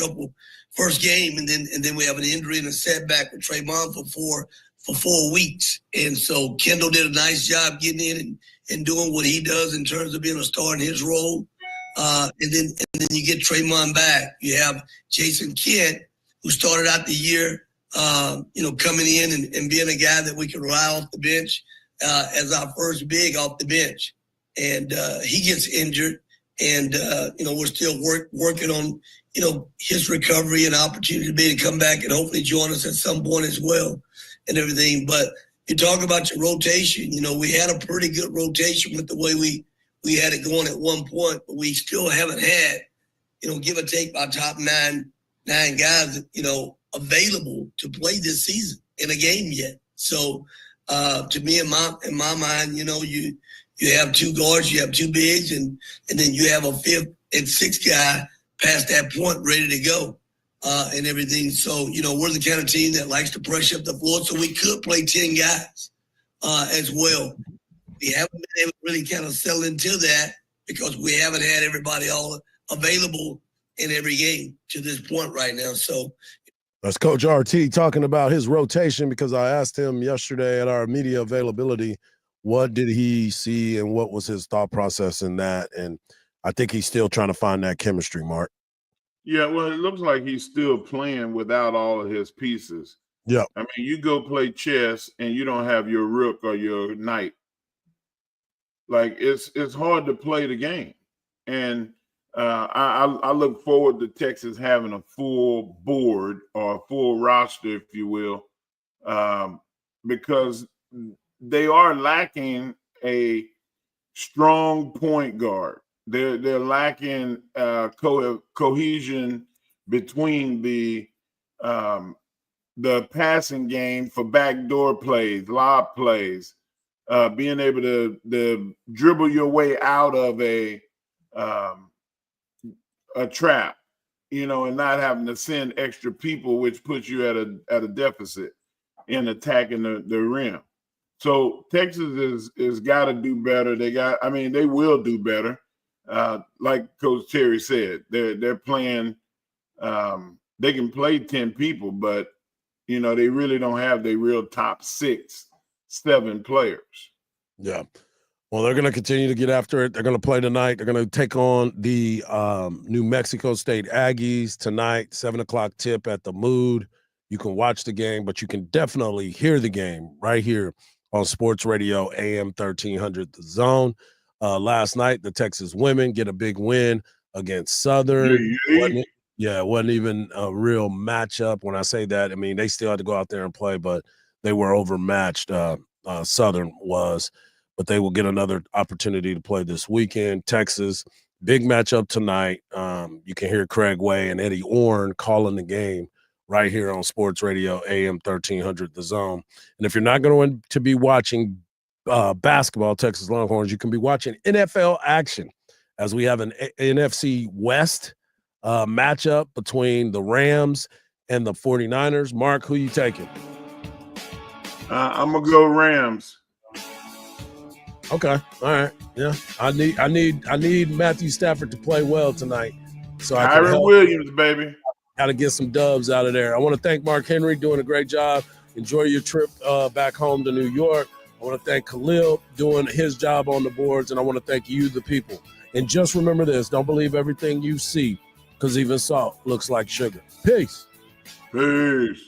game, and then we have an injury and a setback with Trayvon for 4 weeks. And so Kendall did a nice job getting in and doing what he does in terms of being a star in his role. And then you get Trayvon back. You have Jason Kent, who started out the year, coming in and being a guy that we can rely off the bench as our first big off the bench. And he gets injured, and we're still working on his recovery and opportunity to be to come back and hopefully join us at some point as well and everything. But you talk about your rotation, we had a pretty good rotation with the way we had it going at one point, but we still haven't had, give or take our top nine guys, available to play this season in a game yet. So to me, in my mind, you have two guards, you have two bigs, and then you have a fifth and sixth guy past that point ready to go and everything. So, we're the kind of team that likes to pressure up the floor, so we could play 10 guys as well. We haven't been able to really kind of settle into that because we haven't had everybody all available in every game to this point right now. So that's Coach RT talking about his rotation, because I asked him yesterday at our media availability, what did he see and what was his thought process in that? And I think he's still trying to find that chemistry, Mark. Yeah, well, it looks like he's still playing without all of his pieces. Yeah. I mean, you go play chess and you don't have your rook or your knight. Like, it's hard to play the game. And I look forward to Texas having a full board or a full roster, if you will, because they are lacking a strong point guard. They're lacking cohesion between the passing game for backdoor plays, lob plays, being able to dribble your way out of a trap, and not having to send extra people, which puts you at a deficit in attacking the rim. So Texas is got to do better. They will do better. Like Coach Terry said, they're playing. They can play 10 people, but they really don't have their real top 6, 7 players. Yeah. Well, they're going to continue to get after it. They're going to play tonight. They're going to take on the New Mexico State Aggies tonight, 7:00 tip at the Mood. You can watch the game, but you can definitely hear the game right here on Sports Radio AM 1300 The Zone. Last night, the Texas women get a big win against Southern. It wasn't even a real matchup. When I say that, I mean, they still had to go out there and play, but they were overmatched. Southern was, but they will get another opportunity to play this weekend. Texas, big matchup tonight. You can hear Craig Way and Eddie Orn calling the game right here on Sports Radio AM 1300 The Zone. And if you're not going to be watching basketball, Texas Longhorns, you can be watching NFL action as we have an NFC West matchup between the Rams and the 49ers. Mark, who you taking? I'm going to go Rams. Okay. All right. Yeah. I need Matthew Stafford to play well tonight. So I can Kyron help Williams, baby. how to get some dubs out of there. I want to thank Mark Henry doing a great job. Enjoy your trip back home to New York. I want to thank Khalil doing his job on the boards, and I want to thank you, the people. And just remember this: don't believe everything you see, because even salt looks like sugar. Peace. Peace.